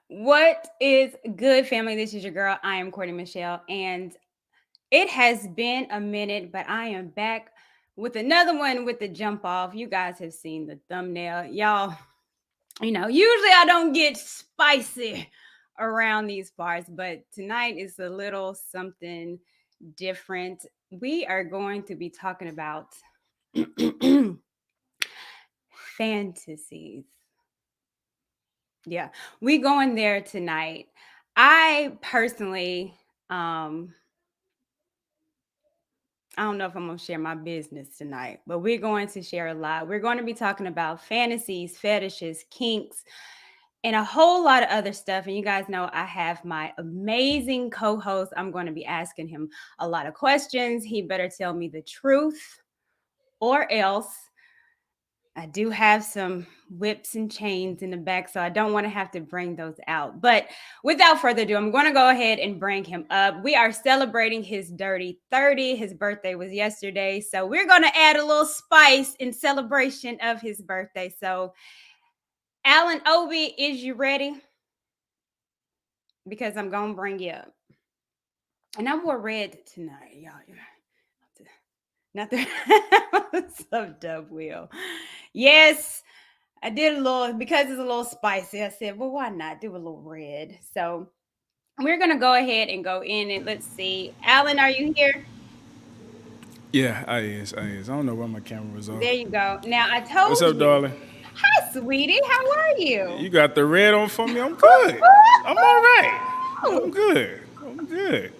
What is good, family? This is your girl. I am Courtney Michelle, and it has been a minute, but I am back with another one with the jump off. You guys have seen the thumbnail. Y'all, usually I don't get spicy around these parts, but tonight is a little something different. We are going to be talking about fantasies. Yeah, we going there tonight. I personally, um, I don't know if I'm gonna share my business tonight, but we're going to share a lot. We're going to be talking about fantasies, fetishes, kinks, and a whole lot of other stuff. And you guys know I have my amazing co-host. I'm going to be asking him a lot of questions. He better tell me the truth or else. I do have some whips and chains in the back, so I don't want to have to bring those out. But without further ado, I'm going to go ahead and bring him up. We are celebrating his dirty 30. His birthday was yesterday, so we're going to add a little spice in celebration of his birthday. So, Alan Obi, is you ready? Because I'm going to bring you up. And I wore red tonight, y'all. Not that some dub wheel. Yes, I did a little because it's a little spicy. I said, well, why not do a little red? So we're gonna go ahead and go in and let's see. Alan, are you here? Yeah, I is. I don't know why my camera was off. There you go. Now I What's told up, you. darling? Hi, sweetie. How are you? You got the red on for me. I'm good. I'm all right. I'm good. I'm good.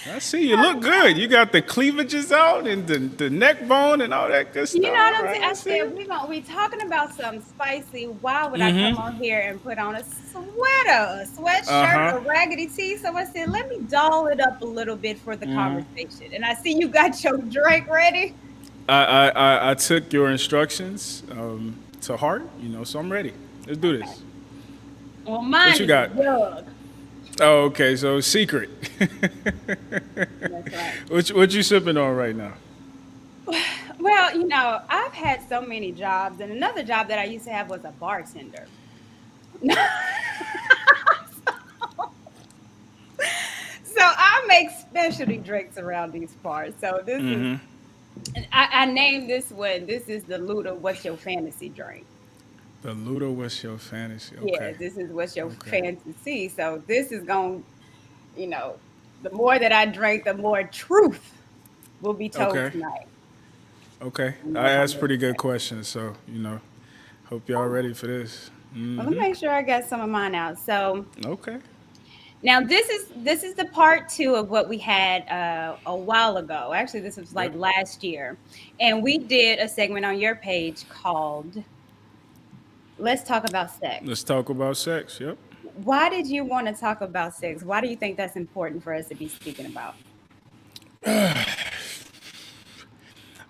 I see you look good. You got the cleavages out and the neck bone and all that good You know stuff. what All I'm right, saying? I I see said you. we talking about something spicy. Why would I come on here and put on a sweater, a Uh sweatshirt, huh. a raggedy tee? So I said, let me doll it up a little bit for the conversation. And I see you got your drink ready. I took your instructions to heart. So I'm ready. Let's do Okay. this. Well, What mine you is a got? jug. Oh, okay. So secret. That's right. What you sipping on right now? Well, I've had so many jobs, and another job that I used to have was a bartender. So I make specialty drinks around these parts. So this is I named this one. This is the Luda. What's your fantasy drink? The Ludo was your fantasy. Yeah, Okay. this is what's your Okay. fantasy. So this is going, you know, the more that I drink, the more truth will be told Okay. tonight. Okay. You know I if I'm asked ready pretty for good that. questions, so hope y'all Oh, ready for this. well, let me make sure I got some of mine out. So Okay. now this is the part two of what we had a while ago. Actually, this was like Yep. last year, and we did a segment on your page called "Let's Talk About Sex." Let's talk about sex. Yep. Why did you want to talk about sex? Why do you think that's important for us to be speaking about?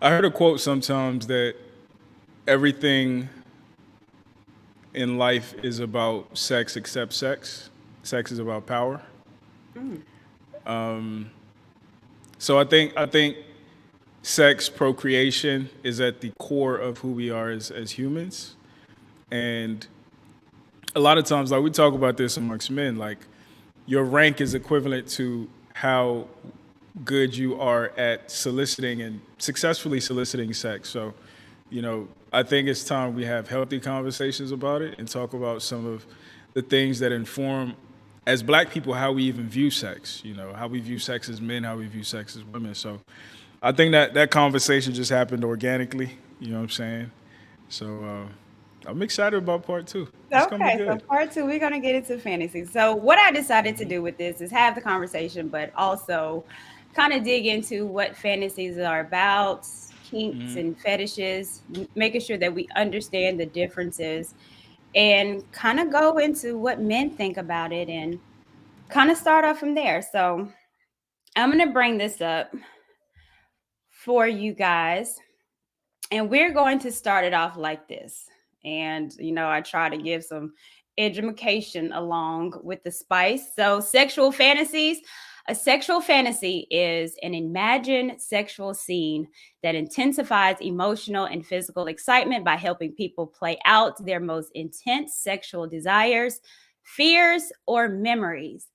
I heard a quote sometimes that everything in life is about sex except sex. Sex is about power. Mm, So I think sex procreation is at the core of who we are as humans. And a lot of times, like we talk about this amongst men, like your rank is equivalent to how good you are at soliciting and successfully soliciting sex. So, I think it's time we have healthy conversations about it and talk about some of the things that inform, as black people, how we even view sex, how we view sex as men, how we view sex as women. So I think that conversation just happened organically, you know what I'm saying? So I'm excited about part two. It's going to be okay, so good. part two, we're gonna get into fantasy. So what I decided to do with this is have the conversation, but also kind of dig into what fantasies are about, kinks and fetishes, making sure that we understand the differences and kind of go into what men think about it and kind of start off from there. So I'm going to bring this up for you guys, and we're going to start it off like this. And, I try to give some education along with the spice. So, sexual fantasies. A sexual fantasy is an imagined sexual scene that intensifies emotional and physical excitement by helping people play out their most intense sexual desires. fears, or memories.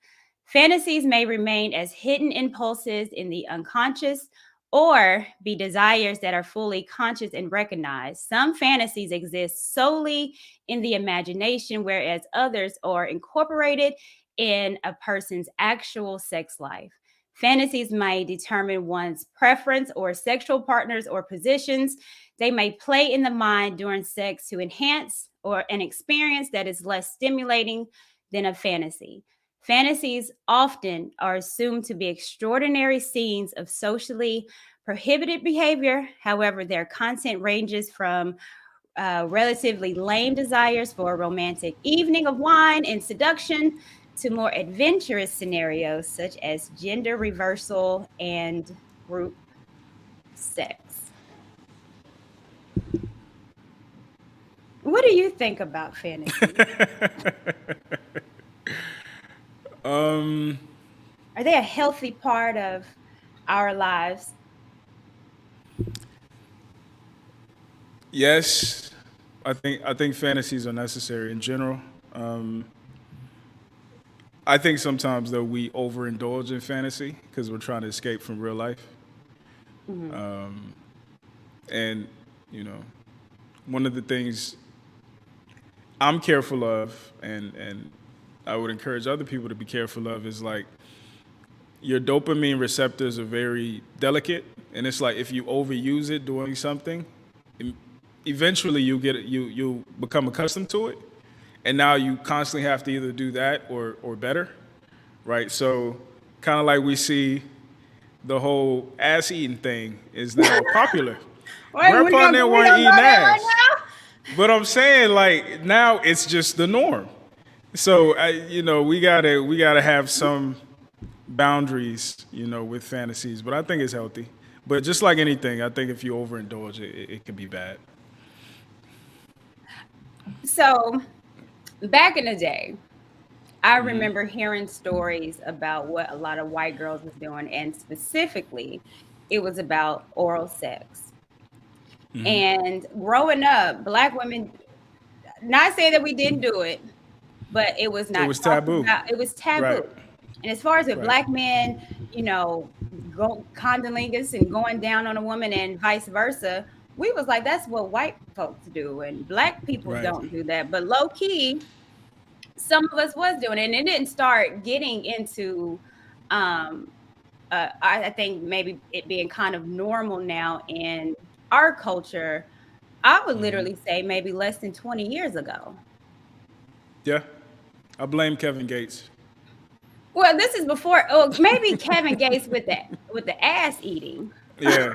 Fantasies may remain as hidden impulses in the unconscious or be desires that are fully conscious and recognized. Some fantasies exist solely in the imagination, whereas others are incorporated in a person's actual sex life. Fantasies may determine one's preference or sexual partners or positions. They may play in the mind during sex to enhance or an experience that is less stimulating than a fantasy. Fantasies often are assumed to be extraordinary scenes of socially prohibited behavior. However, their content ranges from relatively lame desires for a romantic evening of wine and seduction to more adventurous scenarios such as gender reversal and group sex. What do you think about fantasy? Are they a healthy part of our lives? Yes, I think fantasies are necessary in general. Um, I think sometimes though we overindulge in fantasy because we're trying to escape from real life, Mhm. and you know, one of the things I'm careful of, and I would encourage other people to be careful of, is like your dopamine receptors are very delicate, and it's like if you overuse it doing something, eventually you become accustomed to it, and now you constantly have to either do that or better, right? So kind of like we see the whole ass eating thing is now popular. Wait, Grandpa and them we weren't gonna go eating there right ass, now? but I'm saying like now it's just the norm. So we gotta have some boundaries, with fantasies. But I think it's healthy. But just like anything, I think if you overindulge, it can be bad. So back in the day, I remember hearing stories about what a lot of white girls was doing, and specifically, it was about oral sex. And growing up, black women, not saying that we didn't do it, but it was It not was talked taboo, about. It was taboo. right? And as far as with Right. black men, you know, go condolingus and going down on a woman and vice versa, we was like, that's what white folks do, and black people Right. don't do that. But low key, some of us was doing it, and it didn't start getting into um I think maybe it being kind of normal now in our culture. I would literally say maybe less than 20 years ago. Yeah. I blame Kevin Gates. Well, this is before, oh, maybe Kevin Gates with the ass eating, Yeah.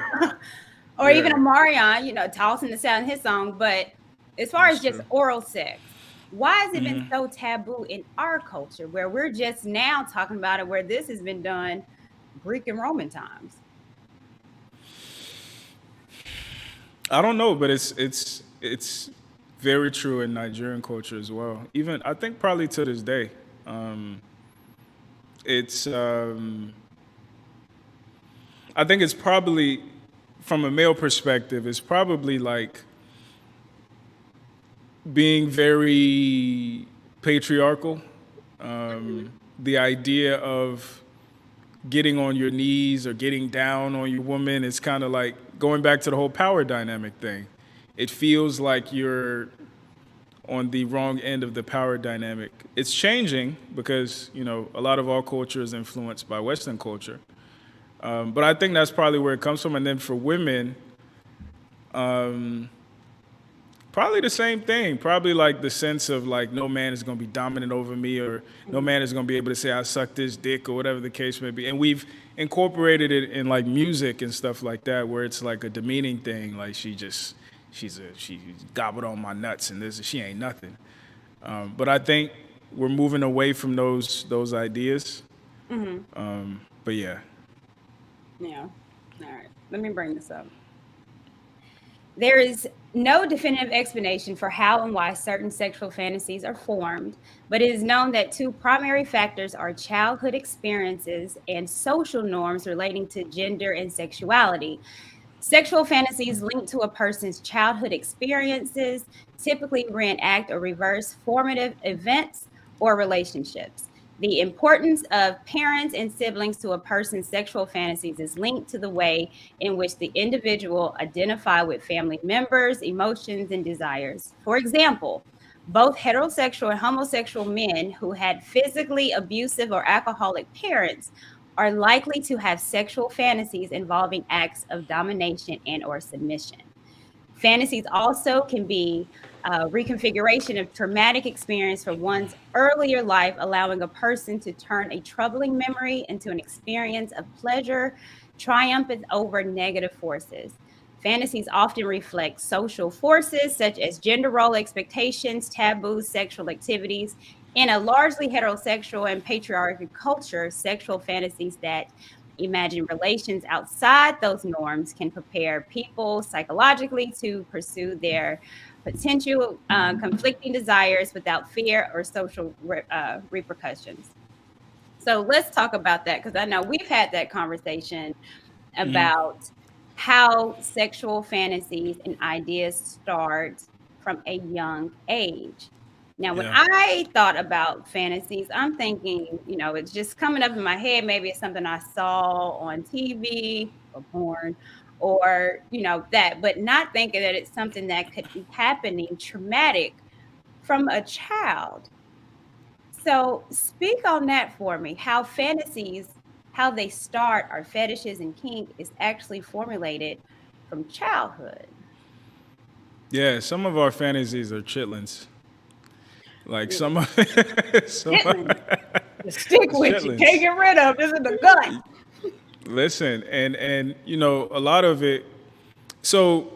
or even Yeah. Omarion, tossing this out in his song. But as far That's as just true. oral sex, why has it been so taboo in our culture where we're just now talking about it, where this has been done Greek and Roman times? I don't know, but it's very true in Nigerian culture as well. Even I think probably to this day, it's I think it's probably from a male perspective, it's probably like being very patriarchal. The idea of getting on your knees or getting down on your woman is kind of like going back to the whole power dynamic thing. It feels like you're on the wrong end of the power dynamic. It's changing because, a lot of our culture is influenced by Western culture. But I think that's probably where it comes from. And then for women, probably the same thing. Probably like the sense of like no man is going to be dominant over me, or no Mhm. man is going to be able to say I sucked this dick or whatever the case may be. And we've incorporated it in like music and stuff like that, where it's like a demeaning thing. Like she gobbled on my nuts and she ain't nothing. But I think we're moving away from those ideas. Mhm. But yeah, Yeah. All right. Let me bring this up. There is no definitive explanation for how and why certain sexual fantasies are formed, but it is known that two primary factors are childhood experiences and social norms relating to gender and sexuality. Sexual fantasies linked to a person's childhood experiences typically reenact or reverse formative events or relationships. The importance of parents and siblings to a person's sexual fantasies is linked to the way in which the individual identify with family members, emotions, and desires. For example, both heterosexual and homosexual men who had physically abusive or alcoholic parents are likely to have sexual fantasies involving acts of domination and or submission. Fantasies also can be a reconfiguration of traumatic experience from one's earlier life, allowing a person to turn a troubling memory into an experience of pleasure, triumphant over negative forces. Fantasies often reflect social forces such as gender role expectations, taboos, sexual activities. In a largely heterosexual and patriarchal culture, sexual fantasies that imagine relations outside those norms can prepare people psychologically to pursue their potential conflicting desires without fear or social repercussions. So let's talk about that because I know we've had that conversation about how sexual fantasies and ideas start from a young age. Now, when Yeah. I thought about fantasies, I'm thinking, it's just coming up in my head. Maybe it's something I saw on TV or porn or, that, but not thinking that it's something that could be happening traumatic from a child. So speak on that for me, how fantasies, how they start, our fetishes and kink is actually formulated from childhood. Yeah, some of our fantasies are chitlins. Like Yeah, some of some chitlins, the stick it's with you, can't chitlins. get rid of. This is the gut. Listen, and a lot of it. So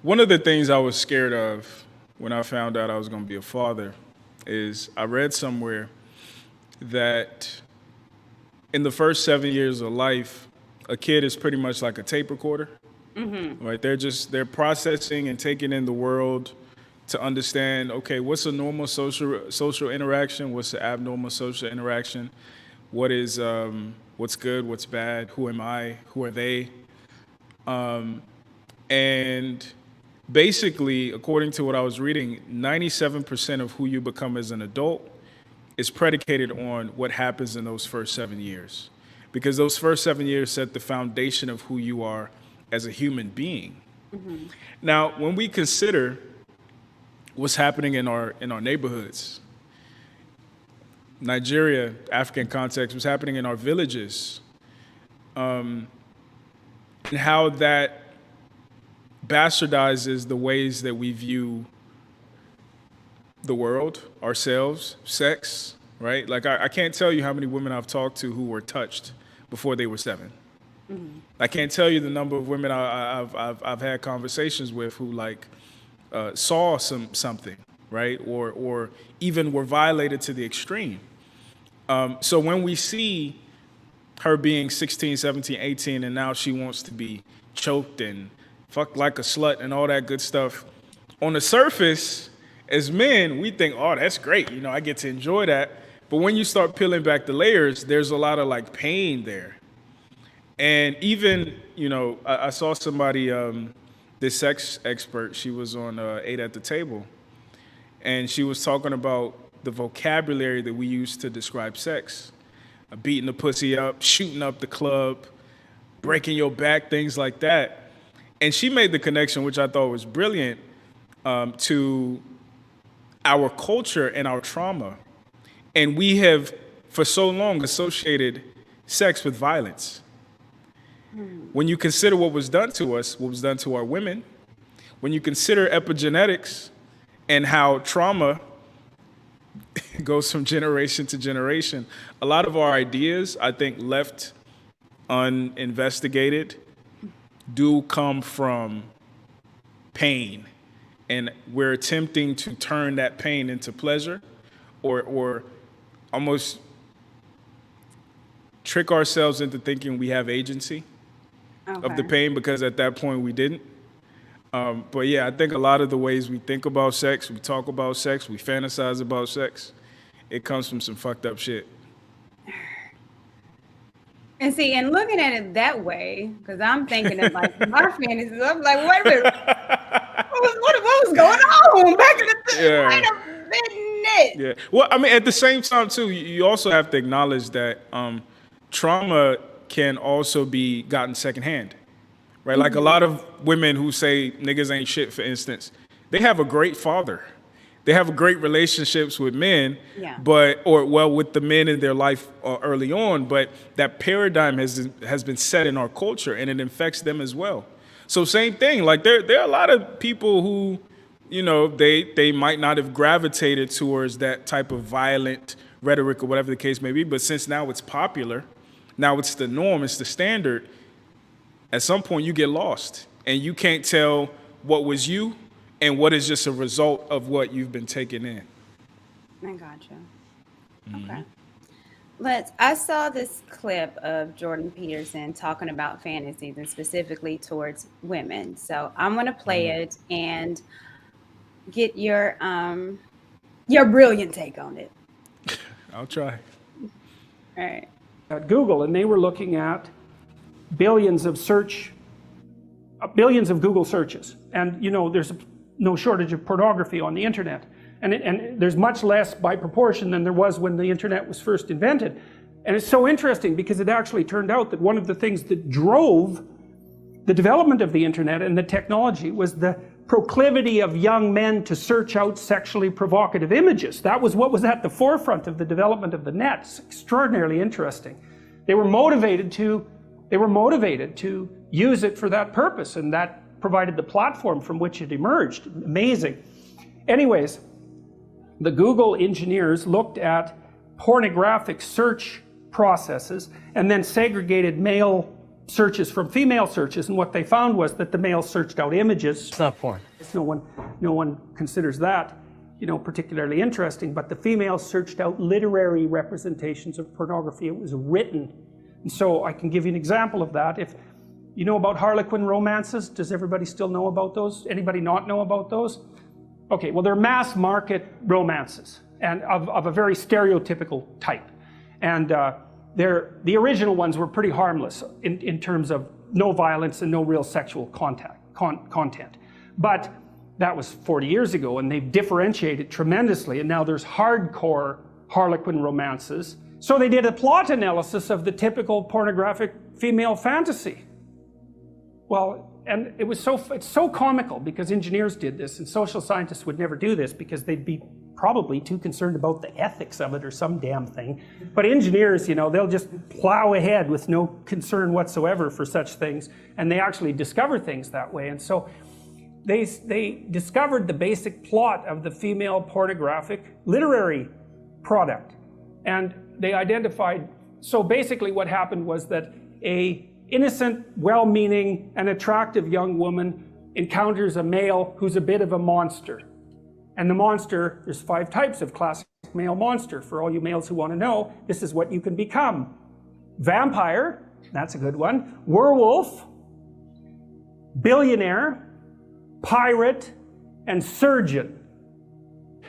one of the things I was scared of when I found out I was going to be a father is I read somewhere that in the first 7 years of life, a kid is pretty much like a tape recorder. Right? They're processing and taking in the world to understand, okay, what's a normal social interaction, what's the abnormal social interaction, what's good, what's bad, who am I, who are they, and basically, according to what I was reading, 97% of who you become as an adult is predicated on what happens in those first 7 years. Because those first 7 years set the foundation of who you are as a human being. Mm-hmm. Now, when we consider what's happening in our neighborhoods, Nigeria, African context, what's happening in our villages, and how that bastardizes the ways that we view the world, ourselves, sex, right? Like, I can't tell you how many women I've talked to who were touched before they were 7. Mm-hmm. I can't tell you the number of women I've had conversations with who saw something, right, or even were violated to the extreme. So when we see her being 16, 17, 18, and now she wants to be choked and fucked like a slut and all that good stuff, on the surface, as men, we think, oh, that's great. I get to enjoy that. But when you start peeling back the layers, there's a lot of pain there. And even, I saw somebody, this sex expert, she was on 8 at the Table, and she was talking about the vocabulary that we use to describe sex. Beating the pussy up, shooting up the club, breaking your back, things like that. And she made the connection, which I thought was brilliant, to our culture and our trauma. And we have, for so long, associated sex with violence. When you consider what was done to us, what was done to our women, when you consider epigenetics and how trauma goes from generation to generation, a lot of our ideas, I think, left uninvestigated, do come from pain. And we're attempting to turn that pain into pleasure or almost trick ourselves into thinking we have agency of the pain, because at that point we didn't. But yeah, I think a lot of the ways we think about sex, we talk about sex, we fantasize about sex, it comes from some fucked up shit. And see, and looking at it that way, because I'm thinking of my fantasies, I'm like, wait a minute, what was going on back in the day? Yeah. Wait a minute. it. Yeah. Well, I mean, at the same time, too, you also have to acknowledge that trauma can also be gotten secondhand, right? Like a lot of women who say niggas ain't shit, for instance, they have a great father. They have great relationships with men, Yeah. with the men in their life early on, but that paradigm has been set in our culture, and it infects them as well. So same thing, like there are a lot of people who, they might not have gravitated towards that type of violent rhetoric or whatever the case may be, but since now it's popular, now it's the norm, it's the standard, at some point you get lost and you can't tell what was you and what is just a result of what you've been taking in. I gotcha. Okay. I saw this clip of Jordan Peterson talking about fantasies and specifically towards women. So I'm gonna play it and get your brilliant take on it. I'll try. All right. At Google, and they were looking at billions of Google searches, and there's no shortage of pornography on the internet, and there's much less by proportion than there was when the internet was first invented. And it's so interesting because it actually turned out that one of the things that drove the development of the internet and the technology was the proclivity of young men to search out sexually provocative images. That was what was at the forefront of the development of the net. It's extraordinarily interesting. They were motivated to use it for that purpose, and that provided the platform from which it emerged. Amazing. Anyways, the Google engineers looked at pornographic search processes and then segregated male searches from female searches, and what they found was that the male searched out images. It's not porn. No one considers that, particularly interesting, but the females searched out literary representations of pornography. It was written. And so I can give you an example of that. If you know about Harlequin romances, does everybody still know about those? Anybody not know about those? Okay, well, they're mass market romances, and of a very stereotypical type. And the original ones were pretty harmless in terms of no violence and no real sexual content. But that was 40 years ago, and they've differentiated tremendously, and now there's hardcore Harlequin romances. So they did a plot analysis of the typical pornographic female fantasy. Well, and it's so comical because engineers did this, and social scientists would never do this because they'd be probably too concerned about the ethics of it or some damn thing. But engineers, they'll just plow ahead with no concern whatsoever for such things, and they actually discover things that way. And so they discovered the basic plot of the female pornographic literary product. And they identified, so basically what happened was that a innocent, well-meaning, and attractive young woman encounters a male who's a bit of a monster. And the monster, there's 5 types of classic male monster. For all you males who want to know, this is what you can become. Vampire, that's a good one. Werewolf, billionaire, pirate, and surgeon.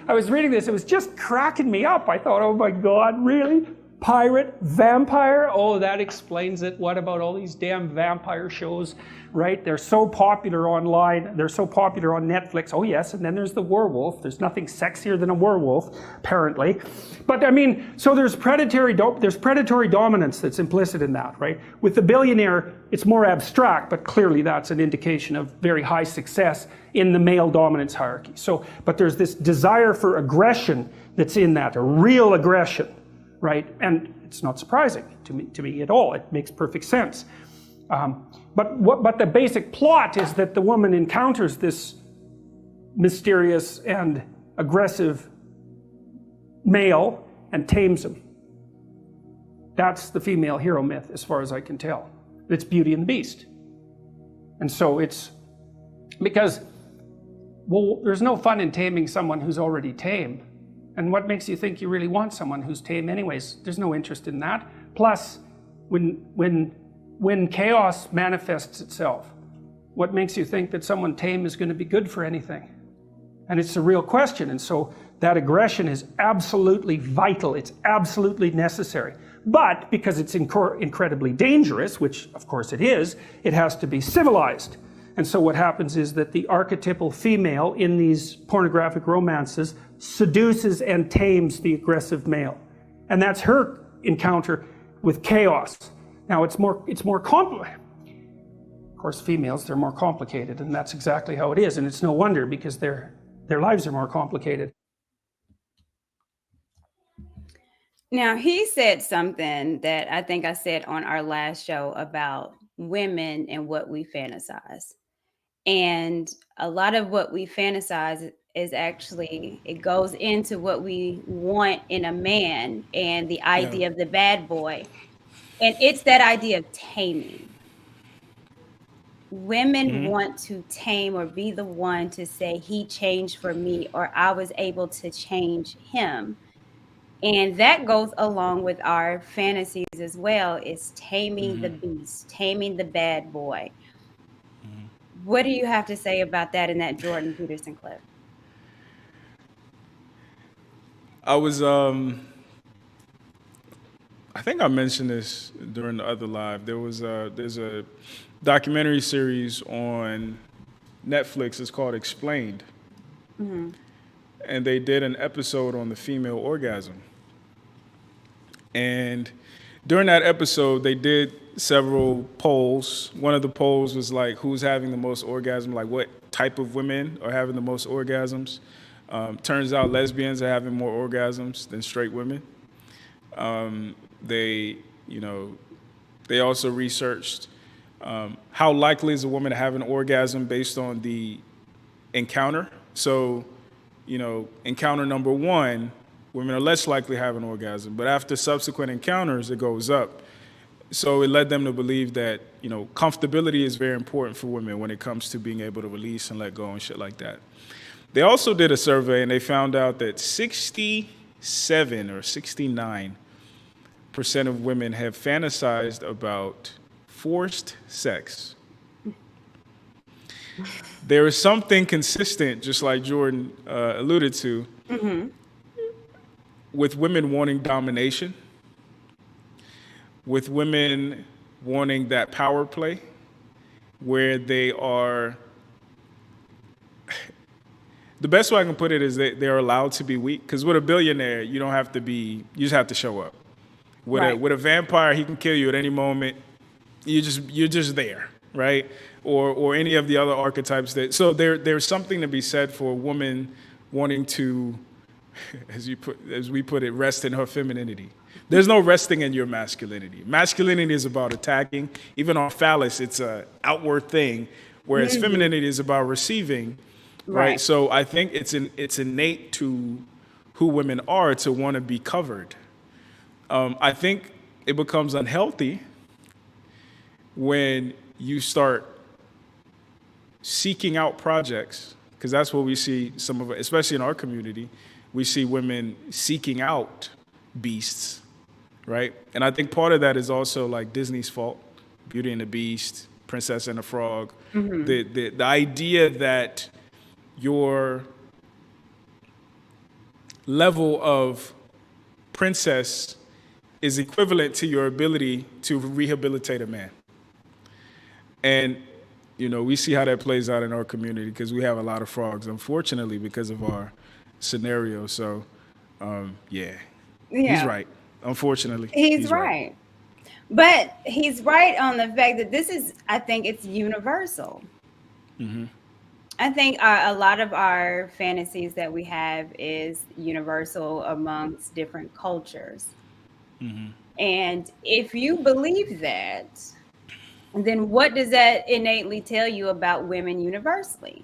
I was reading this, it was just cracking me up. I thought, oh my God, really? Pirate, vampire? Oh, that explains it. What about all these damn vampire shows, right? They're so popular online. They're so popular on Netflix. Oh yes, and then there's the werewolf. There's nothing sexier than a werewolf, apparently. But I mean, so there's predatory dominance that's implicit in that, right? With the billionaire, it's more abstract, but clearly that's an indication of very high success in the male dominance hierarchy. So, but there's this desire for aggression that's in that, a real aggression. Right, and it's not surprising to me at all. It makes perfect sense. But the basic plot is that the woman encounters this mysterious and aggressive male and tames him. That's the female hero myth, as far as I can tell. It's Beauty and the Beast. And so it's because, well, there's no fun in taming someone who's already tame. And what makes you think you really want someone who's tame anyways? There's no interest in that. Plus, when chaos manifests itself, what makes you think that someone tame is going to be good for anything? And it's a real question. And so that aggression is absolutely vital. It's absolutely necessary. But because it's incredibly dangerous, which of course it is, it has to be civilized. And so what happens is that the archetypal female in these pornographic romances seduces and tames the aggressive male. And that's her encounter with chaos. Now it's more complicated. Of course, females, they're more complicated, and that's exactly how it is. And it's no wonder, because their lives are more complicated. Now, he said something that I think I said on our last show about women and what we fantasize. And a lot of what we fantasize is actually, it goes into what we want in a man and the Yeah. idea of the bad boy. And it's that idea of taming. Women want to tame or be the one to say, he changed for me, or I was able to change him. And that goes along with our fantasies as well, is taming the beast, taming the bad boy. What do you have to say about that in that Jordan Peterson clip? I was I think I mentioned this during the other live. There's a documentary series on Netflix. It's called Explained, and they did an episode on the female orgasm. And during that episode, they did several polls. One of the polls was like, who's having the most orgasm? Like, what type of women are having the most orgasms? Turns out lesbians are having more orgasms than straight women. They also researched how likely is a woman to have an orgasm based on the encounter. So, encounter number one, women are less likely to have an orgasm, but after subsequent encounters, it goes up. So it led them to believe that, comfortability is very important for women when it comes to being able to release and let go and shit like that. They also did a survey, and they found out that 67 or 69% of women have fantasized about forced sex. There is something consistent, just like Jordan alluded to, with women wanting domination, with women wanting that power play, where they are, the best way I can put it is that they're allowed to be weak. Because with a billionaire, you don't have to be, you just have to show up. With a vampire, he can kill you at any moment. You're just there, right? Or any of the other archetypes that. So there's something to be said for a woman wanting to, as we put it, rest in her femininity. There's no resting in your masculinity. Masculinity is about attacking. Even on phallus, it's an outward thing, whereas femininity is about receiving, right? So I think it's innate to who women are to want to be covered. I think it becomes unhealthy when you start seeking out projects, because that's what we see some of it, especially in our community. We see women seeking out beasts, right? And I think part of that is also like Disney's fault, Beauty and the Beast, Princess and the Frog. The idea that your level of princess is equivalent to your ability to rehabilitate a man. And, we see how that plays out in our community because we have a lot of frogs, unfortunately, because of our scenario. So, yeah, he's right. Unfortunately, He's right. But he's right on the fact that this is, I think it's universal. I think a lot of our fantasies that we have is universal amongst different cultures. And if you believe that, then what does that innately tell you about women universally?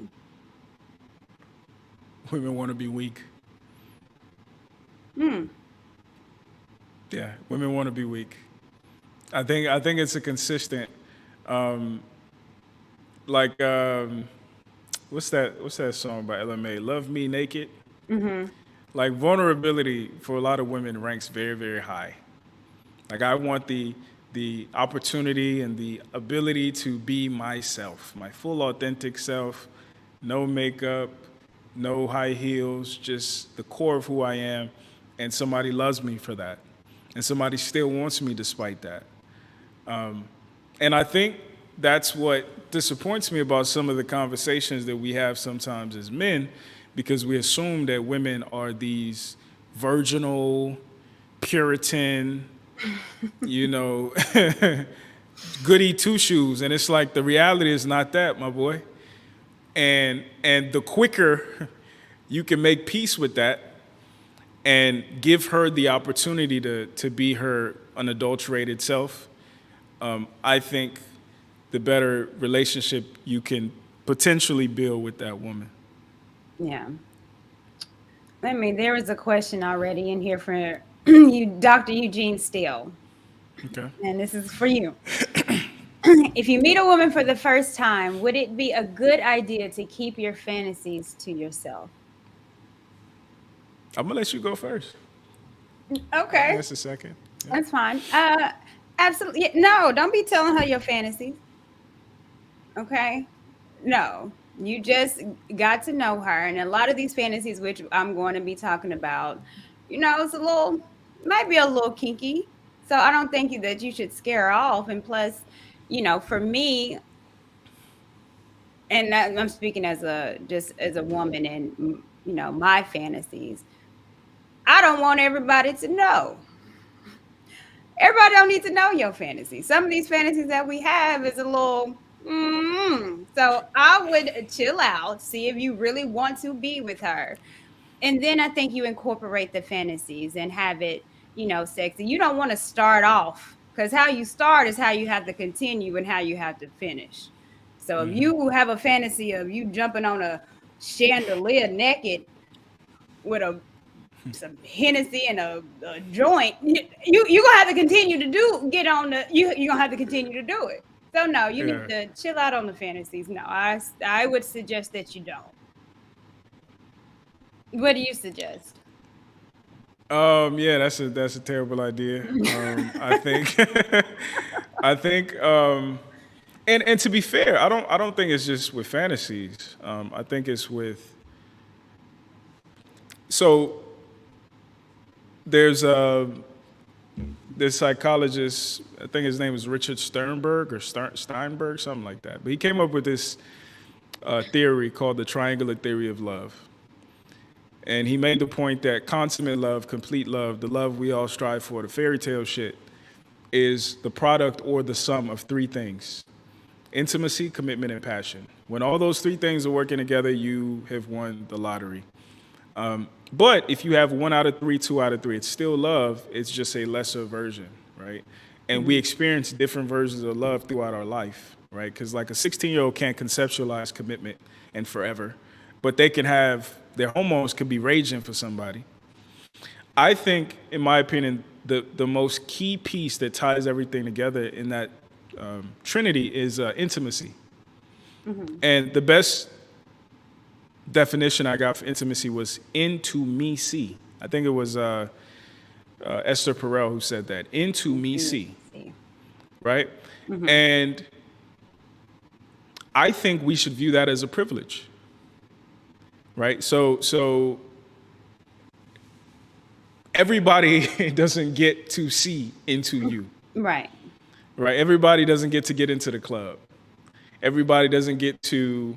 Women want to be weak. Yeah, women want to be weak. I think it's a consistent, what's that song by LMA? Love Me Naked. Like vulnerability for a lot of women ranks very, very high. Like I want the opportunity and the ability to be myself, my full authentic self, no makeup, no high heels, just the core of who I am, and somebody loves me for that, and somebody still wants me despite that. And I think that's what disappoints me about some of the conversations that we have sometimes as men, because we assume that women are these virginal, Puritan, you know, goody two shoes, and it's like the reality is not that, my boy. And the quicker you can make peace with that and give her the opportunity to be her unadulterated self, I think the better relationship you can potentially build with that woman. Yeah. There was a question already in here for you, Dr. Eugene Steele, Okay. and this is for you. If you meet a woman for the first time, would it be a good idea to keep your fantasies to yourself? I'm gonna let you go first. Okay, That's a second. Yeah. that's fine. Absolutely. No, don't be telling her your fantasies. Okay. No, you just got to know her. And a lot of these fantasies, which I'm going to be talking about, it's might be a little kinky. So I don't think that you should scare her off. And plus, for me, and I'm speaking just as a woman and, my fantasies, I don't want everybody to know. Everybody don't need to know your fantasy. Some of these fantasies that we have is a little. So I would chill out, see if you really want to be with her, and then I think you incorporate the fantasies and have it, sexy. You don't want to start off because how you start is how you have to continue and how you have to finish. So if you have a fantasy of you jumping on a chandelier naked with some Hennessy and a joint, you gonna have to continue to get on the you gonna have to continue to do it. So no, you need to chill out on the fantasies. No, I would suggest that you don't. What do you suggest? Yeah, that's a terrible idea. I think I think and to be fair, I don't think it's just with fantasies. I think it's with so there's this psychologist, I think his name is Richard Sternberg or Steinberg, something like that. But he came up with this theory called the triangular theory of love. And he made the point that consummate love, complete love, the love we all strive for, the fairy tale shit, is the product or the sum of three things: intimacy, commitment, and passion. When all those three things are working together, you have won the lottery. But if you have 1 out of 3, 2 out of 3, it's still love. It's just a lesser version, right? And we experience different versions of love throughout our life, right? Because like a 16-year-old can't conceptualize commitment and forever, but they can have, their hormones could be raging for somebody. I think, in my opinion, the most key piece that ties everything together in that trinity is intimacy. And the best definition I got for intimacy was into me see. I think it was Esther Perel who said that. Into me see. Right? And I think we should view that as a privilege. Right? So everybody doesn't get to see into you. Right. Right? Everybody doesn't get to get into the club. Everybody doesn't get to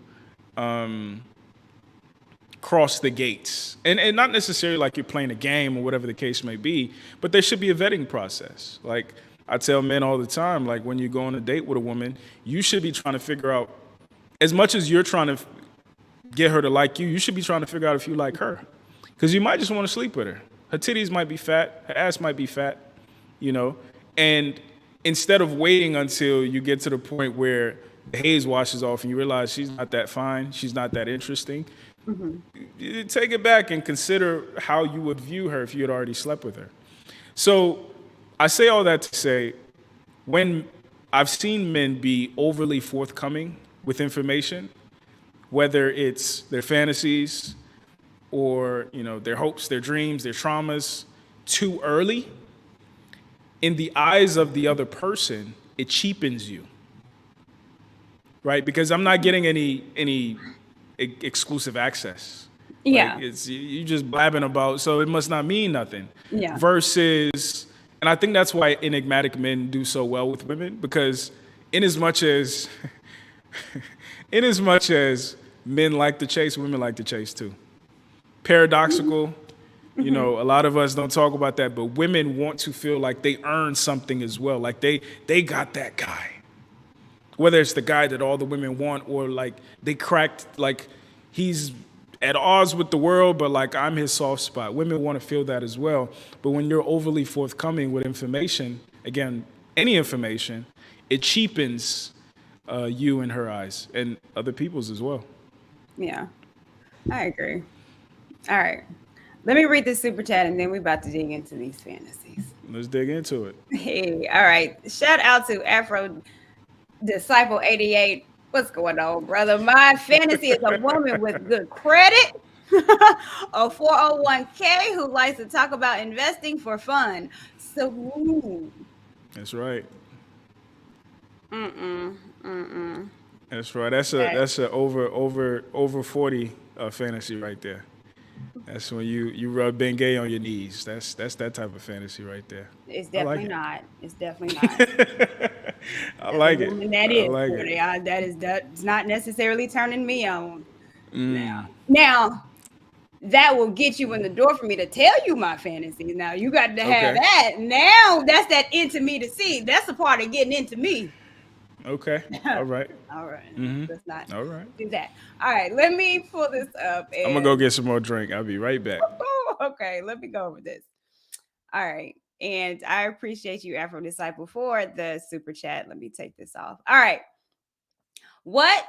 cross the gates. And not necessarily like you're playing a game or whatever the case may be, but there should be a vetting process. Like I tell men all the time, like when you go on a date with a woman, you should be trying to figure out, as much as you're trying to get her to like you, you should be trying to figure out if you like her. Because you might just want to sleep with her. Her titties might be fat, her ass might be fat, and instead of waiting until you get to the point where the haze washes off and you realize she's not that fine, she's not that interesting, you take it back and consider how you would view her if you had already slept with her. So I say all that to say, when I've seen men be overly forthcoming with information, whether it's their fantasies or their hopes, their dreams, their traumas, too early, in the eyes of the other person, it cheapens you, right? Because I'm not getting any exclusive access. Yeah. Like you just blabbing about, so it must not mean nothing. Yeah. Versus, and I think that's why enigmatic men do so well with women, because in as much as men like to chase, women like to chase too. paradoxical. A lot of us don't talk about that, but women want to feel like they earn something as well. Like they got that guy. Whether it's the guy that all the women want or like they cracked like he's at odds with the world, but like I'm his soft spot. Women want to feel that as well. But when you're overly forthcoming with information, again, any information, it cheapens you in her eyes and other people's as well. Yeah, I agree. All right. Let me read the super chat and then we're about to dig into these fantasies. Let's dig into it. Hey, all right. Shout out to Afro Disciple 88. What's going on, brother? My fantasy is a woman with good credit, a 401k who likes to talk about investing for fun. So, That's right. mm-mm, mm-mm. That's right. That's a over 40 fantasy right there. That's when you rub Bengay on your knees. That's that type of fantasy right there. It's I like definitely it. not. It's definitely not. I like The it. woman that I is like 40. it. That's not necessarily turning me on. Now, that will get you in the door for me to tell you my fantasies. Now you got to have Okay. that. Now that's that into me to see. That's the part of getting into me. Okay. All right. All right. Let's not All right. do that. All right. Let me pull this up. I'm gonna go get some more drink. I'll be right back. Okay. Let me go over this. All right. And I appreciate you, Afro Disciple, for the super chat. Let me take this off. All right. What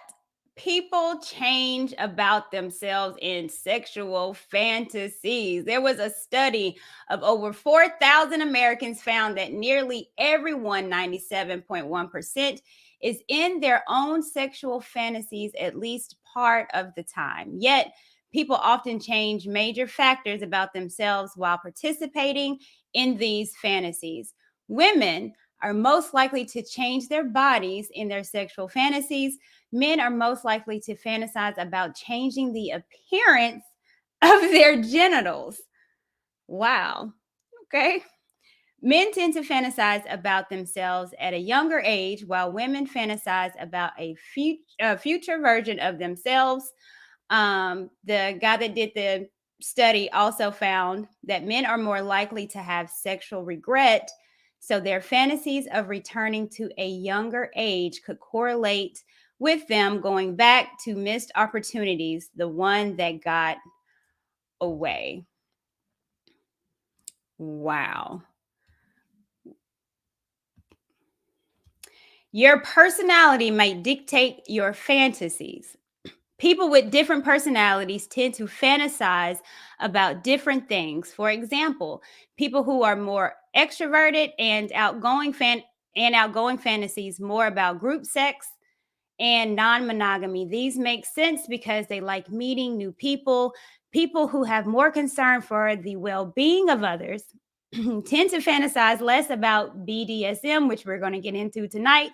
people change about themselves in sexual fantasies? There was a study of over 4,000 Americans found that nearly everyone, 97.1%, is in their own sexual fantasies at least part of the time. Yet, people often change major factors about themselves while participating in these fantasies. Women are most likely to change their bodies in their sexual fantasies. Men are most likely to fantasize about changing the appearance of their genitals. Wow. Okay. Men tend to fantasize about themselves at a younger age, while women fantasize about a future version of themselves. The guy that did the study also found that men are more likely to have sexual regret. So their fantasies of returning to a younger age could correlate with them going back to missed opportunities, the one that got away. Wow. Your personality may dictate your fantasies. People with different personalities tend to fantasize about different things. For example, people who are more extroverted and outgoing fantasies more about group sex and non-monogamy. These make sense because they like meeting new people. People who have more concern for the well-being of others tend to fantasize less about BDSM, which we're going to get into tonight,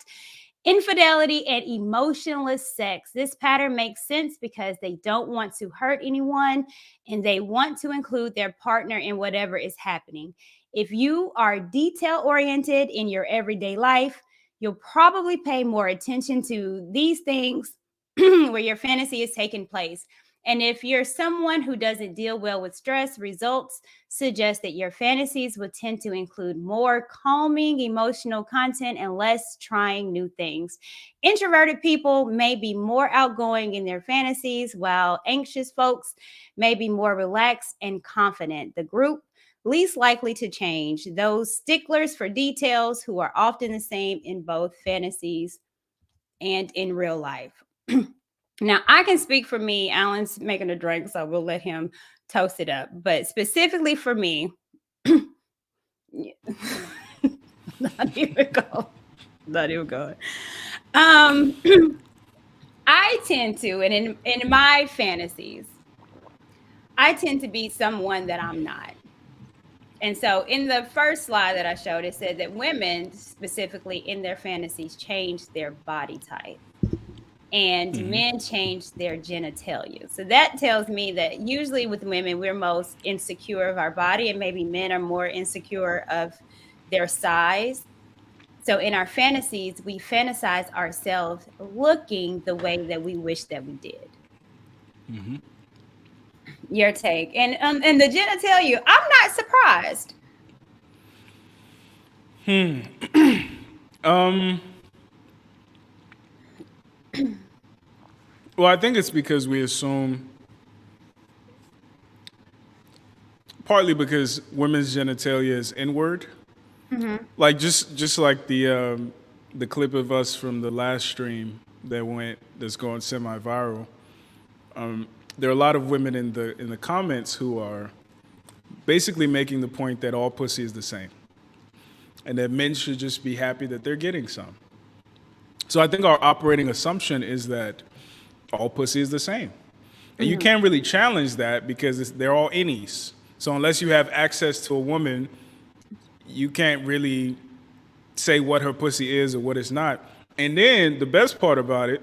infidelity, and emotionless sex. This pattern makes sense because they don't want to hurt anyone and they want to include their partner in whatever is happening. If you are detail oriented in your everyday life, you'll probably pay more attention to these things where your fantasy is taking place. And if you're someone who doesn't deal well with stress, results suggest that your fantasies would tend to include more calming emotional content and less trying new things. Introverted people may be more outgoing in their fantasies, while anxious folks may be more relaxed and confident. The group least likely to change, those sticklers for details who are often the same in both fantasies and in real life. Now, I can speak for me. Alan's making a drink, so we'll let him toast it up. But specifically for me, not even go. Not even going. I tend to, and in my fantasies, I tend to be someone that I'm not. And so in the first slide that I showed, it said that women specifically in their fantasies change their body type and men change their genitalia. So that tells me that usually with women, we're most insecure of our body, and maybe men are more insecure of their size. So in our fantasies, we fantasize ourselves looking the way that we wish that we did. Your take. And the genitalia, I'm not surprised. Well, I think it's because we assume, partly because women's genitalia is inward. Like just like the clip of us from the last stream that's going semi-viral. There are a lot of women in the comments who are basically making the point that all pussy is the same, and that men should just be happy that they're getting some. So I think our operating assumption is that all pussy is the same. And you can't really challenge that because they're all innies. So unless you have access to a woman, you can't really say what her pussy is or what it's not. And then the best part about it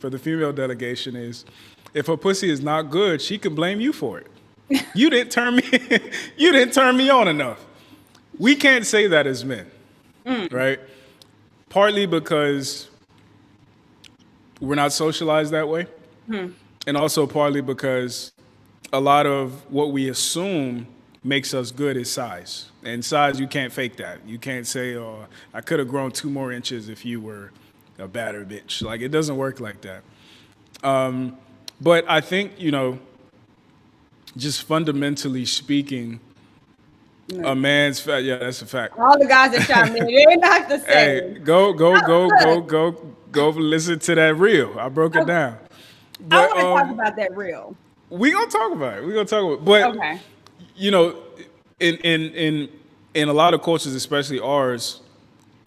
for the female delegation is if her pussy is not good, she can blame you for it. You didn't turn me you didn't turn me on enough. We can't say that as men, right? Partly because we're not socialized that way. And also partly because a lot of what we assume makes us good is size. And size, you can't fake that. You can't say, oh, I could have grown 2 more inches if you were a badder bitch. Like, it doesn't work like that. But I think, just fundamentally speaking, a man's fat, yeah, that's a fact. All the guys that chime in, they're not the same. Hey, go listen to that reel. I broke it down. I But want to talk about that real. we gonna talk about it. But Okay. In a lot of cultures, especially ours,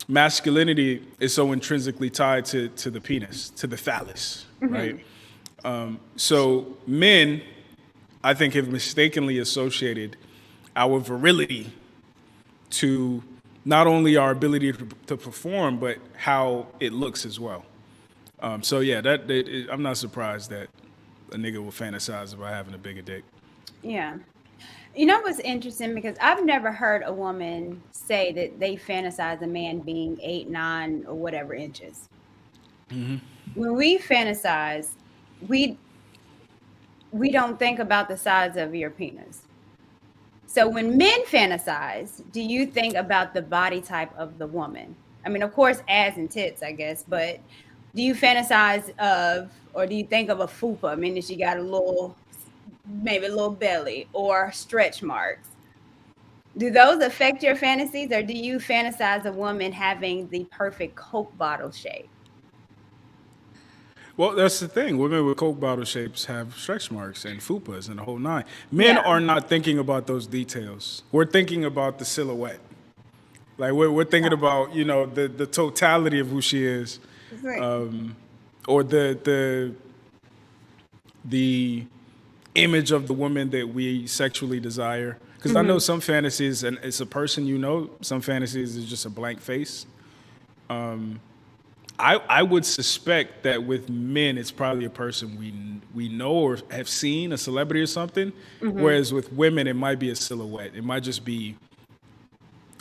masculinity is so intrinsically tied to the penis, to the phallus, right? So men, I think, have mistakenly associated our virility to not only our ability to perform, but how it looks as well. So yeah, I'm not surprised that a nigga will fantasize about having a bigger dick. Yeah. You know what's interesting? Because I've never heard a woman say that they fantasize a man being 8, 9, or whatever inches. When we fantasize, we don't think about the size of your penis. So when men fantasize, do you think about the body type of the woman? I mean, of course, ass and tits, I guess, but do you fantasize of, or do you think of a fupa, meaning she got maybe a little belly or stretch marks? Do those affect your fantasies, or do you fantasize a woman having the perfect Coke bottle shape? Well, that's the thing. Women with Coke bottle shapes have stretch marks and fupas and the whole nine. Men Yeah. are not thinking about those details. We're thinking about the silhouette. Like we're thinking about the totality of who she is, or the image of the woman that we sexually desire. Because I know some fantasies, and it's a person some fantasies is just a blank face. I would suspect that with men, it's probably a person we know or have seen, a celebrity or something. Whereas with women, it might be a silhouette. It might just be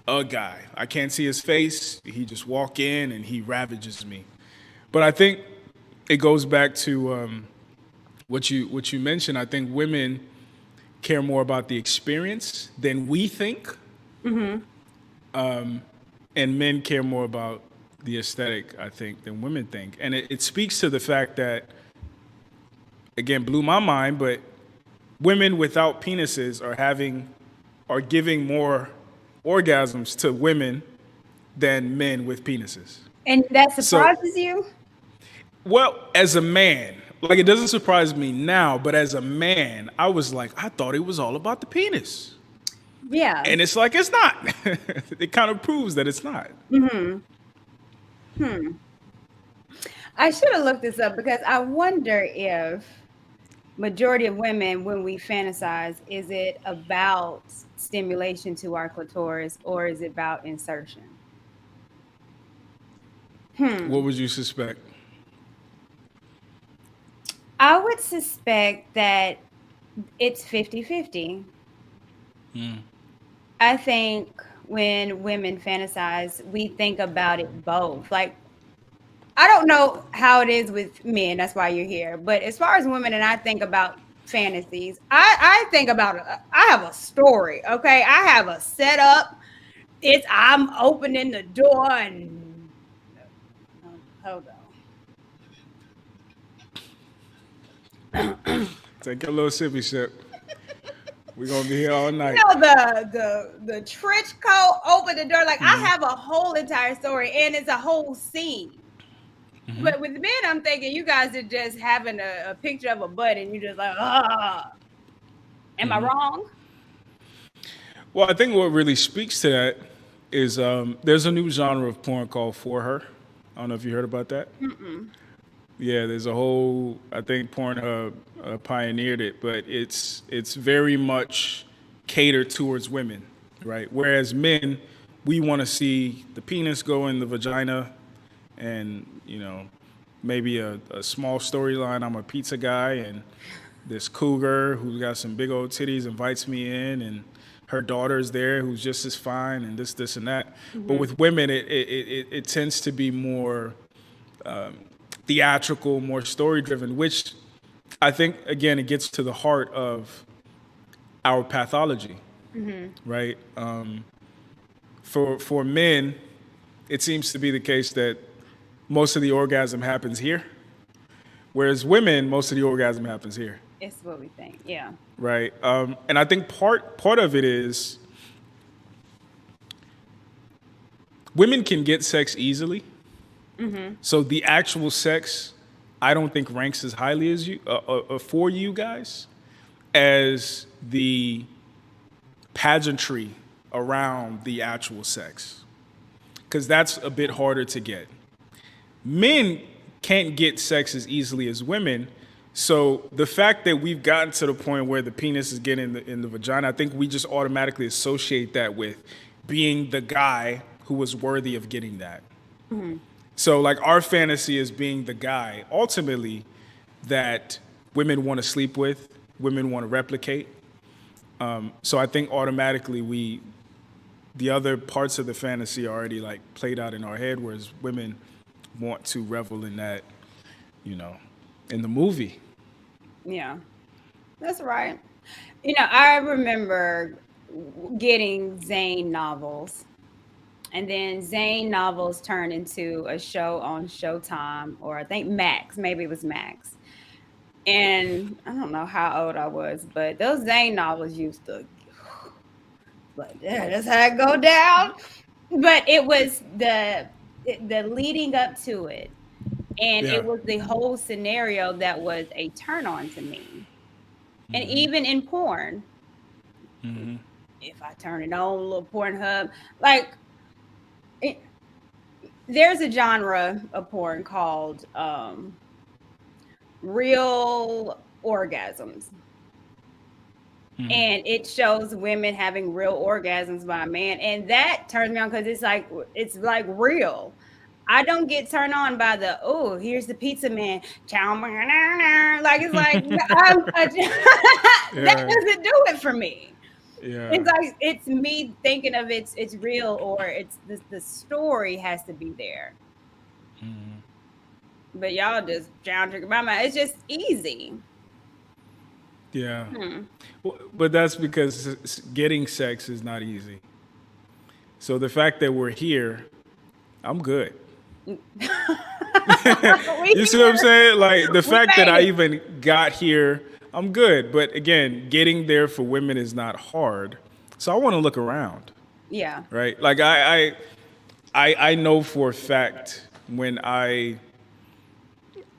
a guy. I can't see his face. He just walk in and he ravages me. But I think it goes back to what you mentioned. I think women care more about the experience than we think, and men care more about the aesthetic, I think, than women think. And it speaks to the fact that, again, blew my mind, but women without penises are giving more orgasms to women than men with penises. And that surprises you? Well, as a man, like, it doesn't surprise me now, but as a man, I was like, I thought it was all about the penis. Yeah. And it's like, it's not. It kind of proves that it's not. I should have looked this up because I wonder if majority of women, when we fantasize, is it about stimulation to our clitoris or is it about insertion? What would you suspect? I would suspect that it's 50-50. I think when women fantasize, we think about it both. Like, I don't know how it is with men, that's why you're here. But as far as women, and I think about fantasies, I think about it. I have a story. Okay, I have a setup. It's I'm opening the door and hold on. Take a little sippy sip. We're gonna be here all You night. know the trench coat, open the door. Like I have a whole entire story, and it's a whole scene. But with men, I'm thinking you guys are just having a picture of a butt, and you're just like, ah. Am I wrong? Well, I think what really speaks to that is there's a new genre of porn called for her. I don't know if you heard about that. Yeah, there's a whole. I think Pornhub pioneered it, but it's very much catered towards women, right? Whereas men, we want to see the penis go in the vagina, and maybe a small storyline. I'm a pizza guy, and this cougar who's got some big old titties invites me in, and her daughter's there who's just as fine, and this, and that. But with women, it tends to be more theatrical, more story driven, which I think, again, it gets to the heart of our pathology, right? For men, it seems to be the case that most of the orgasm happens here, whereas women, most of the orgasm happens here. It's what we think. Yeah. Right. And I think part of it is women can get sex easily. So the actual sex, I don't think ranks as highly as you for you guys as the pageantry around the actual sex, because that's a bit harder to get. Men can't get sex as easily as women. So the fact that we've gotten to the point where the penis is getting in the vagina, I think we just automatically associate that with being the guy who was worthy of getting that. So like our fantasy is being the guy, ultimately, that women want to sleep with, women want to replicate. So I think automatically the other parts of the fantasy are already like played out in our head, whereas women want to revel in that, in the movie. Yeah. That's right. I remember getting Zane novels. And then Zane novels turned into a show on Showtime, or I think Max, maybe it was Max. And I don't know how old I was, but those Zane novels used to, like, yeah, that's how it go down. But it was the leading up to it, and Yeah. it was the whole scenario that was a turn on to me. And even in porn, if I turn it on, a little Pornhub, like. There's a genre of porn called real orgasms. And it shows women having real orgasms by a man. And that turns me on because it's like real. I don't get turned on by the, oh, here's the pizza man. Chow, like it's like that Yeah. doesn't do it for me. Yeah. It's like it's me thinking of it's real, or it's the story has to be there. But y'all just down drinking my mind. It's just easy. Yeah. But that's because getting sex is not easy. So the fact that we're here, I'm good. You see what I'm saying? Like the fact that I even got here, I'm good. But again, getting there for women is not hard. So I want to look around, Yeah. right? Like I know for a fact when I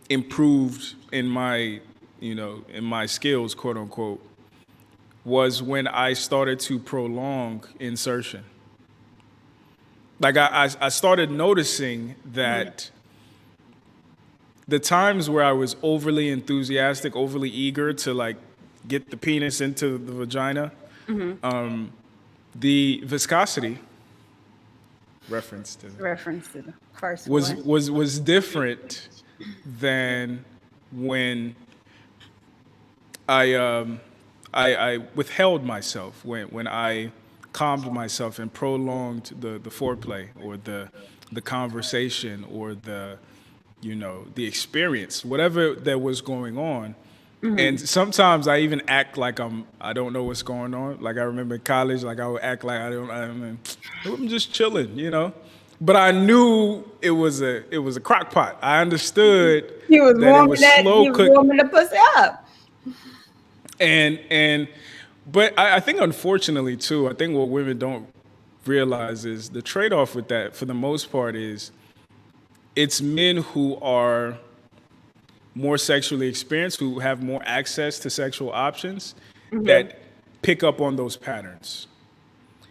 improved in my, in my skills, quote unquote, was when I started to prolong insertion. Like I started noticing that the times where I was overly enthusiastic, overly eager to like get the penis into the vagina, the viscosity reference to the first was one. was different than when I withheld myself, when I calmed myself and prolonged the foreplay or the conversation or the experience, whatever that was going on. And sometimes I even act like I don't know what's going on. Like I remember in college, like I would act like I'm just chilling, you know. But I knew it was a crock pot. I understood that it was slow He was cook warming the pussy up. and but I think unfortunately too, I think what women don't realize is the trade off with that for the most part is it's men who are more sexually experienced, who have more access to sexual options, that pick up on those patterns.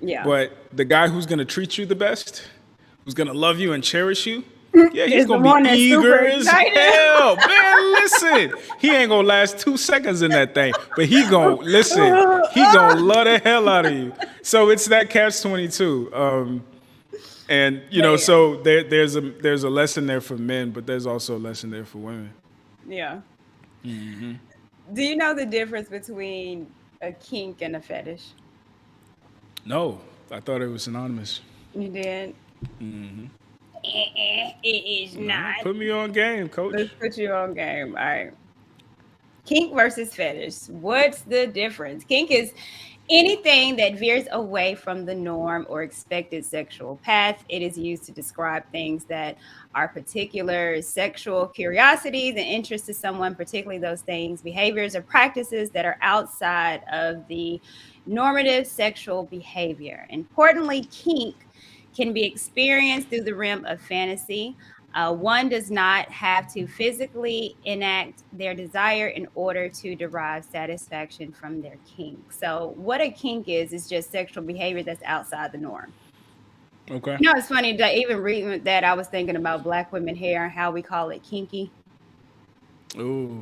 Yeah. But the guy who's going to treat you the best, who's going to love you and cherish you, yeah, he's Is the going to one be that's super eager as excited. hell. Man, listen, he ain't going to last 2 seconds in that thing, but he going to, listen, he going to love the hell out of you. So it's that catch-22. And, you know, Man. so there's a lesson there for men, but there's also a lesson there for women. Yeah. Do you know the difference between a kink and a fetish? No, I thought it was synonymous. You did? It is No, not. put me on game, Let's coach. put you on game. All right. Kink versus fetish. What's the difference? Kink is anything that veers away from the norm or expected sexual path. It is used to describe things that are particular sexual curiosities and interests to someone, particularly those things, behaviors, or practices that are outside of the normative sexual behavior. Importantly, kink can be experienced through the realm of fantasy. One does not have to physically enact their desire in order to derive satisfaction from their kink. So, what a kink is just sexual behavior that's outside the norm. Okay. You know, it's funny that even reading that, I was thinking about Black women hair and how we call it kinky. Ooh.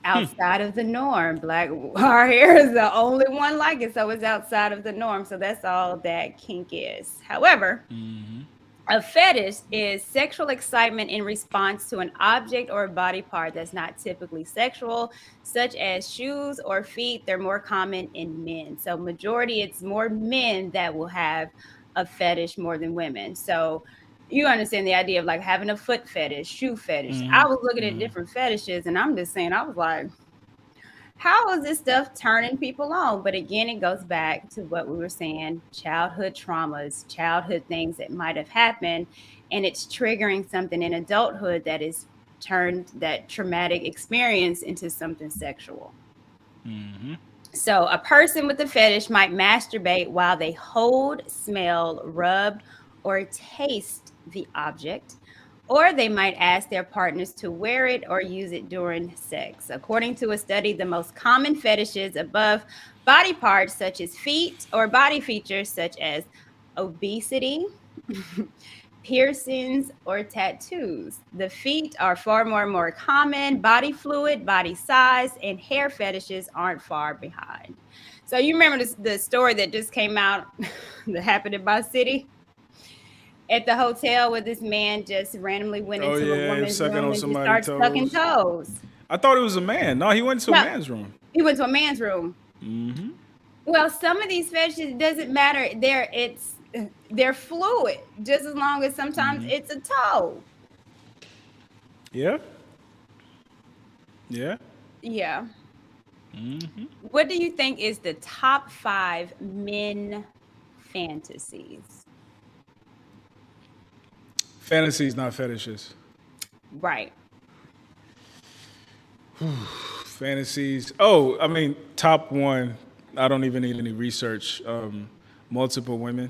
Outside of the norm. Black, our hair is the only one like it, so it's outside of the norm. So that's all that kink is. However, a fetish is sexual excitement in response to an object or a body part that's not typically sexual, such as shoes or feet. They're more common in men. So majority, it's more men that will have a fetish more than women. So you understand the idea of like having a foot fetish, shoe fetish. I was looking at different fetishes and I'm just saying, I was like, how is this stuff turning people on? But again, it goes back to what we were saying, childhood traumas, childhood things that might have happened, and it's triggering something in adulthood that is turned that traumatic experience into something sexual. So a person with a fetish might masturbate while they hold, smell, rub, or taste the object, or they might ask their partners to wear it or use it during sex. According to a study, the most common fetishes above body parts such as feet or body features such as obesity, piercings, or tattoos. The feet are far more common. Body fluid, body size, and hair fetishes aren't far behind. So you remember the story that just came out that happened in my city at the hotel where this man just randomly went Oh into a yeah, he was woman's sucking room on and just somebody's started sucking toes. toes. I thought it was a man. No, he went to a No, man's room. he went to a man's room. Well, some of these fetishes it doesn't matter. They're fluid, just as long as sometimes it's a toe. Yeah. Yeah. Yeah. What do you think is the top 5 men fantasies? Fantasies, not fetishes. Right. Fantasies. Oh, I mean, top one. I don't even need any research. Multiple women.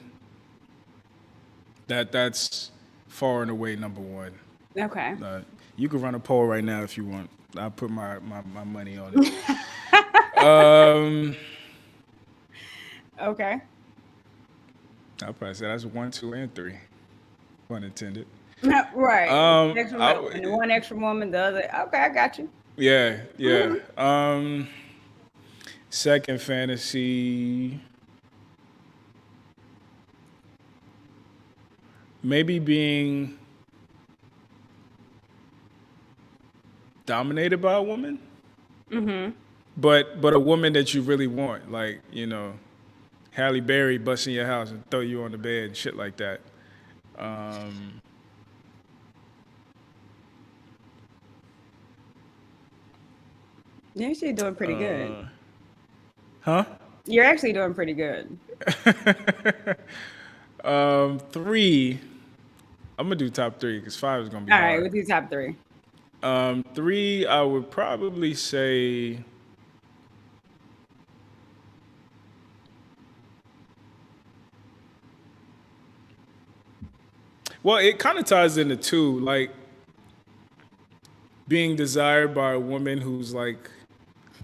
That's far and away number one. Okay. You can run a poll right now if you want. I'll put my money on it. Okay. I'll probably say that's 1, 2, and 3. Pun intended. Right. Extra I, and the one extra woman, the other. Okay, I got you. yeah, yeah. Second fantasy, maybe being dominated by a woman. But a woman that you really want, like Halle Berry bust in your house and throw you on the bed and shit like that. You're actually doing pretty good. Huh? You're actually doing pretty good. Three. I'm gonna do top three because five is gonna be All right, hard. we'll do top three. Three, I would probably say. Well, it kind of ties into two, like being desired by a woman who's like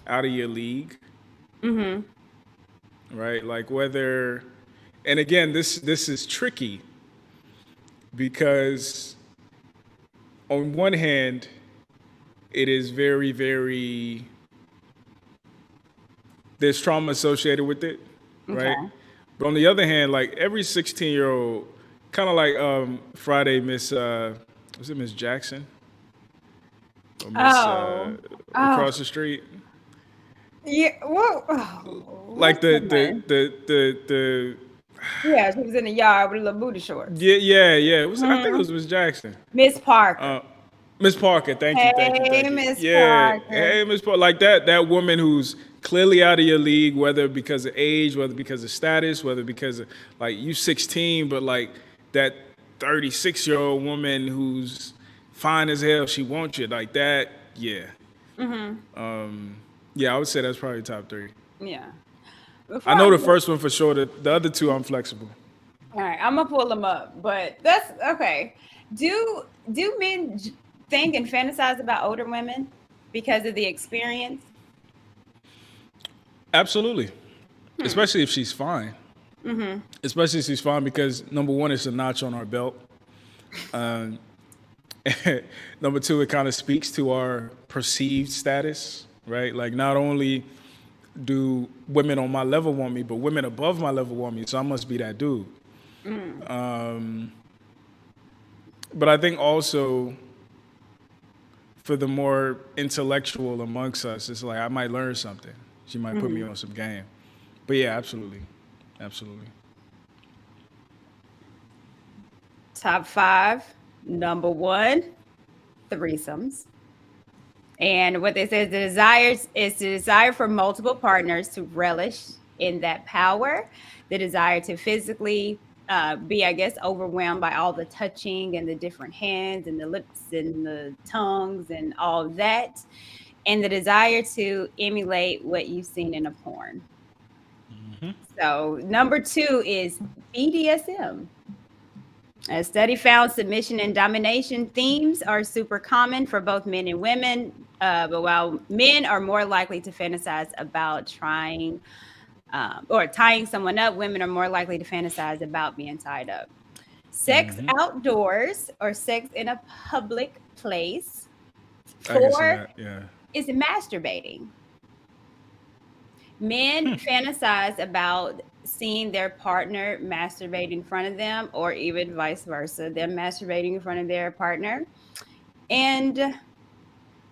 out of your league, right? Like whether, and again, this is tricky because on one hand, it is very, very, there's trauma associated with it, right? Okay. But on the other hand, like every 16-year-old, kind of like Friday, was it Miss Jackson or Miss Oh, oh, across the street? yeah. What's Like her name? the Yeah, she was in the yard with little booty shorts. yeah. It was, I think it was Miss Jackson. Miss Parker. Miss Parker, thank you, thank you, Hey, thank you. Miss Yeah, Parker. hey, Miss Parker, like that woman who's clearly out of your league, whether because of age, whether because of status, whether because of like you 16, but like that 36-year-old woman who's fine as hell, she wants you like that. Yeah, yeah, I would say that's probably top three. Yeah. I Before I know the go, first one for sure. The other two, I'm flexible. all right, I'm gonna pull them up, but that's okay. Do men think and fantasize about older women because of the experience? Absolutely, especially if she's fine. Especially if she's fine because number one, it's a notch on our belt. Um, number two, it kind of speaks to our perceived status, right? Like not only do women on my level want me, but women above my level want me, so I must be that dude. But I think also for the more intellectual amongst us, it's like I might learn something. She might put me on some game. But yeah, absolutely. Absolutely. Top five. Number one, threesomes. And what they say is the desire for multiple partners to relish in that power, the desire to physically be, I guess, overwhelmed by all the touching and the different hands and the lips and the tongues and all of that, and the desire to emulate what you've seen in a porn. So number two is BDSM. A study found submission and domination themes are super common for both men and women. But while men are more likely to fantasize about trying or tying someone up, women are more likely to fantasize about being tied up. Sex outdoors or sex in a public place. I can see 4 that. Yeah. is masturbating. Men fantasize about seeing their partner masturbate in front of them, or even vice versa, them masturbating in front of their partner. And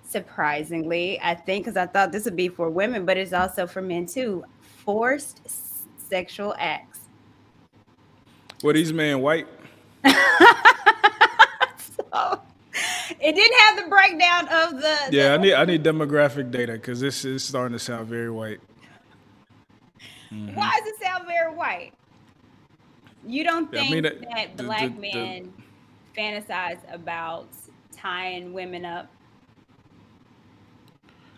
surprisingly, I think, because I thought this would be for women, but it's also for men too, forced sexual acts. Were these men white? So it didn't have the breakdown of Yeah, I need demographic data because this is starting to sound very white. why does it sound very white? You don't Yeah, I think mean that black men fantasize about tying women up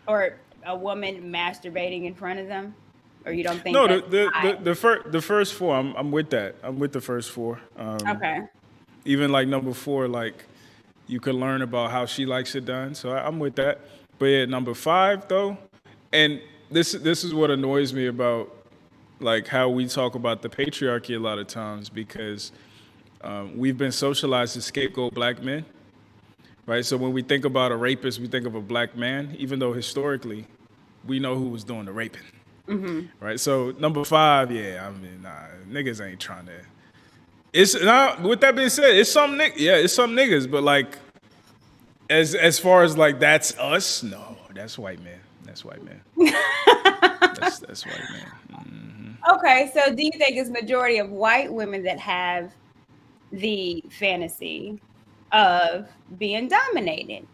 or a woman masturbating in front of them? Or you don't think no that's high? the first four. I'm with that. I'm with the first four. Okay. Even like number four, like you could learn about how she likes it done. So I'm with that. But yeah, number five though, and this is what annoys me about like how we talk about the patriarchy a lot of times because we've been socialized to scapegoat black men, right? So when we think about a rapist, we think of a black man, even though historically we know who was doing the raping, right? So number five, yeah, I mean, nah, niggas ain't trying to. It's now. With that being said, it's some it's some niggas, but like as far as like that's us, no, that's white man. That's white man. That's white man. Okay, so do you think it's majority of white women that have the fantasy of being dominated?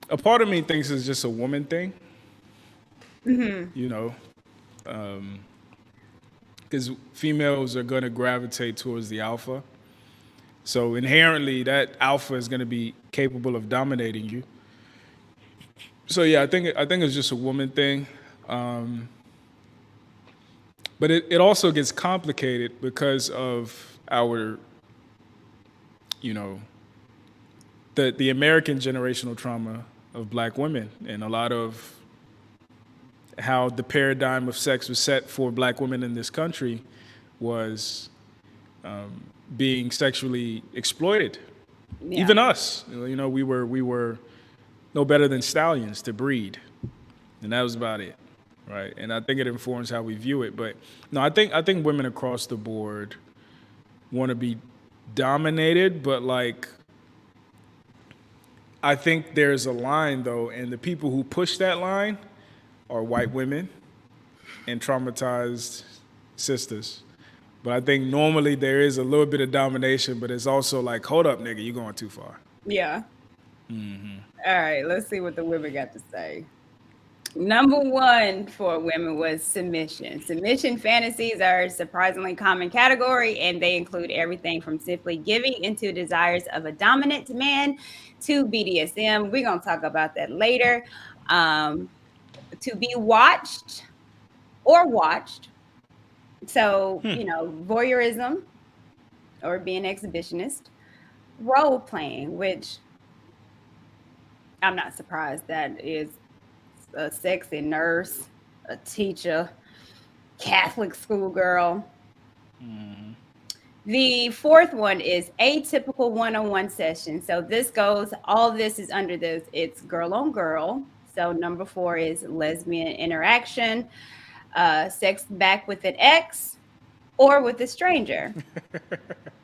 a part of me thinks it's just a woman thing, you know, because females are going to gravitate towards the alpha. So inherently, that alpha is going to be capable of dominating you. So yeah, I think it's just a woman thing, but it also gets complicated because of our, you know, the American generational trauma of black women and a lot of how the paradigm of sex was set for black women in this country was being sexually exploited. Yeah. Even us, we were no better than stallions to breed, and that was about it, right? And I think it informs how we view it. But no, I think women across the board want to be dominated, but like I think there's a line though, and the people who push that line are white women and traumatized sisters. But I think normally there is a little bit of domination, but it's also like, hold up, nigga, you're going too far. Yeah. All right, let's see what the women got to say. Number one for women was submission. Submission fantasies are a surprisingly common category, and they include everything from simply giving into desires of a dominant man to BDSM. We're going to talk about that later. To be watched or watched. So, voyeurism or being exhibitionist. Role playing, which I'm not surprised that is a sexy nurse, a teacher, Catholic schoolgirl. The fourth one is atypical one-on-one session. So all this is under this. It's girl on girl. So number 4 is lesbian interaction, sex back with an ex or with a stranger.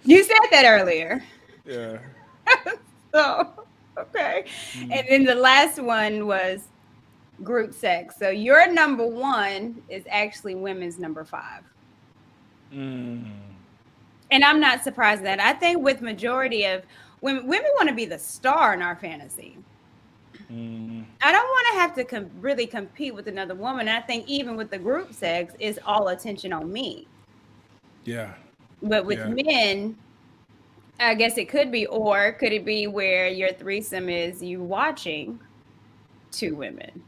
You said that earlier. Yeah. So, okay. And then the last one was group sex. So your number 1 is actually women's number 5. And I'm not surprised at that. I think with majority of women want to be the star in our fantasy. I don't want to have to really compete with another woman. I think even with the group sex, it's all attention on me. Yeah. But with men, I guess it could be, or could it be where your threesome is you watching 2 women?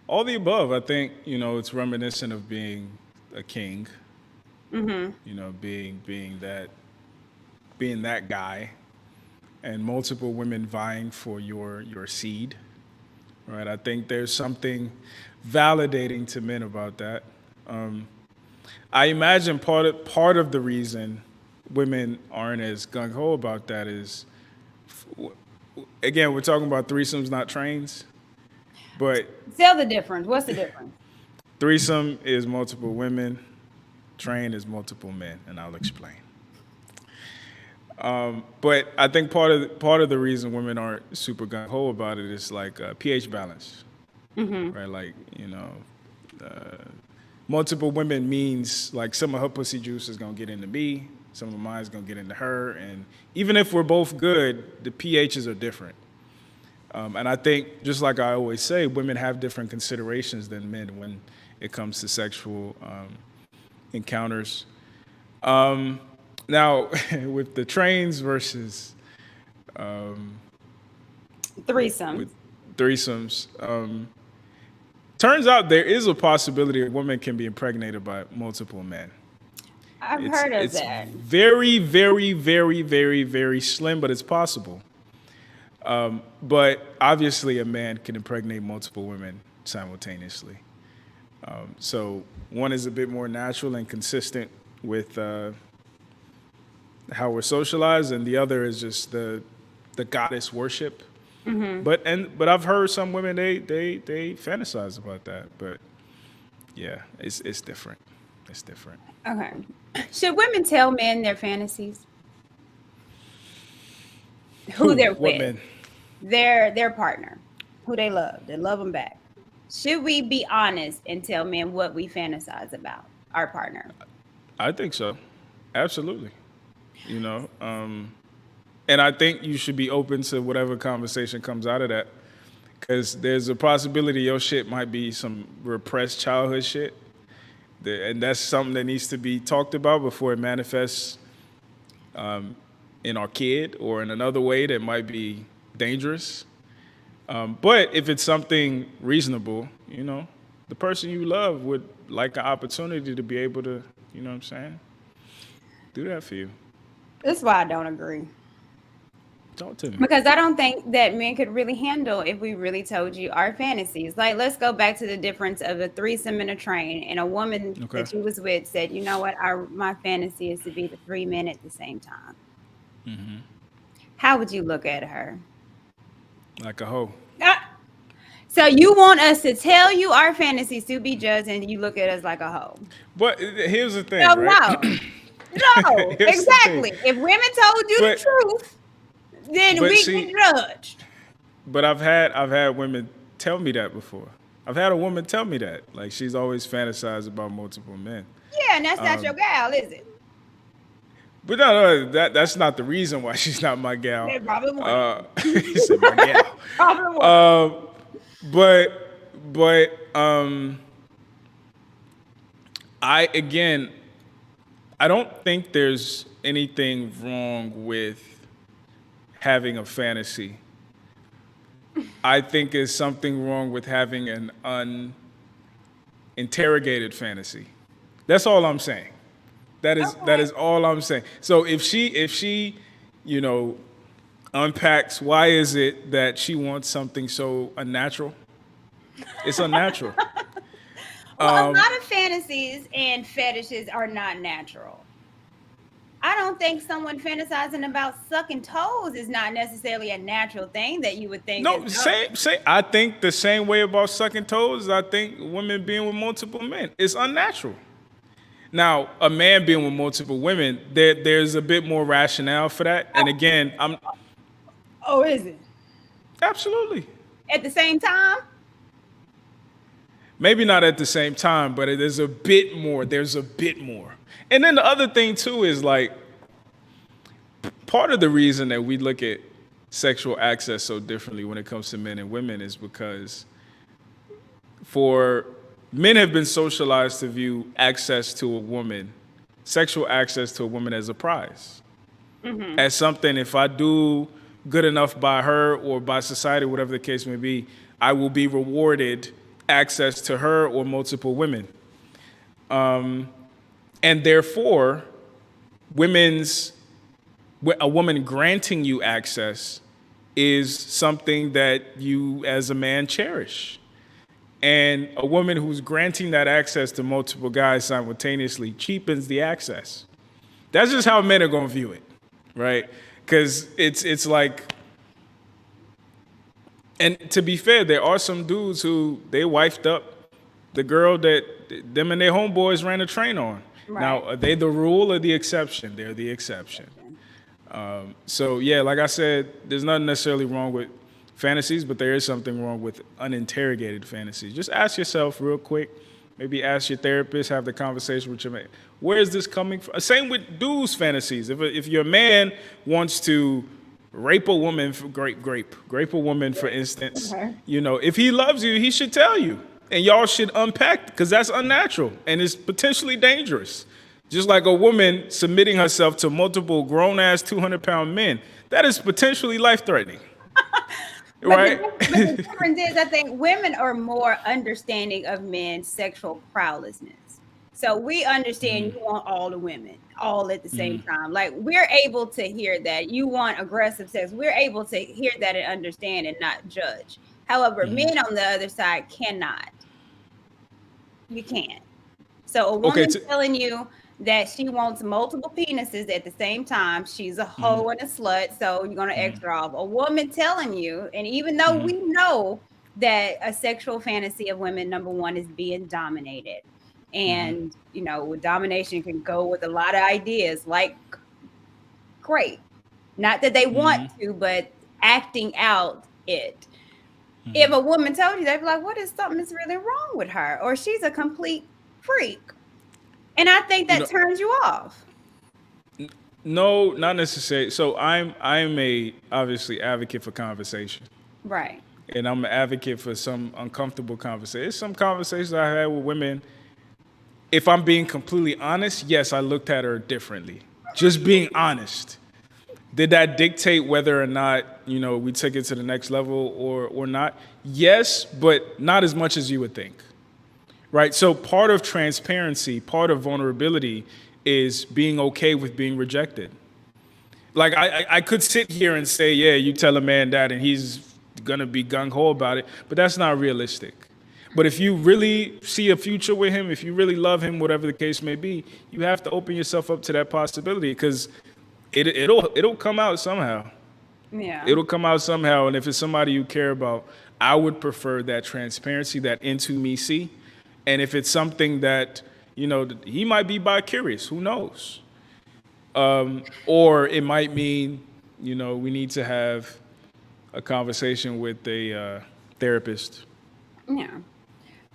All the above. I think, it's reminiscent of being a king. Being that guy, and multiple women vying for your seed, right? I think there's something validating to men about that. I imagine part of the reason women aren't as gung ho about that is, again, we're talking about threesomes, not trains, but Tell the difference. What's the difference? threesome is multiple women, train is multiple men, and I'll explain. But I think part of the reason women aren't super gung ho about it is like pH balance, right? Like multiple women means like some of her pussy juice is gonna get into me, some of mine is gonna get into her, and even if we're both good, the pHs are different. And I think, just like I always say, women have different considerations than men when it comes to sexual encounters. Now, with the trains versus Threesome. threesomes, turns out there is a possibility a woman can be impregnated by multiple men. I've heard of It's that. very, very, very, very, very slim, but it's possible. But obviously, a man can impregnate multiple women simultaneously. So one is a bit more natural and consistent with how we're socialized, and the other is just the goddess worship. But I've heard some women they fantasize about that. But yeah, it's different. It's different. Okay. Should women tell men their fantasies? Who they're What with? men? Their partner, who they love them back. Should we be honest and tell men what we fantasize about our partner? I think so. Absolutely. And I think you should be open to whatever conversation comes out of that. Because there's a possibility your shit might be some repressed childhood shit. And that's something that needs to be talked about before it manifests in our kid or in another way that might be dangerous. But if it's something reasonable, the person you love would like an opportunity to be able to, you know what I'm saying, do that for you. That's why I don't agree. Talk to me. Because I don't think that men could really handle if we really told you our fantasies. Like, let's go back to the difference of a threesome in a train, and a woman Okay. that you was with said, "You know what? My fantasy is to be the 3 men at the same time." How would you look at her? Like a hoe. Ah, so you want us to tell you our fantasies to be judged, and you look at us like a hoe? But here's the thing, No, right? no, Here's the thing. exactly. If women told you the But- truth, then but we see- get judged. But I've had women tell me that before. I've had a woman tell me that. Like, she's always fantasized about multiple men. Yeah, and that's not your gal, is it? But no, that's not the reason why she's not my gal. They probably won't. He said my gal. Probably won't. But I don't think there's anything wrong with having a fantasy. I think there's something wrong with having an uninterrogated fantasy. That's all I'm saying. That is all I'm saying. So if she unpacks why is it that she wants something so unnatural? It's unnatural. Well, a lot of fantasies and fetishes are not natural. I don't think someone fantasizing about sucking toes is not necessarily a natural thing that you would think. No, say. I think the same way about sucking toes. I think women being with multiple men is unnatural. Now, a man being with multiple women, there's a bit more rationale for that. And again, Oh, is it? absolutely. At the same time? Maybe not at the same time, but there's a bit more. There's a bit more. And then the other thing too is like part of the reason that we look at sexual access so differently when it comes to men and women is because men have been socialized to view access to a woman, sexual access to a woman as a prize. As something, if I do good enough by her or by society, whatever the case may be, I will be rewarded access to her or multiple women. And therefore, a woman granting you access is something that you as a man cherish. And a woman who's granting that access to multiple guys simultaneously cheapens the access. That's just how men are going to view it, right? Because it's like, and to be fair, there are some dudes who they wifed up the girl that them and their homeboys ran a train on. Right. Now, are they the rule or the exception? They're the exception. So yeah, like I said, there's nothing necessarily wrong with fantasies, but there is something wrong with uninterrogated fantasies. Just ask yourself real quick, maybe ask your therapist, have the conversation with your man. Where is this coming from? Same with dudes' fantasies. If your man wants to rape a woman, grape a woman, for instance, Okay. if he loves you, he should tell you. And y'all should unpack, because that's unnatural and it's potentially dangerous. Just like a woman submitting herself to multiple grown-ass 200-pound men, that is potentially life-threatening. Right? But the difference is, I think women are more understanding of men's sexual prowessness. So we understand you want all the women, all at the same time. Like, we're able to hear that. You want aggressive sex. We're able to hear that and understand and not judge. However, men on the other side cannot. You can't. So a woman telling you that she wants multiple penises at the same time, she's a hoe and a slut, so you're going to X her off. A woman telling you, and even though we know that a sexual fantasy of women, number one, is being dominated. And, with domination can go with a lot of ideas, like, great. Not that they want to, but acting out it. If a woman told you, they'd be like, what is something that's really wrong with her? Or she's a complete freak. And I think that turns you off. No, not necessarily. So I'm a obviously advocate for conversation, Right. and I'm an advocate for some uncomfortable conversations. There's some conversations I had with women. If I'm being completely honest, yes, I looked at her differently. Just being honest. Did that dictate whether or not, we took it to the next level or not? Yes, but not as much as you would think. Right? So part of transparency, part of vulnerability is being okay with being rejected. Like I could sit here and say, yeah, you tell a man that and he's gonna be gung ho about it, but that's not realistic. But if you really see a future with him, if you really love him, whatever the case may be, you have to open yourself up to that possibility because it'll come out somehow. Yeah. It'll come out somehow, and if it's somebody you care about, I would prefer that transparency, that intimacy, and if it's something that he might be bi-curious, who knows? Or it might mean we need to have a conversation with a therapist. Yeah.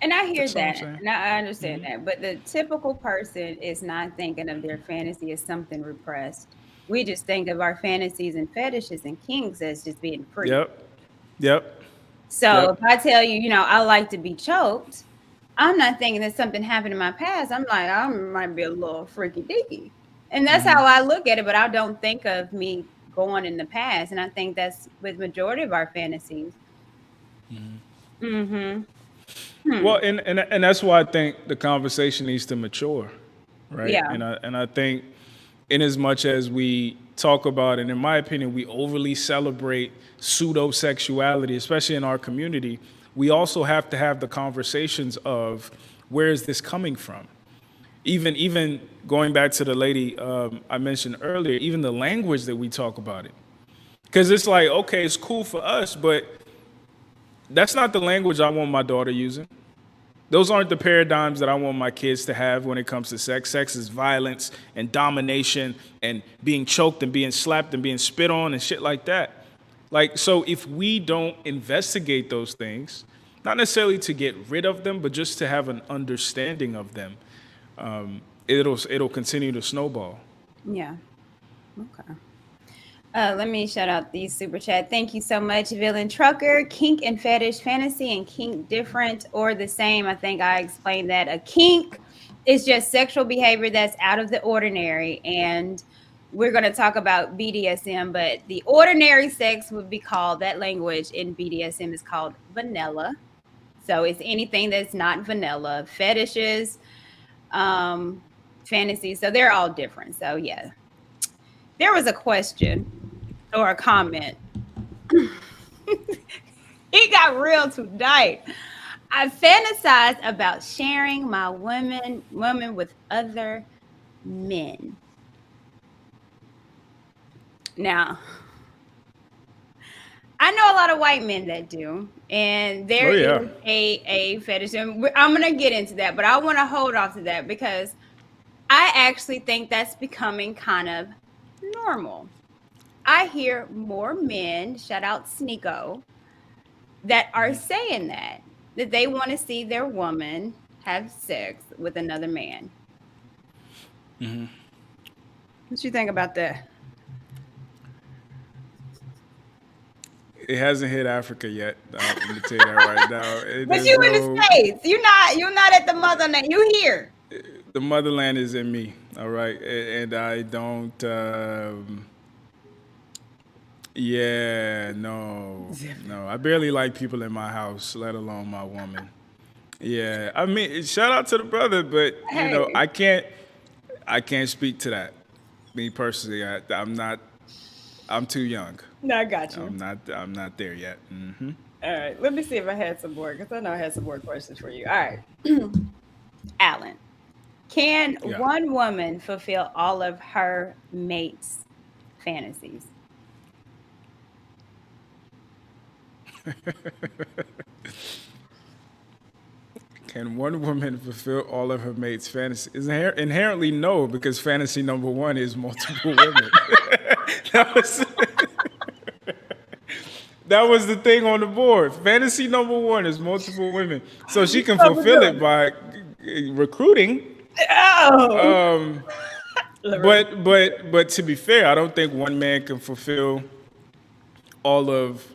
And I hear That's all I'm that, saying. and I understand that, but the typical person is not thinking of their fantasy as something repressed. We just think of our fantasies and fetishes and kinks as just being free. Yep. Yep. So Yep. if I tell you, I like to be choked, I'm not thinking that something happened in my past. I'm like, I might be a little freaky deaky. And that's how I look at it, but I don't think of me going in the past. And I think that's with majority of our fantasies. Mm-hmm. Well, and that's why I think the conversation needs to mature, right? Yeah. And I think, in as much as we talk about, and in my opinion, we overly celebrate pseudo sexuality, especially in our community, we also have to have the conversations of where is this coming from. Even going back to the lady I mentioned earlier, even the language that we talk about it, because it's like, okay, it's cool for us, but that's not the language I want my daughter using. Those aren't the paradigms that I want my kids to have when it comes to sex. Sex is violence and domination and being choked and being slapped and being spit on and shit like that. Like, so if we don't investigate those things, not necessarily to get rid of them, but just to have an understanding of them, it'll continue to snowball. Yeah. Okay. Let me shout out these super chat. Thank you so much, Villain Trucker. Kink and fetish, fantasy and kink different or the same? I think I explained that. A kink is just sexual behavior that's out of the ordinary. And we're going to talk about BDSM, but the ordinary sex would be called, that language in BDSM is called vanilla. So it's anything that's not vanilla. Fetishes, fantasies. So they're all different. So yeah. There was a question or a comment. It got real tonight. I fantasize about sharing my woman with other men. Now, I know a lot of white men that do, and there is a fetish, and I'm gonna get into that, but I want to hold off to that because I actually think that's becoming kind of normal. I hear more men, shout out Sneeko, that are saying that they want to see their woman have sex with another man. What you think about that? It hasn't hit Africa yet. Let me tell you that right now. But you in the States. You're not at the motherland. You here. The motherland is in me, all right? And I don't, no. I barely like people in my house, let alone my woman. Yeah, I mean, shout out to the brother, but, Hey. I can't speak to that. Me personally, I'm too young. No, I got you. I'm not there yet. All right. Let me see if I had some more, because I know I had some more questions for you. All right. Alan, can Yeah. one woman fulfill all of her mate's fantasies? Can one woman fulfill all of her mate's fantasies? Inherently, no, because fantasy number one is multiple women. That was the thing on the board. Fantasy number one is multiple women. So she can fulfill it by recruiting. Oh. but to be fair, I don't think one man can fulfill all of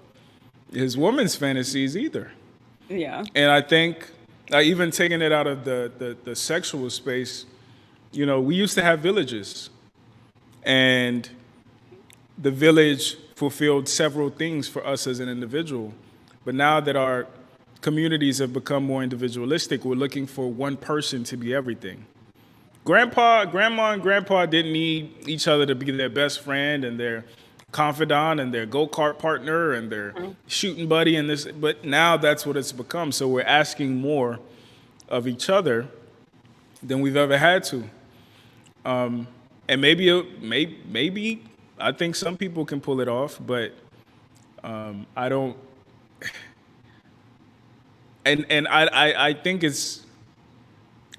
his woman's fantasies either. Yeah. And I think even taking it out of the sexual space, we used to have villages, and the village fulfilled several things for us as an individual. But now that our communities have become more individualistic, we're looking for one person to be everything. Grandma, and grandpa didn't need each other to be their best friend and their confidant and their go-kart partner and their shooting buddy and this, but now that's what it's become. So we're asking more of each other than we've ever had to. And maybe I think some people can pull it off, but I don't. And I think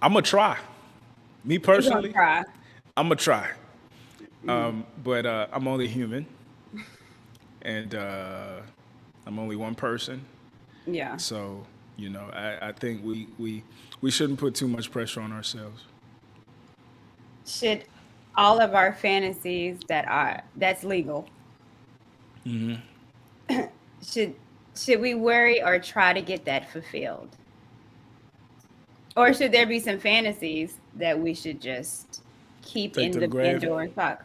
I'm gonna try. Me You're gonna personally, try. I'm gonna try. But I'm only human, and I'm only one person. Yeah. So I think we shouldn't put too much pressure on ourselves. Should all of our fantasies that's legal, should we worry or try to get that fulfilled? Or should there be some fantasies that we should just keep Take in to the the grave. Pandora's box?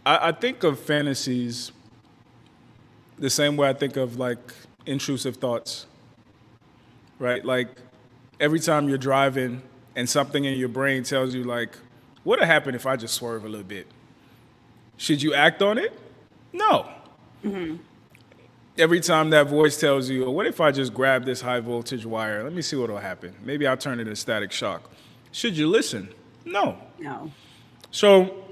I think of fantasies the same way I think of like intrusive thoughts, right? Like every time you're driving and something in your brain tells you like, what would happen if I just swerve a little bit? Should you act on it? No. Every time that voice tells you, what if I just grab this high voltage wire? Let me see what will happen. Maybe I'll turn it into static shock. Should you listen? No. No. So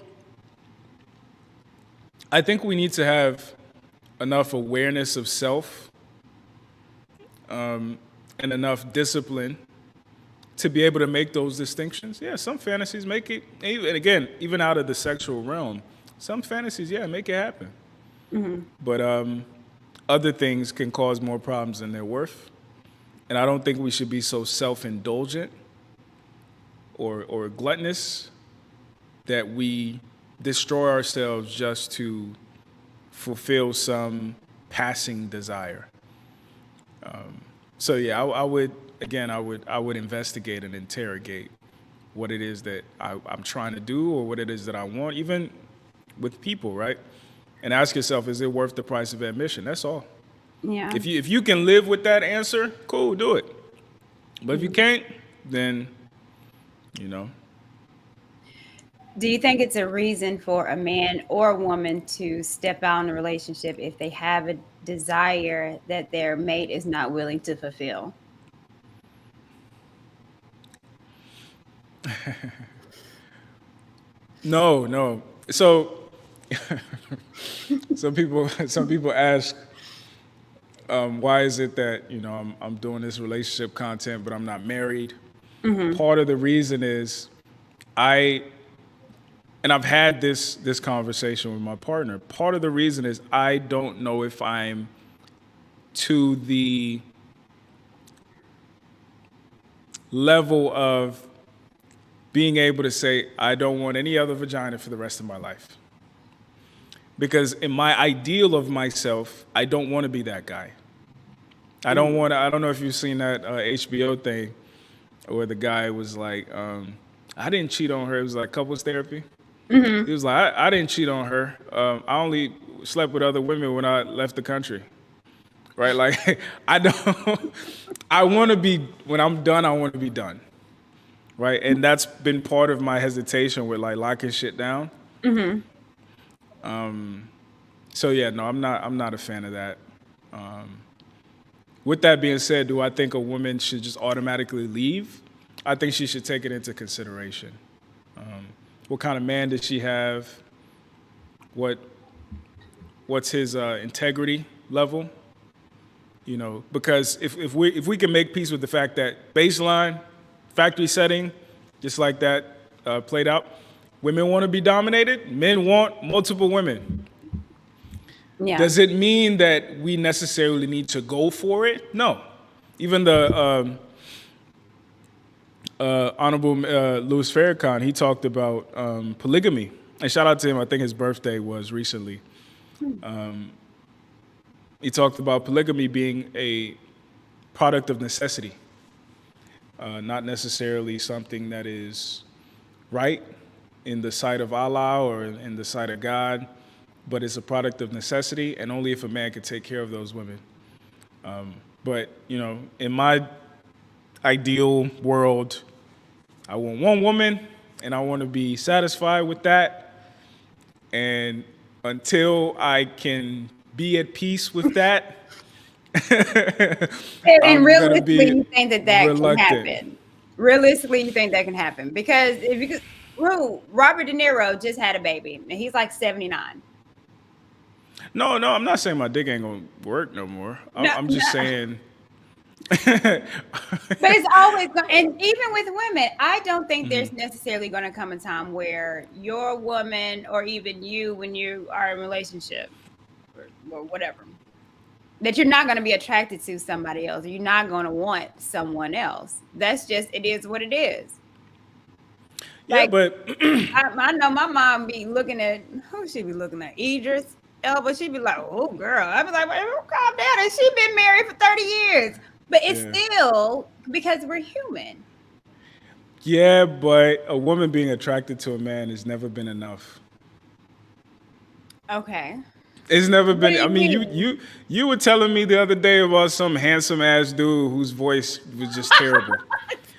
I think we need to have enough awareness of self and enough discipline to be able to make those distinctions. Yeah, some fantasies make it, and again, even out of the sexual realm, some fantasies, yeah, make it happen. But other things can cause more problems than they're worth. And I don't think we should be so self-indulgent or gluttonous that we destroy ourselves just to fulfill some passing desire. So yeah, I would investigate and interrogate what it is that I'm trying to do or what it is that I want, even with people, right? And ask yourself, is it worth the price of admission? That's all. Yeah. If you can live with that answer, cool, do it. But if you can't, then Do you think it's a reason for a man or a woman to step out in a relationship if they have a desire that their mate is not willing to fulfill? No. So some people ask, why is it that I'm doing this relationship content, but I'm not married? Part of the reason is and I've had this conversation with my partner. Part of the reason is I don't know if I'm to the level of being able to say, I don't want any other vagina for the rest of my life. Because in my ideal of myself, I don't want to be that guy. I don't know if you've seen that HBO thing where the guy was like, I didn't cheat on her. It was like couples therapy. He was like, I didn't cheat on her. I only slept with other women when I left the country. Right? Like, I want to be, when I'm done, I want to be done. Right? And that's been part of my hesitation with like locking shit down. So yeah, no, I'm not a fan of that. With that being said, do I think a woman should just automatically leave? I think she should take it into consideration. What kind of man does she have? What's his integrity level? Because if we can make peace with the fact that baseline, factory setting, just like that played out, women want to be dominated, men want multiple women. Yeah. Does it mean that we necessarily need to go for it? No. Even the Honorable Louis Farrakhan, he talked about polygamy. And shout out to him. I think his birthday was recently. He talked about polygamy being a product of necessity, not necessarily something that is right in the sight of Allah or in the sight of God, but it's a product of necessity, and only if a man could take care of those women. But, in my ideal world, I want one woman, and I want to be satisfied with that. And until I can be at peace with that, And I'm gonna realistically, be you think that can reluctant. happen? Realistically, you think that can happen? Because if you could, Robert De Niro just had a baby, and he's like 79. No, I'm not saying my dick ain't gonna work no more. No, I'm no. just saying. But it's always going, and even with women, I don't think there's Mm-hmm. necessarily going to come a time where your woman or even you, when you are in a relationship or whatever, that you're not going to be attracted to somebody else. You're not going to want someone else. That's just, it is what it is. Yeah, Like, but I know my mom be looking at, who she be looking at? Idris Elba. She'd be like, oh, girl. I be like, well, calm down. And she been married for 30 years. But it's yeah. still because we're human. Yeah, but a woman being attracted to a man has never been enough. Okay. It's never What do been. I you mean, mean? you were telling me the other day about some handsome ass dude whose voice was just terrible.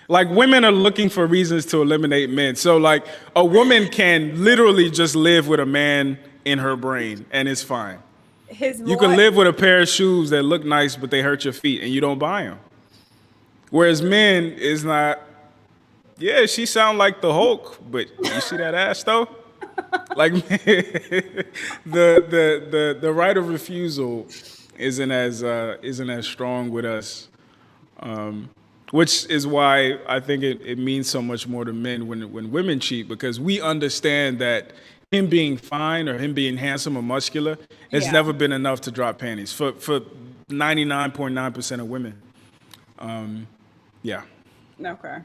Like, women are looking for reasons to eliminate men. So like, a woman can literally just live with a man in her brain and it's fine. His You can voice. live with a pair of shoes that look nice but they hurt your feet and you don't buy them. Whereas men is not. Yeah, she sound like the Hulk, but you see that ass though? Like the right of refusal isn't as strong with us, which is why I think it means so much more to men when women cheat, because we understand that him being fine or him being handsome or muscular has Yeah. never been enough to drop panties for 99.9% of women. Yeah. Okay.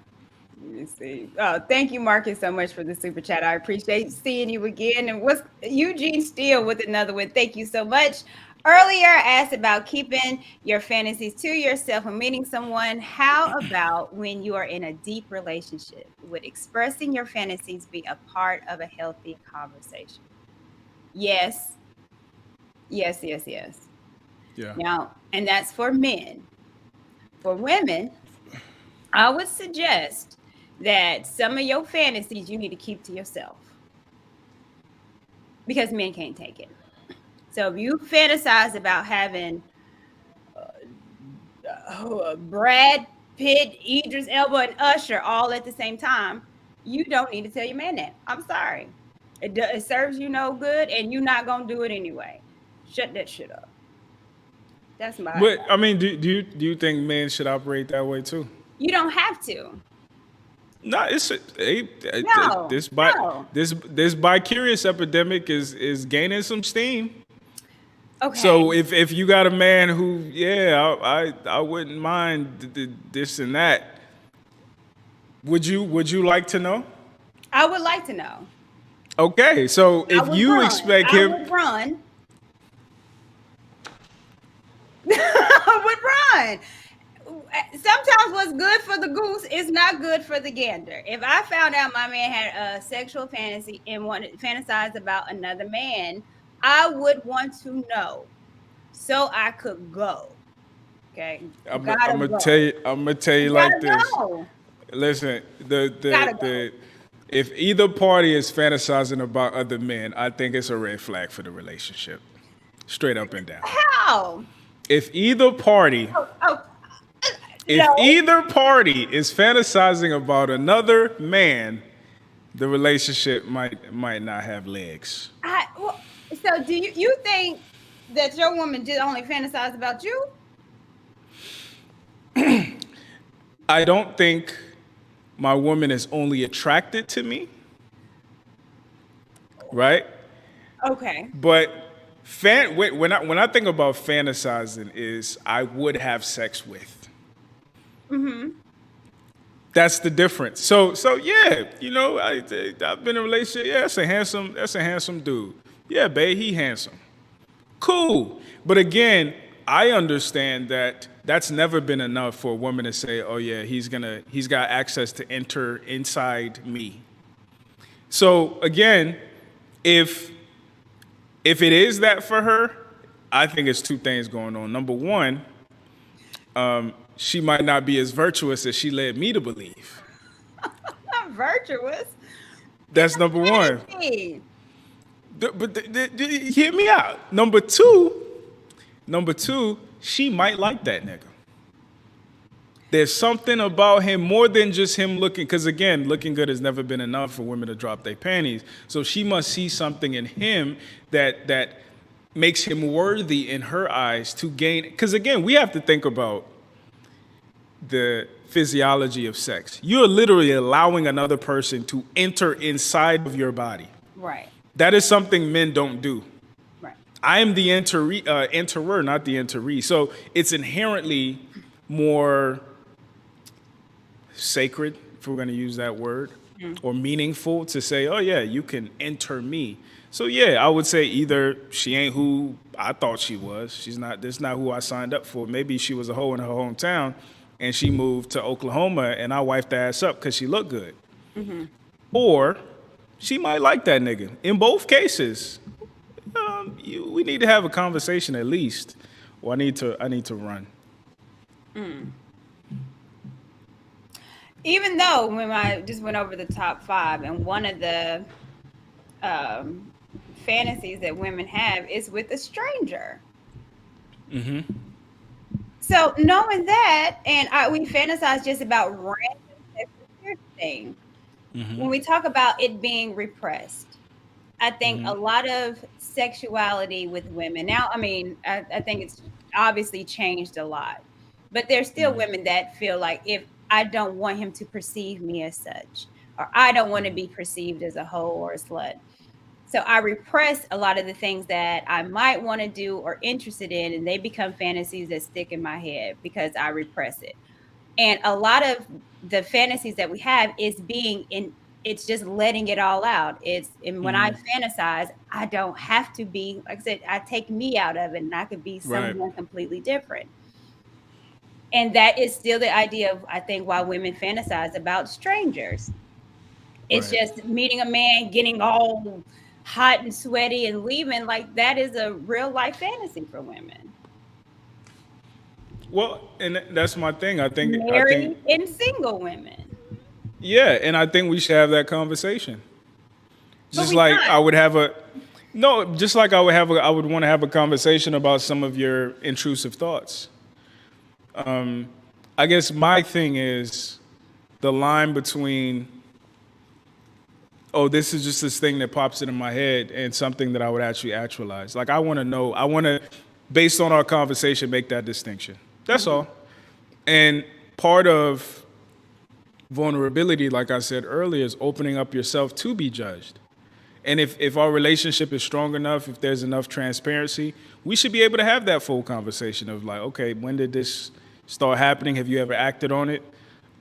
Let me see. Oh, thank you, Marcus, so much for the super chat. I appreciate seeing you again. And what's Eugene Steele with another one? Thank you so much. Earlier, I asked about keeping your fantasies to yourself when meeting someone. How about when you are in a deep relationship? Would expressing your fantasies be a part of a healthy conversation? Yes, yes, yes, yes. Yeah. Now, and that's for men. For women, I would suggest that some of your fantasies you need to keep to yourself because men can't take it. So if you fantasize about having Brad Pitt, Idris Elba, and Usher all at the same time, you don't need to tell your man that. I'm sorry. It serves you no good, and you're not going to do it anyway. Shut that shit up. That's my But advice. I mean, do you think men should operate that way too? You don't have to. No, No, this no. this vicarious epidemic is gaining some steam. Okay. So if you got a man who, yeah, I wouldn't mind this and that. Would you like to know? I would like to know. Okay, so I if would you run. expect I him, would run. I would run. Sometimes what's good for the goose is not good for the gander. If I found out my man had a sexual fantasy and wanted fantasized about another man, I would want to know so I could go. Okay, I'm gotta gonna tell go. you, I'm gonna tell you like Gotta this. go. Listen, Gotta go. if either party is fantasizing about other men, I think it's a red flag for the relationship, straight up and down. How? If either party Oh, If no. either party is fantasizing about another man, the relationship might not have legs. So do you think that your woman just only fantasized about you? I don't think my woman is only attracted to me, right? Okay. But When I think about fantasizing, is I would have sex with. That's the difference. So yeah, I've been in a relationship. Yeah, that's a handsome dude. Yeah, babe, he handsome. Cool. But again, I understand that that's never been enough for a woman to say, "Oh yeah, he's got access to enter inside me." So again, if if it is that for her, I think it's two things going on. Number one, she might not be as virtuous as she led me to believe. Not virtuous. That's number one. Fantasy. Hear me out. Number two, she might like that nigga. There's something about him more than just him looking, because again, looking good has never been enough for women to drop their panties. So she must see something in him that makes him worthy in her eyes to gain. Because again, we have to think about the physiology of sex. You're literally allowing another person to enter inside of your body. Right. That is something men don't do. Right. I am the enterer, not the enteree. So it's inherently more sacred, if we're going to use that word, or meaningful to say, oh yeah, you can enter me. So yeah, I would say either she ain't who I thought she was. This is not who I signed up for. Maybe she was a hoe in her hometown and she moved to Oklahoma and I wifed her ass up because she looked good. Or she might like that nigga. In both cases, we need to have a conversation at least. Or I need to run. Even though when I just went over the top 5, and one of the fantasies that women have is with a stranger. So knowing that, and we fantasize just about random sexual thing. When we talk about it being repressed, I think a lot of sexuality with women now. I mean, I think it's obviously changed a lot, but there's still women that feel like if I don't want him to perceive me as such, or I don't want to be perceived as a hoe or a slut. So I repress a lot of the things that I might want to do or interested in, and they become fantasies that stick in my head because I repress it. And a lot of the fantasies that we have is it's just letting it all out. And when I fantasize, I don't have to be, like I said, I take me out of it and I could be someone completely different. And that is still the idea of, I think, why women fantasize about strangers. It's just meeting a man, getting all hot and sweaty and leaving. Like, that is a real life fantasy for women. Well, and that's my thing. Married and single women. Yeah, and I think we should have that conversation. Just like not. I would have a no, just like I would want to have a conversation about some of your intrusive thoughts. I guess my thing is the line between, oh, this is just this thing that pops into my head and something that I would actually actualize. Like, I want to know, based on our conversation, make that distinction. That's all. And part of vulnerability, like I said earlier, is opening up yourself to be judged. And if our relationship is strong enough, if there's enough transparency, we should be able to have that full conversation of like, okay, when did this start happening? Have you ever acted on it?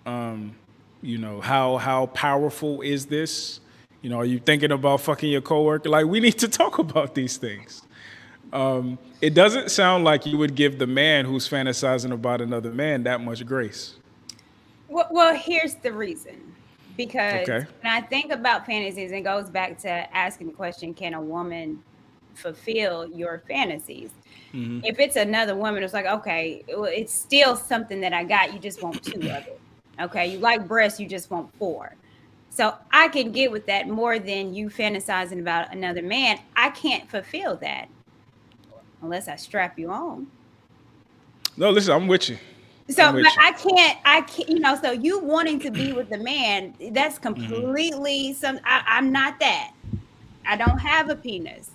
How powerful is this? Are you thinking about fucking your coworker? Like, we need to talk about these things. It doesn't sound like you would give the man who's fantasizing about another man that much grace. Well, here's the reason. Because Okay. when I think about fantasies, it goes back to asking the question, can a woman fulfill your fantasies? If it's another woman, it's like, okay, it's still something that I got. You just want 2 of it. Okay, you like breasts, you just want 4. So I can get with that more than you fantasizing about another man. I can't fulfill that unless I strap you on. No, listen, I'm with you. So but I can't, so you wanting to be with the man, that's completely I'm not that. I don't have a penis.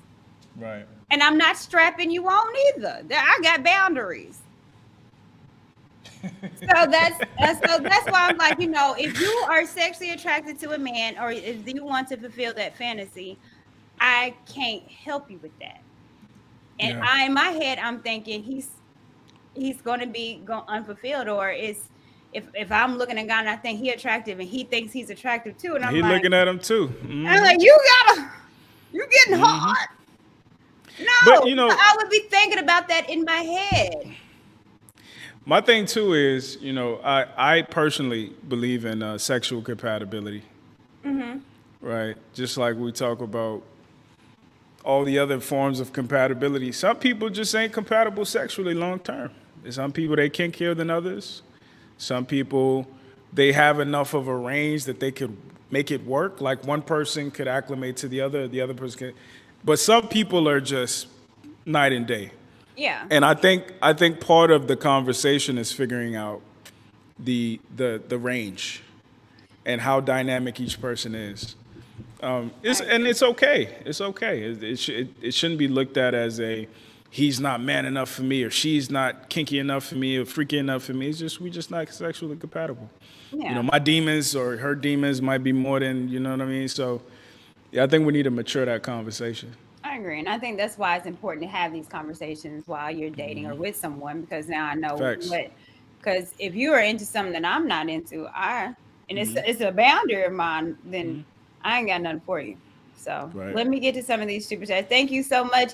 Right. And I'm not strapping you on either. I got boundaries. So that's why I'm like, if you are sexually attracted to a man, or if you want to fulfill that fantasy, I can't help you with that. And Yeah. in my head, I'm thinking he's going to be unfulfilled, or is if I'm looking at a guy and I think he attractive and he thinks he's attractive too, and He looking at him too. I'm Hmm. like, you getting hot. But No, I would be thinking about that in my head. my thing too is, I personally believe in sexual compatibility, right? Just like we talk about all the other forms of compatibility. Some people just ain't compatible sexually long term. There's some people they kinkier than others. Some people they have enough of a range that they could make it work. Like one person could acclimate to the other person can. But some people are just night and day. Yeah. And I think part of the conversation is figuring out the range and how dynamic each person is. It's okay. It's okay. It shouldn't be looked at as a he's not man enough for me or she's not kinky enough for me or freaky enough for me. It's just we just not sexually compatible. Yeah. My demons or her demons might be more than what I mean. So yeah, I think we need to mature that conversation. I agree. And I think that's why it's important to have these conversations while you're dating or with someone, because now I know Facts. because if you are into something that I'm not into, and it's a boundary of mine, then I ain't got nothing for you. So Right. let me get to some of these super chats. Thank you so much,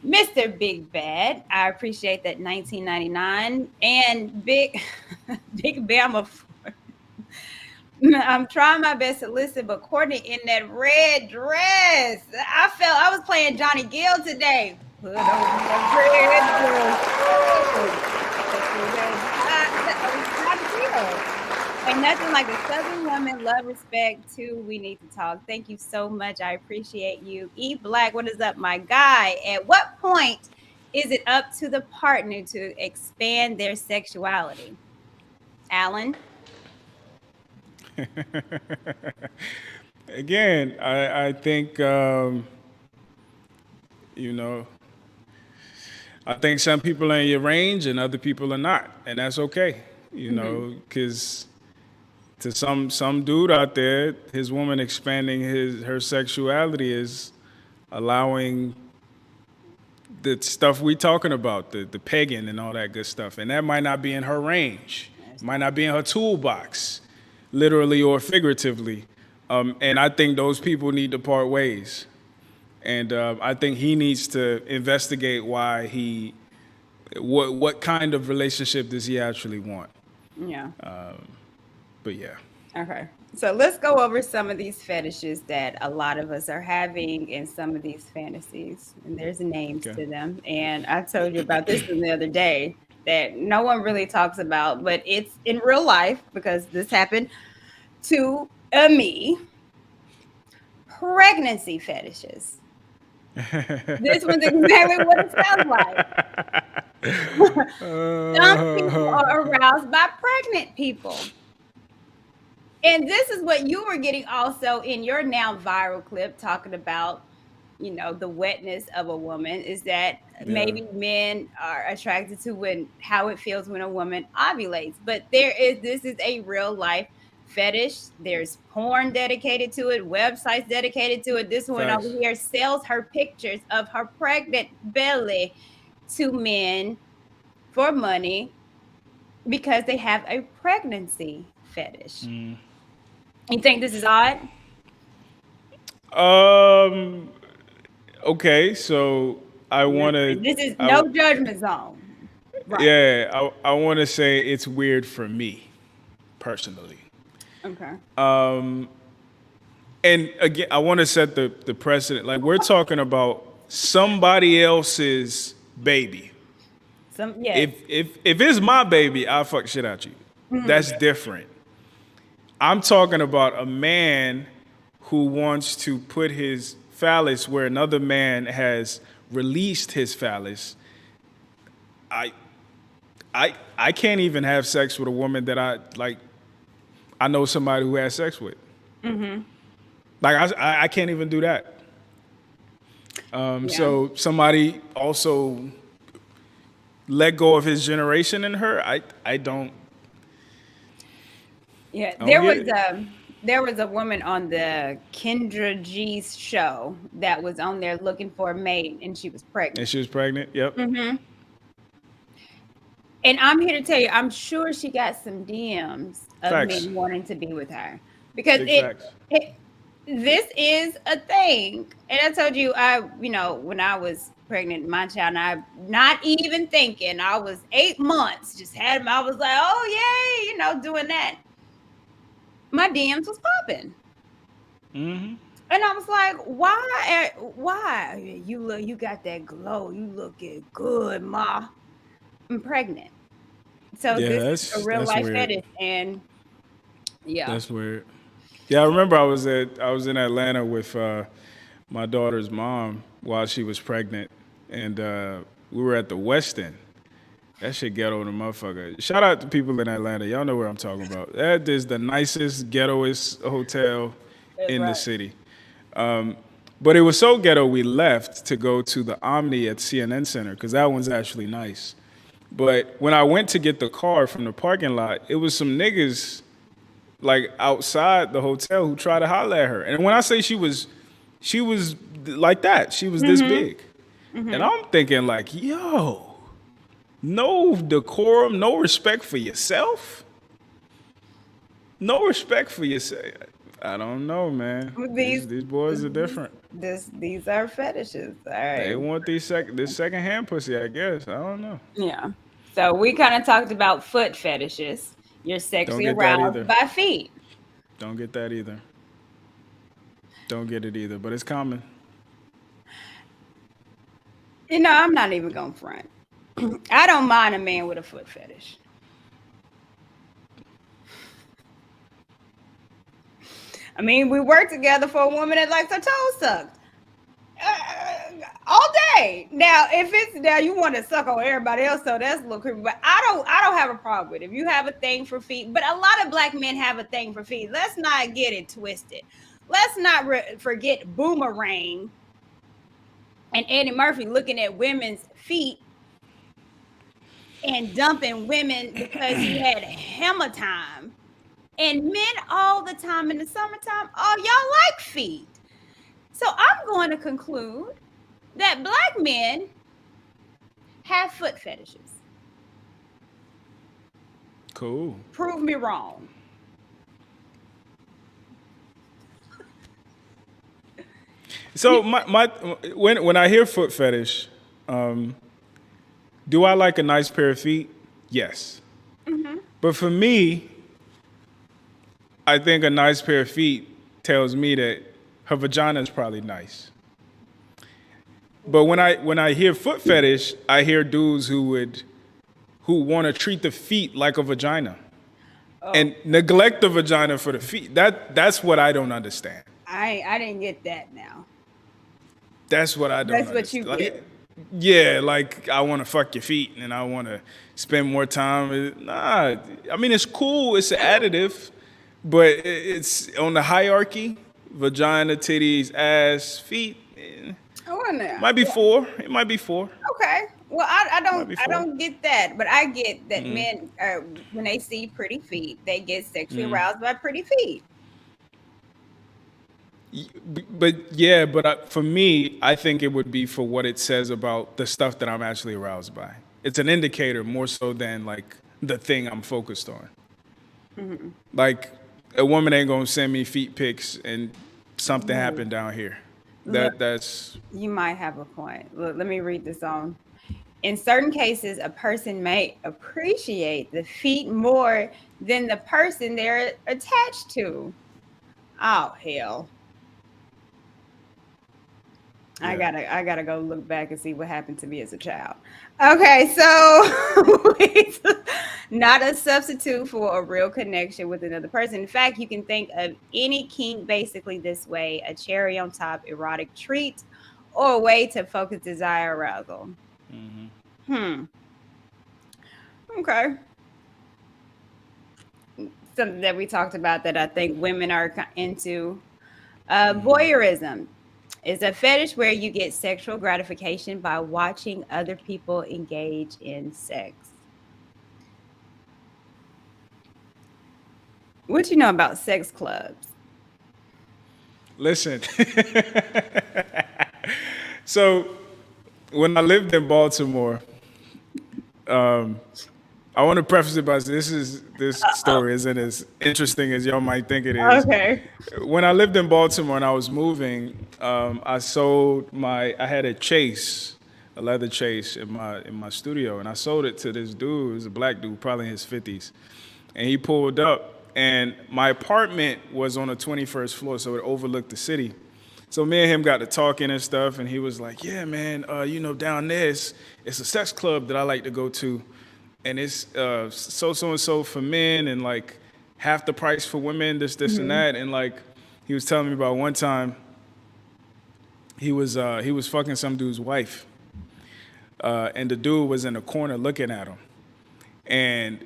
Mr. Big Bad. I appreciate that 1999 and Big Big Bama. I'm trying my best to listen, but Courtney in that red dress. I felt I was playing Johnny Gill today. Put on that red dress. Ain't nothing like a Southern woman. Love, respect, too. We need to talk. Thank you so much. I appreciate you. E Black, what is up, my guy? At what point is it up to the partner to expand their sexuality? Alan? Again, I think I think some people are in your range and other people are not, and that's okay. Because to some dude out there, his woman expanding her sexuality is allowing the stuff we talking about, the pegging and all that good stuff, and that might not be in her range, might not be in her toolbox, literally or figuratively. And I think those people need to part ways. And I think he needs to investigate why what kind of relationship does he actually want. Yeah. But yeah. Okay. So let's go over some of these fetishes that a lot of us are having and some of these fantasies. And there's names Okay. to them. And I told you about this the other day that no one really talks about, but it's in real life because this happened to me. Pregnancy fetishes. This one's exactly what it sounds like. Some people are aroused by pregnant people. And this is what you were getting also in your now viral clip talking about, the wetness of a woman is that maybe men are attracted to how it feels when a woman ovulates. But this is a real life fetish. There's porn dedicated to it, websites dedicated to it. This one over Facts. here sells her pictures of her pregnant belly to men for money because they have a pregnancy fetish. You think this is odd? Okay, so I want to. This is no judgment zone. Right. Yeah, I want to say it's weird for me, personally. Okay. And again, I want to set the precedent. Like we're talking about somebody else's baby. Yes. If it's my baby, I'll fuck shit out you. That's different. I'm talking about a man who wants to put his phallus where another man has released his phallus. I can't even have sex with a woman that I know somebody who has sex with. Like I can't even do that. So somebody also let go of his generation in her. I don't. Yeah, there was a woman on the Kendra G's show that was on there looking for a mate, and she was And pregnant. she was pregnant. Yep. Hmm. And I'm here to tell you, I'm sure she got some DMs of Facts. men wanting to be with her because Big facts. it this is a thing. And I told you, when I was pregnant, my child, and I not even thinking, I was 8 months, just had him. I was like, oh yay, doing that. My DMs was popping. Mm-hmm. And I was like, why? Why? You got that glow. You looking good, ma. I'm pregnant. So Yeah, this is a real that's life weird. fetish. And yeah. That's weird. Yeah, I remember I was in Atlanta with my daughter's mom while she was pregnant, and we were at the West End. That shit ghetto the motherfucker. Shout out to people in Atlanta. Y'all know where I'm talking about. That is the nicest, ghettoest hotel That's in the right. city. But it was so ghetto we left to go to the Omni at CNN Center because that one's actually nice. But when I went to get the car from the parking lot, it was some niggas like outside the hotel who tried to holler at her. And when I say she was like that. She was this Mm-hmm. big. And Mm-hmm. I'm thinking like, yo, no decorum, no respect for yourself. No respect for yourself. I don't know, man. These These boys are these different. these are fetishes. All They right. want this second hand pussy, I guess. I don't know. Yeah. So we kind of talked about foot fetishes. You're Don't sexually get that aroused either. by feet. Don't get that either. Don't get it either. But it's common. I'm not even gonna front. I don't mind a man with a foot fetish. I mean, we work together for a woman that likes her toes sucked. All day. Now, if it's now you want to suck on everybody else, so that's a little creepy. But I don't have a problem with it. If you have a thing for feet, but a lot of black men have a thing for feet. Let's not get it twisted. Let's not forget Boomerang and Eddie Murphy looking at women's feet and dumping women because he had hammer time. And men all the time in the summertime, oh, y'all like feet. So I'm going to conclude that black men have foot fetishes. Cool. Prove me wrong. So my when I hear foot fetish, do I like a nice pair of feet? Yes. Hmm. But for me, I think a nice pair of feet tells me that her vagina is probably nice. But when I hear foot fetish, I hear dudes who want to treat the feet like a vagina Oh, and neglect the vagina for the feet. That's what I don't understand. I didn't get that now. That's what I don't That's what you understand. Like, get. yeah, like I want to fuck your feet and I want to spend more time. Nah, I mean it's cool. It's an additive, but it's on the hierarchy: vagina, titties, ass, feet. Oh, no. Might be four. It might be four. Okay. Well, I Might don't be I four. don't get that, but I get that men when they see pretty feet, they get sexually aroused by pretty feet. But yeah, but for me, I think it would be for what it says about the stuff that I'm actually aroused by. It's an indicator more so than like the thing I'm focused on. Like a woman ain't gonna send me feet pics and something happened down here. Look, That's you might have a point. Look, let me read this on. In certain cases, a person may appreciate the feet more than the person they're attached to. Oh hell. yeah. I gotta go look back and see what happened to me as a child. Okay, so not a substitute for a real connection with another person. In fact, you can think of any kink basically this way: a cherry on top erotic treat or a way to focus desire arousal. Hmm. Okay. Something that we talked about that I think women are into. Voyeurism is a fetish where you get sexual gratification by watching other people engage in sex. What you know about sex clubs? Listen. So when I lived in Baltimore, I want to preface it by this story isn't as interesting as y'all might think it is. Okay. When I lived in Baltimore and I was moving, I had a leather chase in my studio, and I sold it to this dude. He was a black dude, probably in his 50s, and he pulled up, and my apartment was on the 21st floor, so it overlooked the city. So me and him got to talking and stuff, and he was like, "Yeah, man, down there it's a sex club that I like to go to, and it's so and so for men, and like half the price for women, this and that." And like he was telling me about one time he was fucking some dude's wife, and the dude was in the corner looking at him, and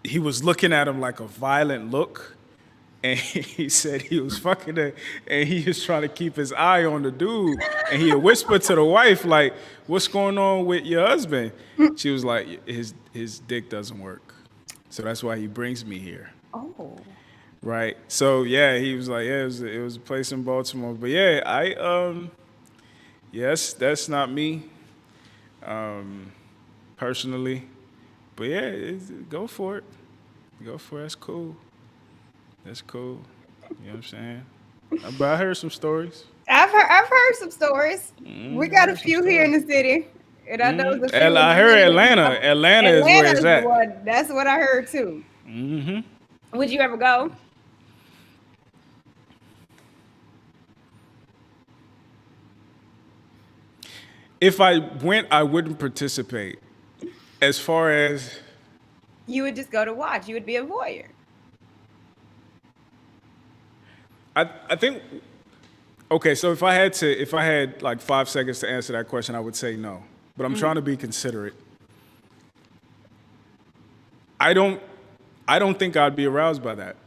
he was looking at him like a violent look. And he said he was fucking her, and he was trying to keep his eye on the dude. And he had whispered to the wife, like, "What's going on with your husband?" She was like, his dick doesn't work. So that's why he brings me here. Oh. Right. So yeah, he was like, yeah, it was a place in Baltimore. But yeah, yes, that's not me, personally. But yeah, go for it. Go for it. That's cool. That's cool. You know what I'm saying? But I heard some stories. I've heard some stories. We got a few here in the city. And I know the few I heard Atlanta. Atlanta is where it's at. That's what I heard too. Would you ever go? If I went, I wouldn't participate. As far as You would just go to watch. You would be a voyeur. I think, okay, so if I had like 5 seconds to answer that question, I would say no. But I'm trying to be considerate. I don't think I'd be aroused by that.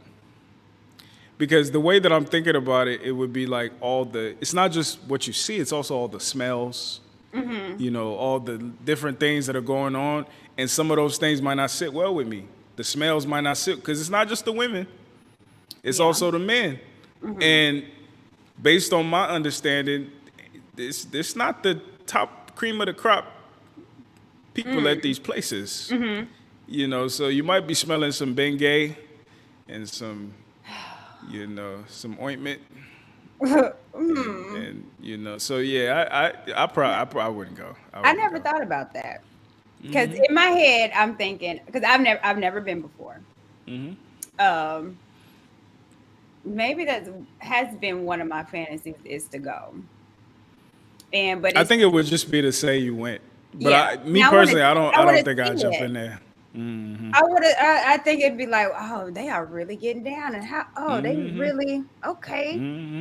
Because the way that I'm thinking about it, it would be like it's not just what you see, it's also all the smells, all the different things that are going on. And some of those things might not sit well with me. The smells might not sit, because it's not just the women, it's also the men. And based on my understanding, this not the top cream of the crop people at these places. So you might be smelling some Bengay and some, some ointment. And so yeah, I probably wouldn't go. I never thought about that. Because in my head, I'm thinking, because I've never been before. Maybe that has been one of my fantasies, is to go. But I think it would just be to say you went. But yeah. Personally, I don't think I'd jump in there. I think it'd be like, oh, they are really getting down, and they really okay.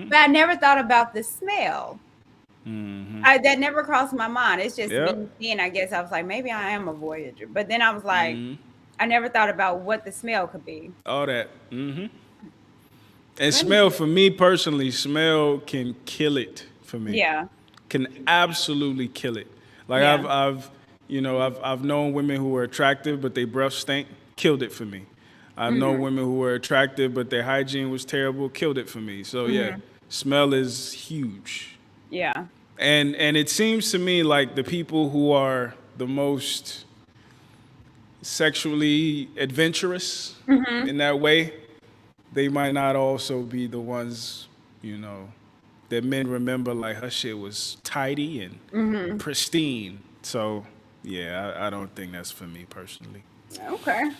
But I never thought about the smell. That never crossed my mind. It's just me seeing. I guess I was like, maybe I am a voyager. But then I was like, I never thought about what the smell could be. All that. And smell, for me personally, smell can kill it for me. Yeah. Can absolutely kill it. Like I've known women who were attractive, but their breath stank. Killed it for me. I've known women who were attractive, but their hygiene was terrible. Killed it for me. So yeah, smell is huge. Yeah. And it seems to me like the people who are the most sexually adventurous in that way, they might not also be the ones, that men remember, like her shit was tidy and pristine. So yeah, I don't think that's for me personally. Okay.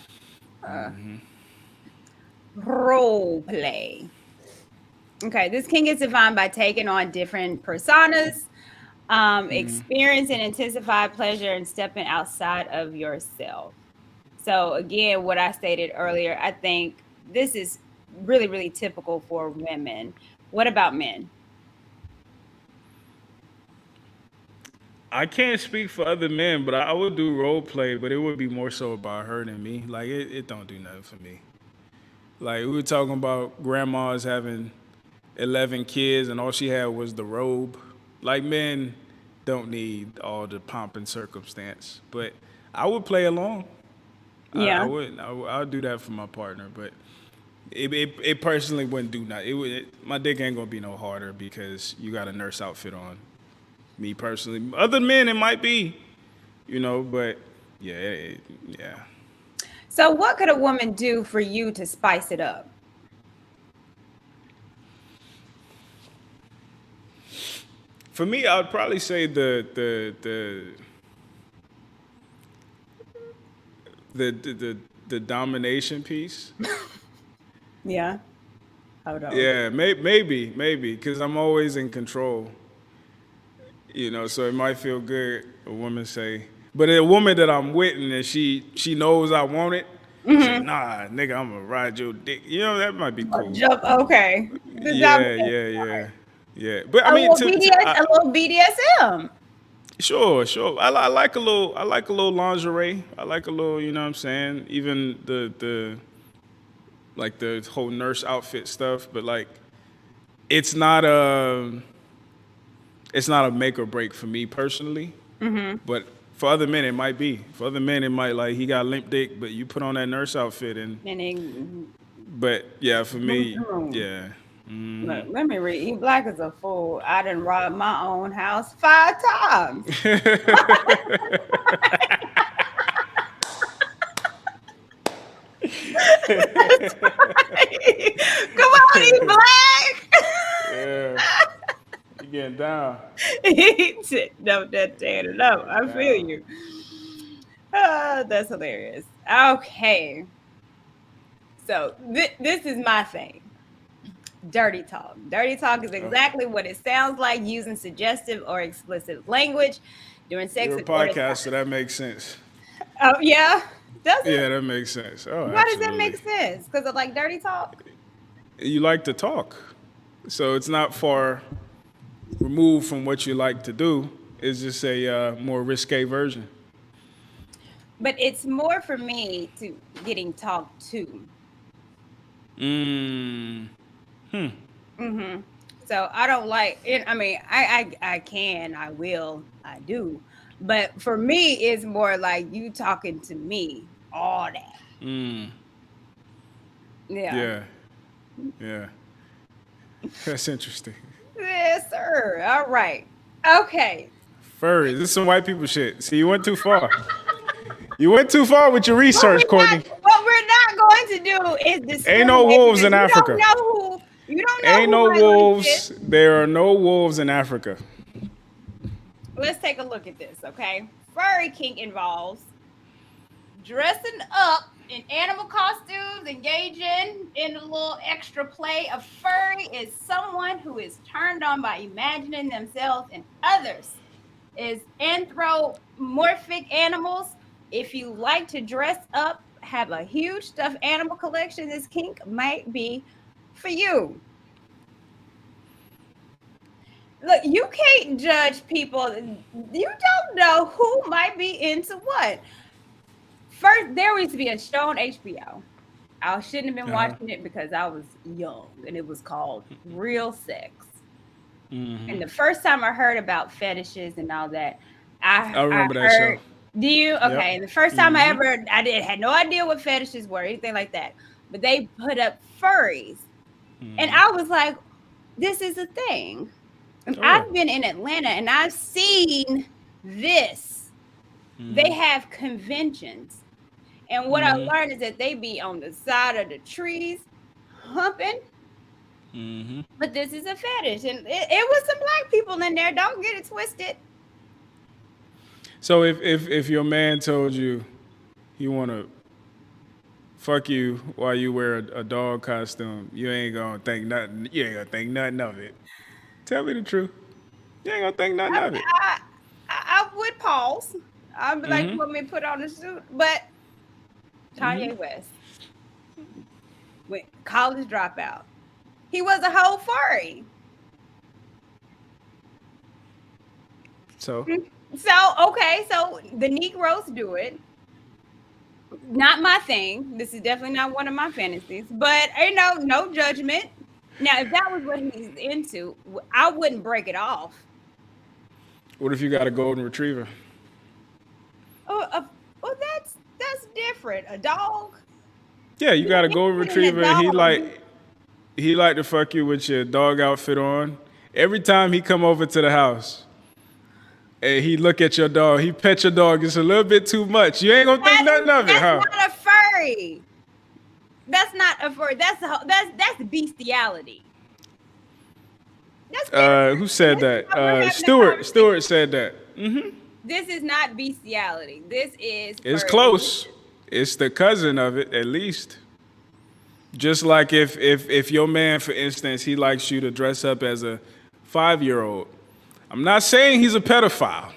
Role play. Okay, this kink is defined by taking on different personas, experiencing intensified pleasure, and stepping outside of yourself. So again, what I stated earlier, I think this is really, really typical for women. What about men? I can't speak for other men, but I would do role play, but it would be more so about her than me. Like, it don't do nothing for me. Like, we were talking about grandmas having 11 kids and all she had was the robe. Like, men don't need all the pomp and circumstance. But I would play along. Yeah. I would do that for my partner. But It personally wouldn't do nothing. My dick ain't gonna be no harder because you got a nurse outfit on. Me personally, other men it might be, but yeah, yeah. So, what could a woman do for you to spice it up? For me, I would probably say the domination piece. Yeah. Hold on. Yeah, maybe, because I'm always in control. So it might feel good. A woman say, but a woman that I'm with and she knows I want it. Say, nah, nigga, I'm gonna ride your dick. That might be cool. Jump. Okay. The Yeah, dominant yeah, part. yeah, yeah. But I A mean, little BDS, a little BDSM. sure, sure. I like a little lingerie. I like a little, you know what I'm saying. Even the like the whole nurse outfit stuff, but like, it's not a make or break for me personally. But for other men, it might be. For other men, it might like he got limp dick, but you put on that nurse outfit and. And then But yeah, for me, boom. yeah. Look, let me read. E Black is a fool. I done robbed my own house 5 times. Come on, E Black. Yeah, you getting down. No, that's tearing it up. I feel you. That's hilarious. Okay. So this is my thing. Dirty talk. Dirty talk is exactly what it sounds like, using suggestive or explicit language during sex. You're a in order podcast, so that makes sense. Oh, yeah. Does it? Yeah, that makes sense. Oh, Why does that absolutely. make sense? Because of like dirty talk? You like to talk, so it's not far removed from what you like to do. It's just a more risque version. But it's more for me to getting talked to. So I don't like it. I mean, I can, I will, I do. But for me, it's more like you talking to me, all that. Yeah. Yeah, yeah. That's interesting. Yes, sir. All right. Okay. Furry. This is some white people shit. See, you went too far. You went too far with your research, Courtney. What we're not going to do is discriminate. Ain't no wolves in Africa. You don't know Ain't who no might wolves. exist. There are no wolves in Africa. Let's take a look at this, okay? Furry kink involves dressing up in animal costumes, engaging in a little extra play. A furry is someone who is turned on by imagining themselves and others is anthropomorphic animals. If you like to dress up, have a huge stuffed animal collection, this kink might be for you. Look, you can't judge people. You don't know who might be into what. First, there used to be a show on HBO. I shouldn't have been watching it because I was young, and it was called Real Sex. And the first time I heard about fetishes and all that, I remember that heard, show. do you? Yep. Okay. The first time I had no idea what fetishes were, anything like that. But they put up furries. And I was like, this is a thing. And I've been in Atlanta and I've seen this. They have conventions. And what I learned is that they be on the side of the trees humping. But this is a fetish. And it was some black people in there. Don't get it twisted. So if your man told you he want to fuck you while you wear a dog costume, you ain't gonna think nothing. You ain't gonna think nothing of it. Tell me the truth. You ain't gonna think nothing of it. I would pause. I'd be like, you want me to put on a suit? But Kanye West, college dropout, he was a whole furry. So Okay, so the Negroes do it. Not my thing. This is definitely not one of my fantasies, but no judgment. Now, if that was what he's into, I wouldn't break it off. what if you got a golden retriever? Oh, that's different. A dog. Yeah, you You got a you golden getting a retriever, and dog. he like to fuck you with your dog outfit on. Every time he come over to the house and he look at your dog, he pet your dog. It's a little bit too much. You ain't gonna think nothing of it, That's huh? not a furry. That's not a furry. That's bestiality. That's Who bestiality. said This is that? what we're having a Stewart. Stewart conversation. said that. This is not bestiality. This is It's furry. close. It's the cousin of it, at least. Just like if your man, for instance, he likes you to dress up as a 5-year-old. I'm not saying he's a pedophile,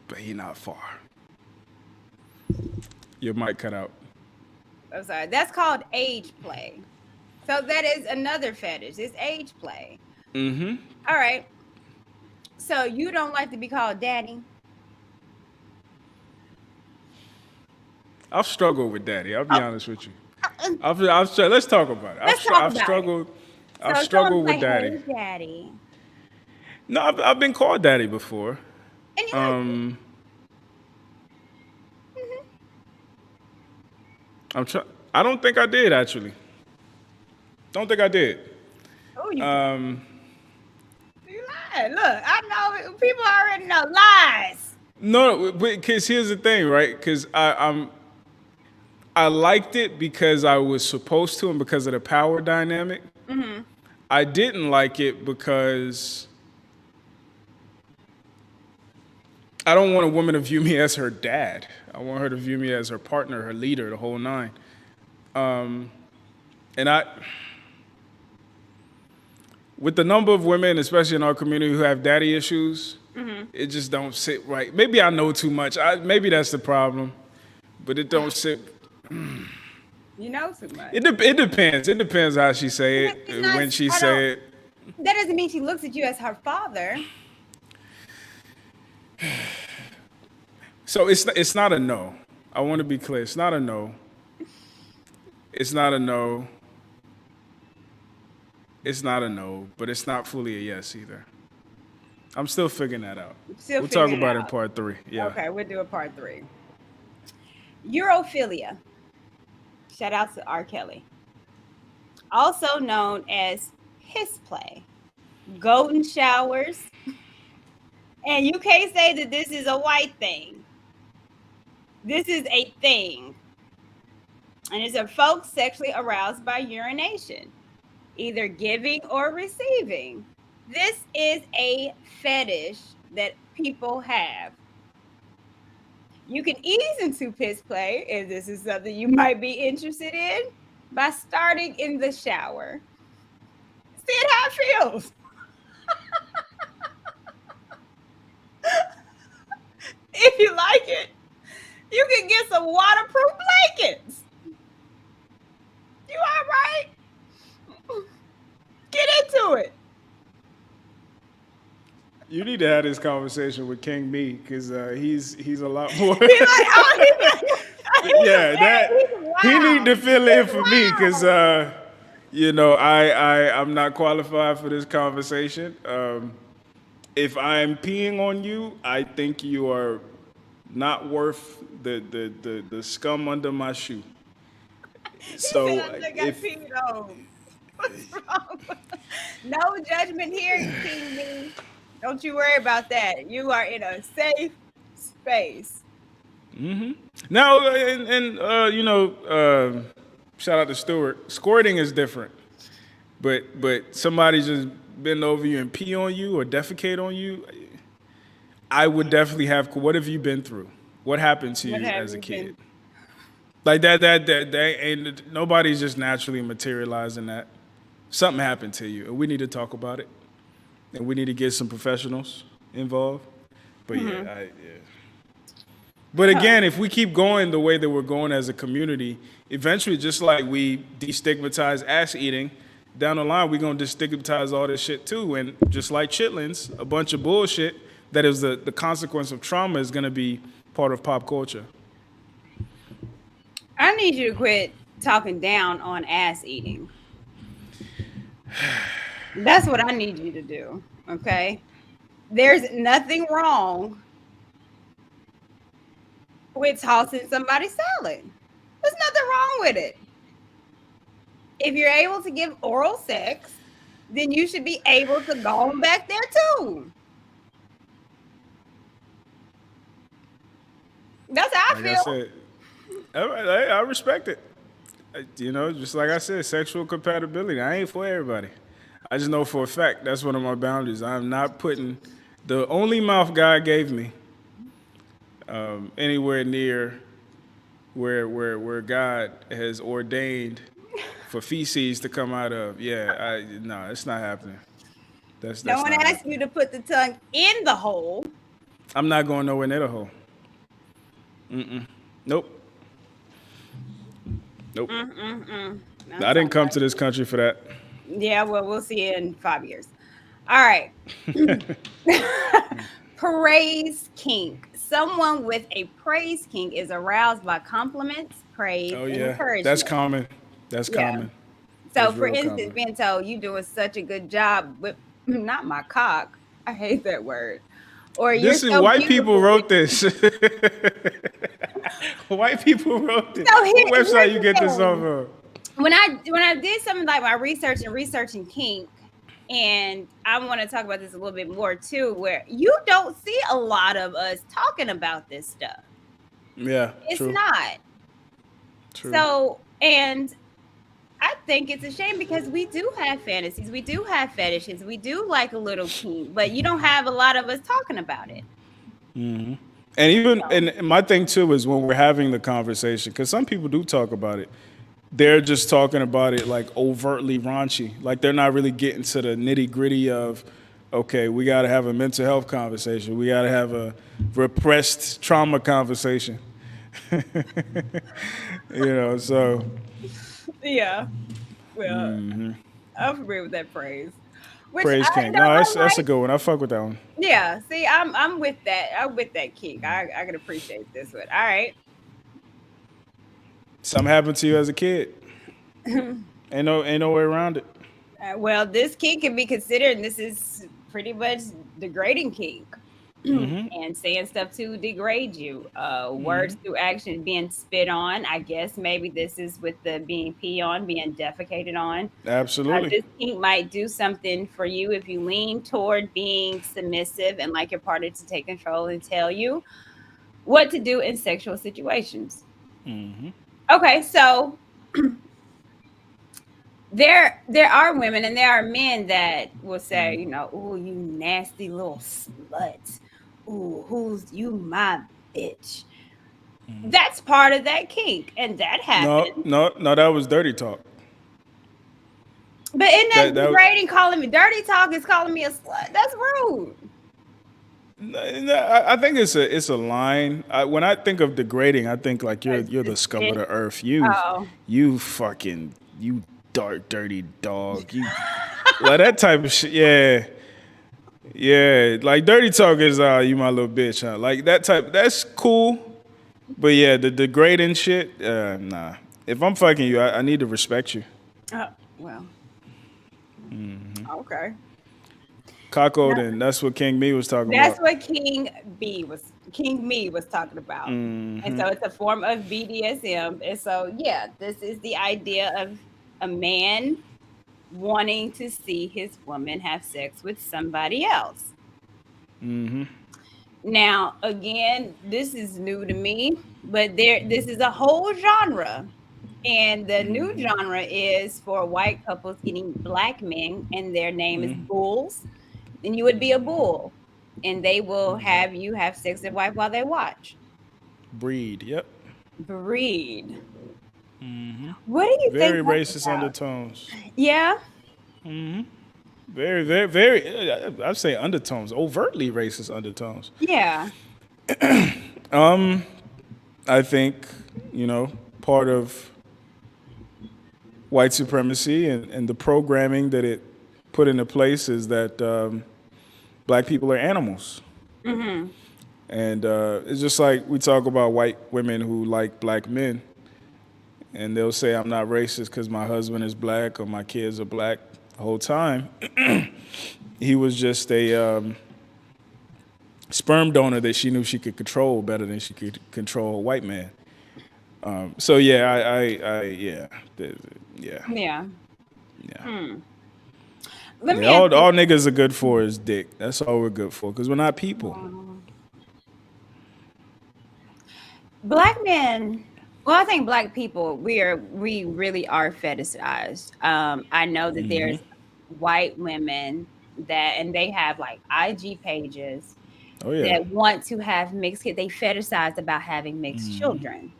but he not far. Your mic cut out. I'm sorry. That's called age play. So that is another fetish. It's age play. All right. So you don't like to be called daddy? I've struggled with daddy. I'll be Oh, honest with you. Let's talk about it. let's talk I've about it. struggled. I've So struggled someone's with like, daddy. hey, daddy. No, I've been called daddy before. And you like it. I'm trying. I don't think I did actually. Don't think I did. Oh, you Um, lied. Look, I know people already know lies. no, because here's the thing, right? Because I liked it because I was supposed to and because of the power dynamic. I didn't like it because I don't want a woman to view me as her dad. I want her to view me as her partner, her leader, the whole nine. And with the number of women, especially in our community, who have daddy issues, it just don't sit right. Maybe I know too much. Maybe that's the problem, but it don't sit. You know too much. It depends. It depends how she say It's it, not- when she I say it. That doesn't mean she looks at you as her father. So it's not a no. I want to be clear. It's not a no. It's not a no. It's not a no, but it's not fully a yes either. I'm still figuring that out. Still We'll talk figuring about it it in out. part 3. Yeah. Okay, we'll do a part 3. Europhilia. Shout out to R. Kelly. Also known as piss play. Golden showers. And you can't say that this is a white thing. This is a thing. And it's a folks sexually aroused by urination, either giving or receiving. This is a fetish that people have. You can ease into piss play if this is something you might be interested in by starting in the shower. See how it feels. If you like it, you can get some waterproof blankets. You all right? Get into it. You need to have this conversation with King Me because he's a lot more. He's like, oh, He need to fill in for me because I'm not qualified for this conversation. If I'm peeing on you, I think you are not worth the scum under my shoe. So I just got if peed on. What's wrong? No judgment here, King Me. Don't you worry about that. You are in a safe space. now shout out to Stewart. Squirting is different, but somebody just bend over you and pee on you or defecate on you. I would definitely have. What have you been through? What happened to you as a kid? Like that ain't nobody's just naturally materializing that. Something happened to you, and we need to talk about it, and we need to get some professionals involved. But yeah. But again, if we keep going the way that we're going as a community, eventually, just like we destigmatize ass eating, down the line we're gonna destigmatize all this shit too. And just like chitlins, a bunch of bullshit that is the consequence of trauma is gonna be part of pop culture. I need you to quit talking down on ass eating. That's what I need you to do, okay? There's nothing wrong with tossing somebody's salad. There's nothing wrong with it. If you're able to give oral sex, then you should be able to go on back there too. That's how I Like I feel. said, I respect it. You know, just like I said, sexual compatibility. I ain't for everybody. I just know for a fact that's one of my boundaries. I'm not putting the only mouth God gave me anywhere near where God has ordained for feces to come out of. Yeah, no, it's not happening. No That's one not asked you happening. to put the tongue in the hole. I'm not going nowhere near the hole. Nope, nope. That's I all didn't come to right. this country for that. Yeah, well, we'll see you in 5 years. All right. Praise kink. Someone with a praise kink is aroused by compliments, praise, Oh and yeah, that's encouragement. common. That's Yeah. common. So, That's for real instance, common. being told you doing such a good job with not my cock. I hate that word. Or you're This is so white people beautiful with wrote this. White people wrote this. so What here's website you the get this off thing. of? When I did something like my research and researching kink, and I want to talk about this a little bit more too, where you don't see a lot of us talking about this stuff. Yeah, It's true, not. true. So, and I think it's a shame because we do have fantasies, we do have fetishes, we do like a little kink, but you don't have a lot of us talking about it. And even So, and my thing too is when we're having the conversation, because some people do talk about it. They're just talking about it like overtly raunchy. Like they're not really getting to the nitty gritty of, okay, we got to have a mental health conversation. We got to have a repressed trauma conversation. So yeah, well, I'm familiar with that phrase. Which praise I King. know No, I that's a like. good one. I fuck with that one. Yeah, see, I'm with that. I'm with that kink. I can appreciate this one. All right. Something happened to you as a kid. Ain't no way around it. Well, this kink can be considered, and this is pretty much degrading kink. And saying stuff to degrade you. Words through action, being spit on. I guess maybe this is with the being pee on, being defecated on. Absolutely. This kink might do something for you if you lean toward being submissive and like your partner to take control and tell you what to do in sexual situations. Okay, so there are women and there are men that will say, oh, you nasty little slut. Ooh, who's you my bitch? That's part of that kink, and that No, happens. no, no. That was dirty talk. But in that That degrading, calling me dirty talk is calling me a slut. That's rude. I think it's a line. When I think of degrading, I think like you're It's you're the just scum of spit. the earth. You Oh, you fucking you dark dirty dog. You like that type of shit. Yeah, yeah. Like dirty talk is you my little bitch. Huh? Like that type. That's cool. But yeah, the degrading shit. Nah. If I'm fucking you, I need to respect you. well, okay. Kako, then that's what King Me was talking That's about. what King Me was talking about. And so it's a form of BDSM. And so yeah, this is the idea of a man wanting to see his woman have sex with somebody else. Now, again, this is new to me, but this is a whole genre. And the new genre is for white couples getting black men, and their name is bulls. Then you would be a bull, and they will have you have sex with wife while they watch. Breed. Yep. Breed. What do you think Very that's racist about? undertones. Yeah, Very, very, very. I'd say undertones. Overtly racist undertones. yeah. I think part of white supremacy and the programming that it put into place is that black people are animals. And it's just like we talk about white women who like black men, and they'll say, I'm not racist because my husband is black or my kids are black. The whole time, he was just a sperm donor that she knew she could control better than she could control a white man. So yeah, I yeah, yeah, Yeah. yeah. Let Yeah, me ask all niggas are good for is dick. That's all we're good for, because we're not people. you. Black men, well, I think black people, we really are fetishized. I know that there's white women that, and they have like IG pages Oh yeah. that want to have mixed kids. They fetishize about having mixed children.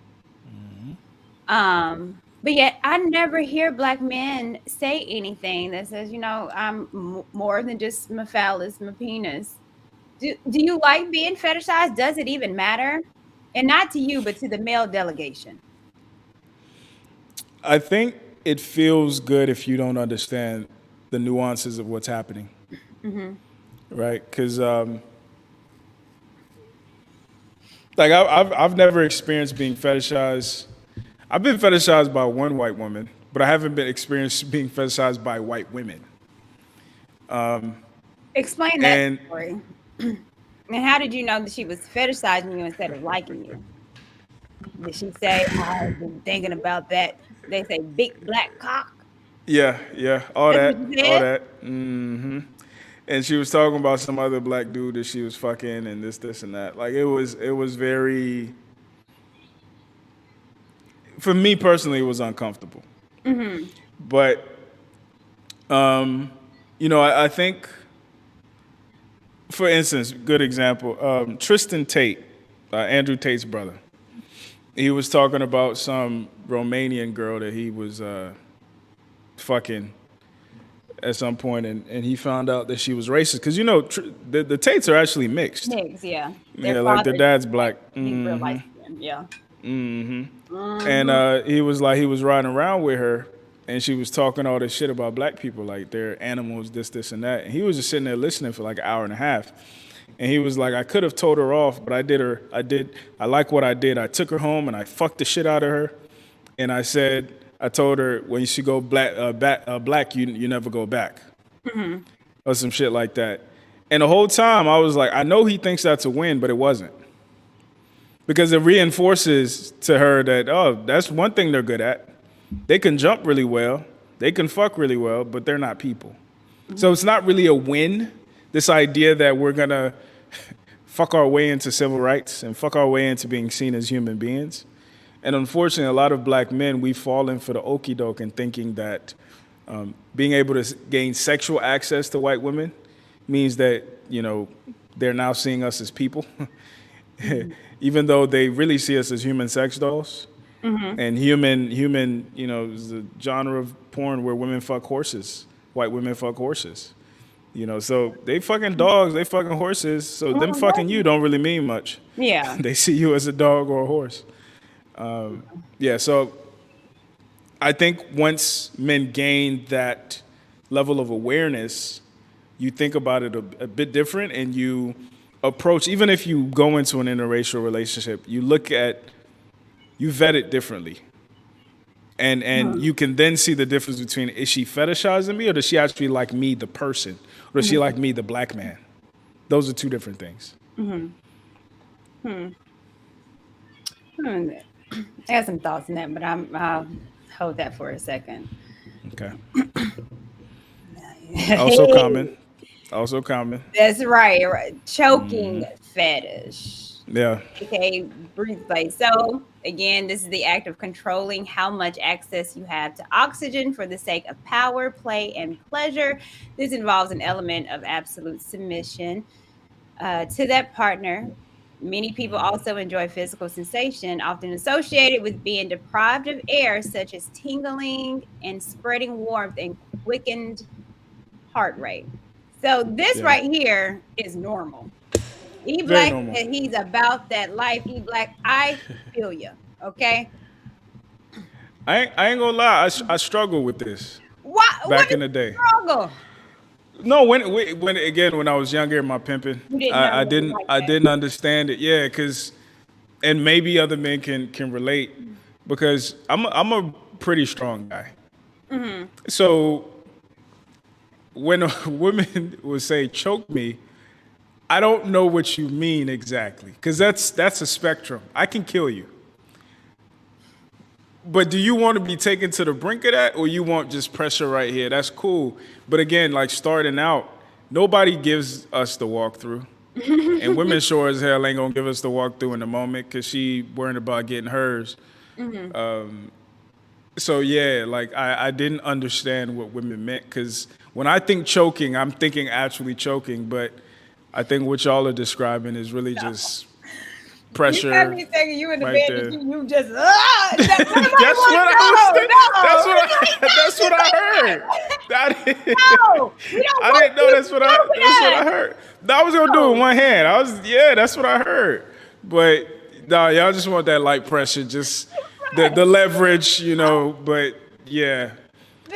But yet I never hear black men say anything that says, I'm more than just my phallus, my penis. Do you like being fetishized? Does it even matter? And not to you, but to the male delegation. I think it feels good if you don't understand the nuances of what's happening, right? Because like I've never experienced being fetishized. I've been fetishized by one white woman, but I haven't been experienced being fetishized by white women. Explain that And story. And how did you know that she was fetishizing you instead of liking you? Did she say, I've been thinking about that? They say big black cock. yeah, yeah, That's what you all said? that. And she was talking about some other black dude that she was fucking and this and that. Like it was very, for me personally, it was uncomfortable. But I think, for instance, good example, Tristan Tate, Andrew Tate's brother. He was talking about some Romanian girl that he was fucking at some point, and he found out that she was racist. Because the Tates are actually mixed. Mix, yeah. Their Yeah, like their father, dad's black. he's real light skin, yeah. And he was riding around with her, and she was talking all this shit about black people, like they're animals, this, and that. And he was just sitting there listening for like an hour and a half. And he was like, I could have told her off, but I like what I did. I took her home and I fucked the shit out of her. And I told her, when she go black, you never go back. Or some shit like that. And the whole time I was like, I know he thinks that's a win, but it wasn't. Because it reinforces to her that, oh, that's one thing they're good at. They can jump really well. They can fuck really well, but they're not people. So it's not really a win. This idea that we're going to fuck our way into civil rights and fuck our way into being seen as human beings. And unfortunately, a lot of black men, we've fallen for the okie doke and thinking that being able to gain sexual access to white women means that, they're now seeing us as people. Even though they really see us as human sex dolls. And human, is the genre of porn where women fuck horses. White women fuck horses. So they fucking dogs, they fucking horses. So them fucking you don't really mean much. Yeah. They see you as a dog or a horse. Yeah, so I think once men gain that level of awareness, you think about it a bit different, and you approach, even if you go into an interracial relationship, you vet it differently. And you can then see the difference between, is she fetishizing me, or does she actually like me, the person? Or does she like me, the black man? Those are two different things. I got some thoughts on that, but I'll hold that for a second. Okay. Also common. That's right. Choking fetish. Yeah. Okay, breathe play. So again, this is the act of controlling how much access you have to oxygen for the sake of power, play, and pleasure. This involves an element of absolute submission to that partner. Many people also enjoy physical sensation, often associated with being deprived of air, such as tingling and spreading warmth and quickened heart rate. So this Yeah. right here is normal. E Very Black, normal. and he's about that life. E Black, I feel you. Okay. I ain't gonna lie, I struggle with this What? back What in is the the day. struggle? No, when I was younger in my pimping, You didn't know I it was didn't like I that. didn't understand it. Yeah, and maybe other men can relate, because I'm a pretty strong guy. So when a woman would say choke me, I don't know what you mean exactly, because that's a spectrum. I can kill you. But do you want to be taken to the brink of that, or you want just pressure right here? That's cool. But again, like starting out, nobody gives us the walkthrough. And women sure as hell ain't gonna give us the walkthrough in the moment because she worried about getting hers. So yeah, like I didn't understand what women meant because when I think choking, I'm thinking actually choking, but I think what y'all are describing is really just pressure. You got me thinking you in the right bed there. and you just That's what I was thinking. That's what I heard. No, we don't I want didn't know you that's what I heard. I was gonna do it with one hand. That's what I heard. But no, y'all just want that light pressure, just the leverage, but yeah.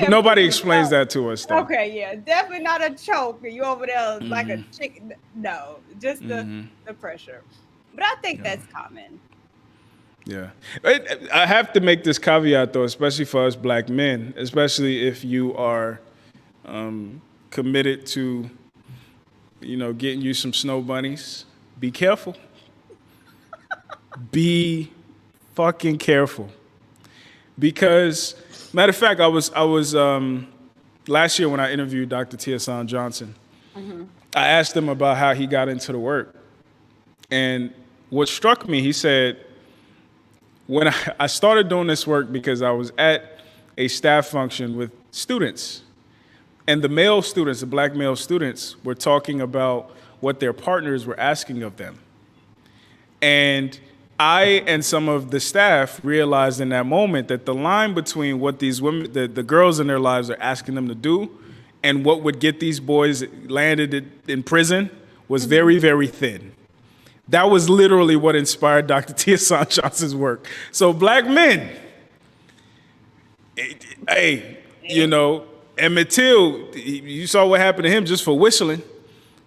But nobody explains that to us though. Okay, yeah, definitely not a choke. You over there like a chicken. No, just the pressure. But I think that's common. Yeah. I have to make this caveat though, especially for us black men, especially if you are committed to, getting you some snow bunnies. Be careful. Be fucking careful. Because, matter of fact, I was last year when I interviewed Dr. Tiesan Johnson, I asked him about how he got into the work. And what struck me, he said, when I started doing this work because I was at a staff function with students. And the male students, the black male students, were talking about what their partners were asking of them. And I and some of the staff realized in that moment that the line between what these women, the girls in their lives are asking them to do and what would get these boys landed in prison was very, very thin. That was literally what inspired Dr. Tiesan Johnson's work. So black men, hey, Emmett Till, you saw what happened to him just for whistling.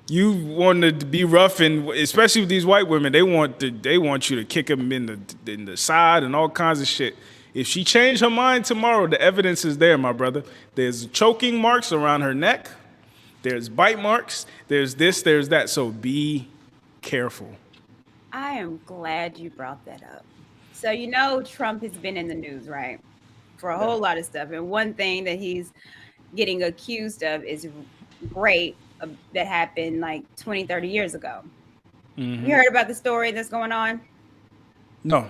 You wanted to be rough, and especially with these white women, they want you to kick them in the side and all kinds of shit. If she changed her mind tomorrow, the evidence is there, my brother. There's choking marks around her neck. There's bite marks. There's this, there's that. So be careful. I am glad you brought that up. So Trump has been in the news, right? For a whole lot of stuff. And one thing that he's getting accused of is rape that happened like 20, 30 years ago. You heard about the story that's going on? No.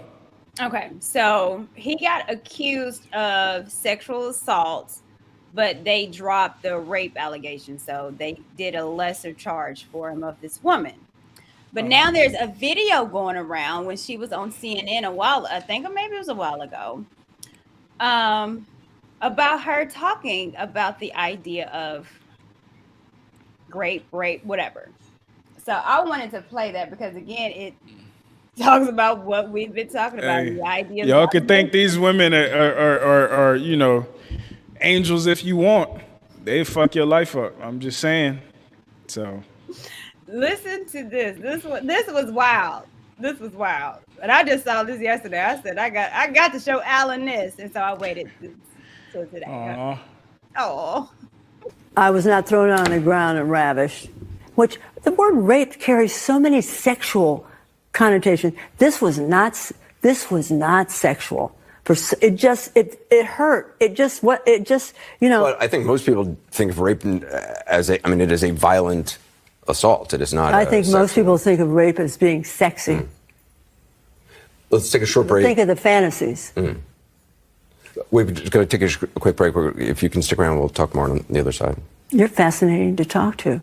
Okay, so he got accused of sexual assault, but they dropped the rape allegation. So they did a lesser charge for him of this woman. But now there's a video going around when she was on CNN maybe it was a while ago, about her talking about the idea of rape, whatever. So I wanted to play that because again, it talks about what we've been talking about. The idea. Y'all can think these women are angels if you want. They fuck your life up. I'm just saying. So. Listen to this. This was wild. This was wild. And I just saw this yesterday. I said I got to show Alan this, and so I waited till today. Oh. I was not thrown on the ground and ravished. Which the word rape carries so many sexual connotations. This was not sexual. It hurt. Well, I think most people think of rape as it is a violent assault. It is not. I think most people think of rape as being sexy. Let's take a short break. Think of the fantasies. We're going to take a quick break. If you can stick around, we'll talk more on the other side. You're fascinating to talk to.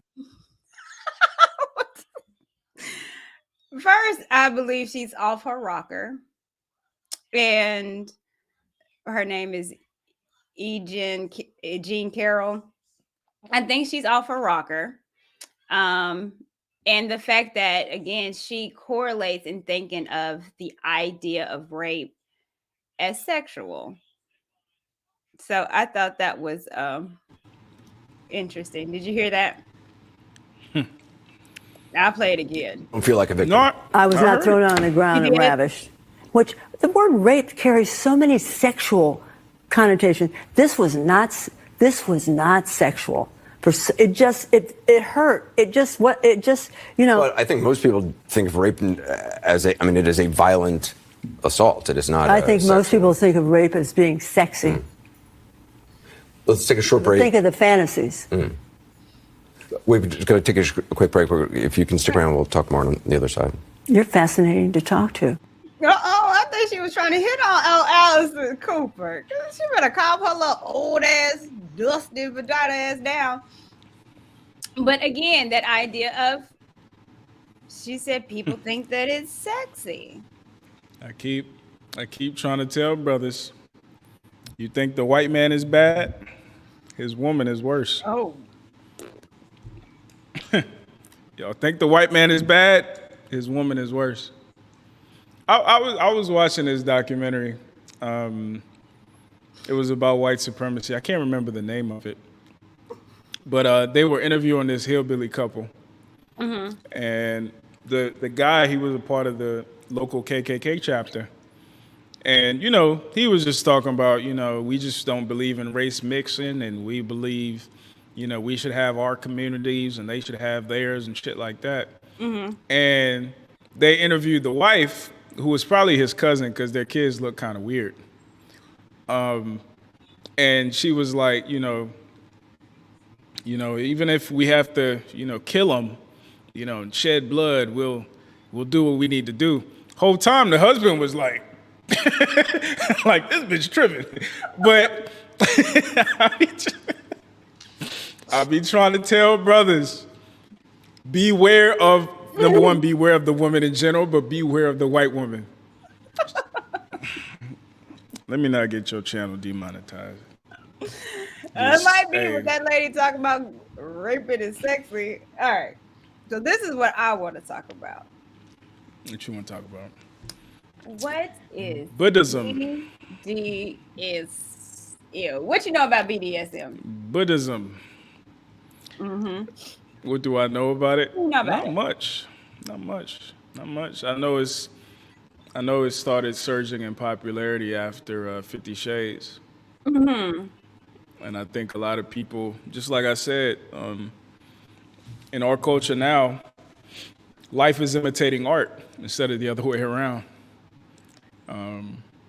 First, I believe she's off her rocker. And her name is Jean Carroll. I think she's off her rocker. And the fact that, again, she correlates in thinking of the idea of rape as sexual. So I thought that was interesting. Did you hear that? I'll play it again. Don't feel like a victim. I was not thrown on the ground and ravished. Which the word rape carries so many sexual connotations. This was not sexual. It hurt. Well, I think most people think of rape as it is a violent assault. It is not. I think most people think of rape as being sexy. Let's take a short break. Think of the fantasies. We're just going to take a quick break. If you can stick around, we'll talk more on the other side. You're fascinating to talk to. I think she was trying to hit on Alison Cooper. She better calm her little old ass, dusty vagina ass down. But again, that idea of, she said people think that it's sexy. I keep trying to tell brothers, you think the white man is bad? His woman is worse. Oh. Y'all think the white man is bad? His woman is worse. I was watching this documentary. It was about white supremacy. I can't remember the name of it. But they were interviewing this hillbilly couple. And the guy, he was a part of the local KKK chapter. And, he was just talking about, we just don't believe in race mixing, and we believe, we should have our communities and they should have theirs and shit like that. And they interviewed the wife, who was probably his cousin because their kids look kind of weird. And she was like, even if we have to, kill them, and shed blood, we'll do what we need to do. Whole time the husband was like, like, this bitch tripping. But I be trying to tell brothers, beware of, number one, beware of the woman in general, but beware of the white woman. Let me not get your channel demonetized. It might be what that lady talking about, raping is sexy. All right. So this is what I want to talk about. What you want to talk about? What is Buddhism? BDSM? What you know about BDSM? Buddhism. What do I know about it? Not much. Not much. I know it started surging in popularity after 50 Shades. And I think a lot of people, just like I said, in our culture now, life is imitating art instead of the other way around.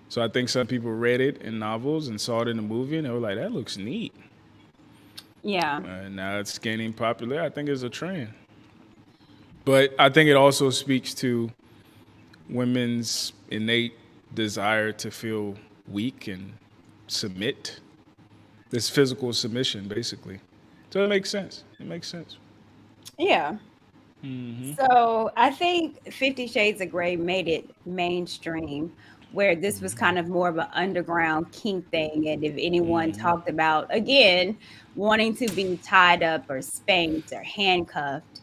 So I think some people read it in novels and saw it in a movie, and they were like, that looks neat. Yeah. And now it's gaining popularity. I think it's a trend. But I think it also speaks to women's innate desire to feel weak and submit. This physical submission, basically. So it makes sense. Yeah. So I think 50 Shades of Grey made it mainstream, where this was kind of more of an underground kink thing. And if anyone talked about, again, wanting to be tied up or spanked or handcuffed,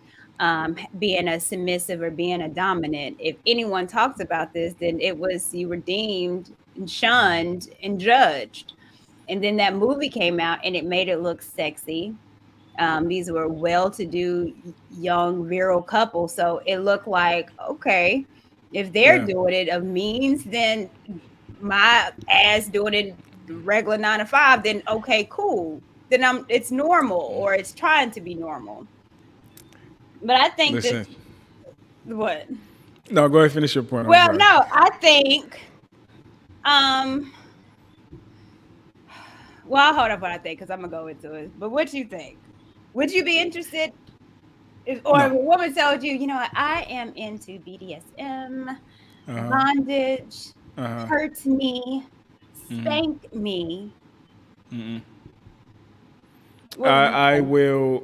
being a submissive or being a dominant, if anyone talked about this, then it was, you were deemed and shunned and judged. And then that movie came out and it made it look sexy. These were well-to-do young virile couples. So it looked like, okay, if they're doing it of means, then my ass doing it regular 9 to 5, then okay, cool. Then it's normal, or it's trying to be normal. But I think what? No, go ahead, finish your point. Well, no, I think well, I'll hold up what I think, because I'm gonna go into it. But what you think? Would you be interested? If a woman tells you, I am into BDSM, bondage, hurt me, spank me. I will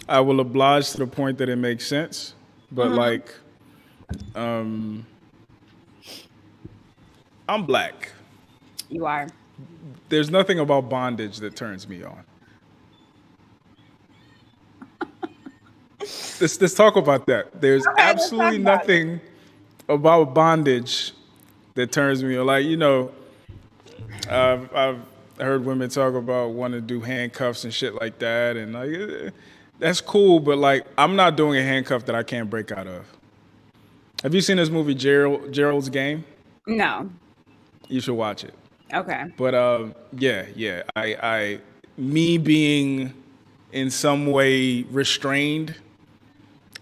oblige to the point that it makes sense, but I'm black. You are. There's nothing about bondage that turns me on. Let's talk about that. There's absolutely nothing about bondage that turns me on. Like, I've heard women talk about wanting to do handcuffs and shit like that, and like, that's cool, but like, I'm not doing a handcuff that I can't break out of. Have you seen this movie Gerald's Game? No. You should watch it. Okay. But me being in some way restrained,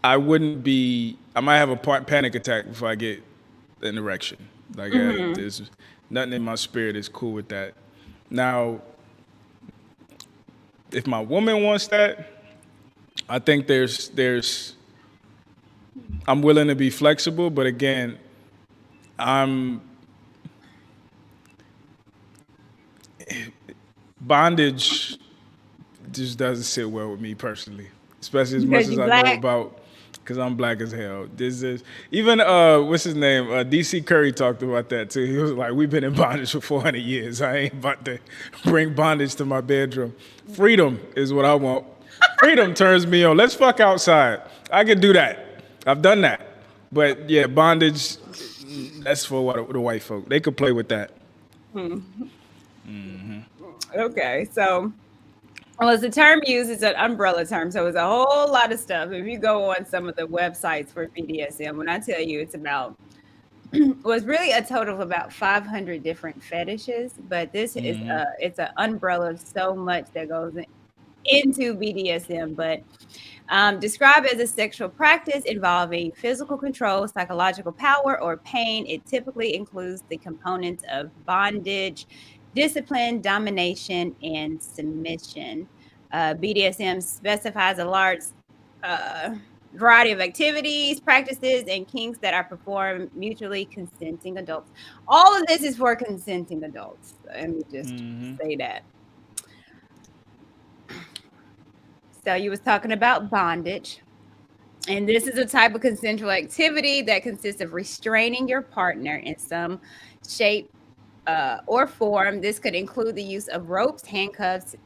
I might have a panic attack before I get an erection. Like Mm-hmm. there's nothing in my spirit is cool with that. Now, if my woman wants that, I think I'm willing to be flexible, but again, I'm bondage just doesn't sit well with me personally, especially as much Because as you I know black. about, because I'm black as hell. This is even what's his name? DC Curry talked about that too. He was like, "We've been in bondage for 400 years. I ain't about to bring bondage to my bedroom. Freedom is what I want. Freedom turns me on. Let's fuck outside. I can do that. I've done that. But yeah, bondage. That's for the white folk. They could play with that. Okay, so well, it's a term used as an umbrella term, so it's a whole lot of stuff. If you go on some of the websites for BDSM, when I tell you it's about was really a total of about 500 different fetishes, but this is it's an umbrella of so much that goes into BDSM, but described as a sexual practice involving physical control, psychological power, or pain. It typically includes the components of bondage, discipline, domination, and submission. BDSM specifies a large uh, variety of activities, practices, and kinks that are performed mutually consenting adults. All of this is for consenting adults. Let me just say that. So you was talking about bondage. And this is a type of consensual activity that consists of restraining your partner in some shape or form. This could include the use of ropes, handcuffs,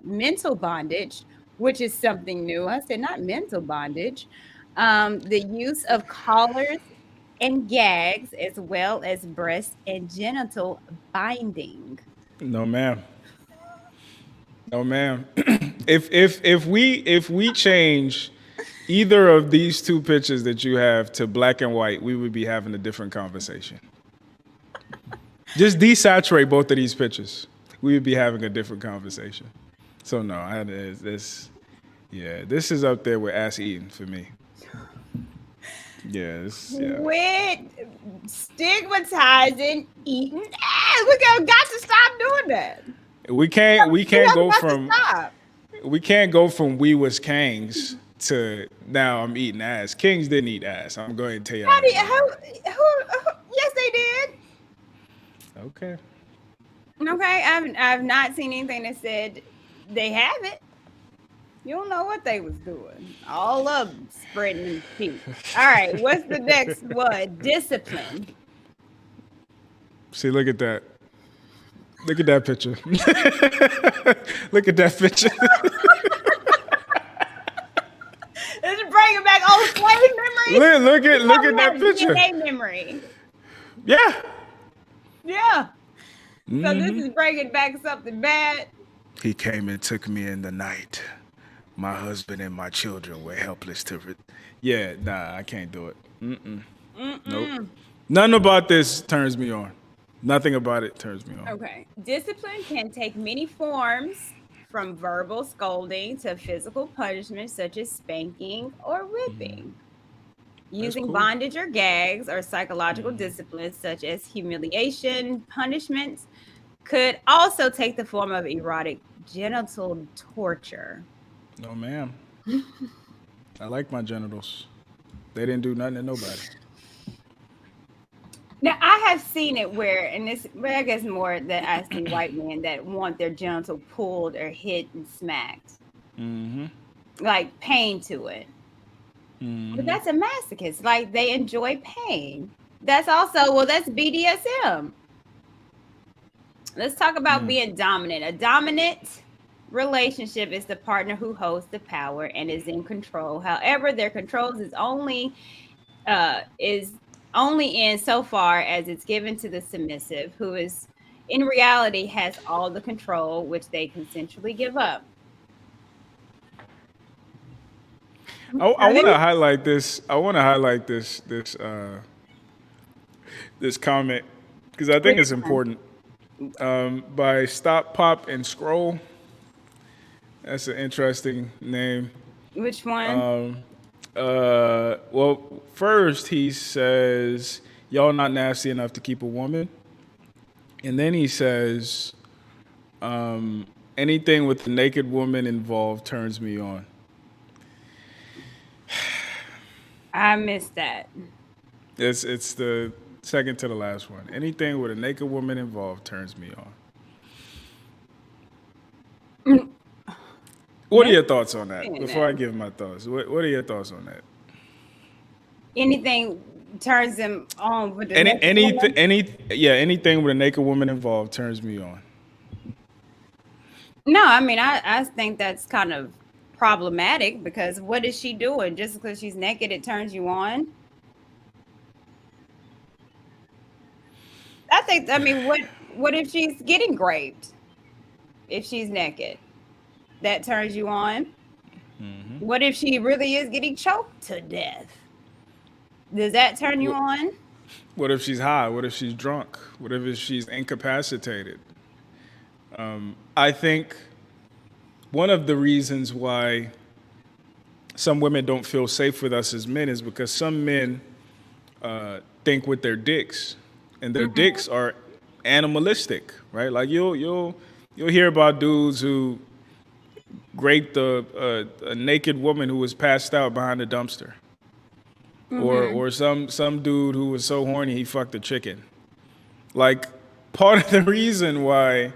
mental bondage, which is something new. I said not mental bondage. The use of collars and gags, as well as breast and genital binding. No, ma'am. No, ma'am. if we change either of these two pictures that you have to black and white, we would be having a different conversation. Just desaturate both of these pictures. We would be having a different conversation. So no, this is up there with ass eating for me. Yeah, Quit stigmatizing eating ass. We got to stop doing that. We can't We have go got to from stop. we was Kangs to now I'm eating ass. Kings didn't eat ass. I'm going to tell you How do you, that. yes, they did. Okay. Okay, I've not seen anything that said they haven't. You don't know what they was doing. All of them spreading feet. All right, what's the next one? Discipline. See, look at that. Look at that picture. Look at that picture. Let's bring it back old slave memory. look at that picture. DNA memory. Yeah. Yeah. So this is bringing back something bad. He came and took me in the night. My husband and my children were helpless to. Yeah, nah, I can't do it. Nope. Nothing about this turns me on. Nothing about it turns me on. Okay. Discipline can take many forms, from verbal scolding to physical punishment, such as spanking or whipping. Using cool. bondage or gags or psychological disciplines, such as humiliation, punishments, could also take the form of erotic genital torture. No, ma'am. I like my genitals. They didn't do nothing to nobody. Now, I have seen it where, and this, well, I guess more that I see white men that want their genital pulled or hit and smacked. Like pain to it. But that's a masochist. Like they enjoy pain. That's also, well, that's BDSM. Let's talk about being dominant. A dominant relationship is the partner who holds the power and is in control. However, their control is only in so far as it's given to the submissive, who is in reality has all the control, which they consensually give up. I want to highlight this. I want to highlight this comment because I think it's important. By Stop, Pop, and Scroll. That's an interesting name. Which one? Well, first he says, y'all not nasty enough to keep a woman. And then he says, anything with a naked woman involved turns me on. I missed that. It's the second to the last one. Anything with a naked woman involved turns me on. What are your thoughts on that? Before I give my thoughts, what are your thoughts on that? Anything turns them on with the Anything with a naked woman involved turns me on. No, I mean, I think that's kind of problematic because what is she doing? Just because she's naked, it turns you on? I mean, what if she's getting raped? If she's naked, that turns you on? What if she really is getting choked to death? Does that turn you on? What if she's high? What if she's drunk? What if she's incapacitated? I think one of the reasons why some women don't feel safe with us as men is because some men think with their dicks, and their dicks are animalistic, right? Like you'll hear about dudes who raped a naked woman who was passed out behind a dumpster, or some dude who was so horny he fucked a chicken. Like, part of the reason why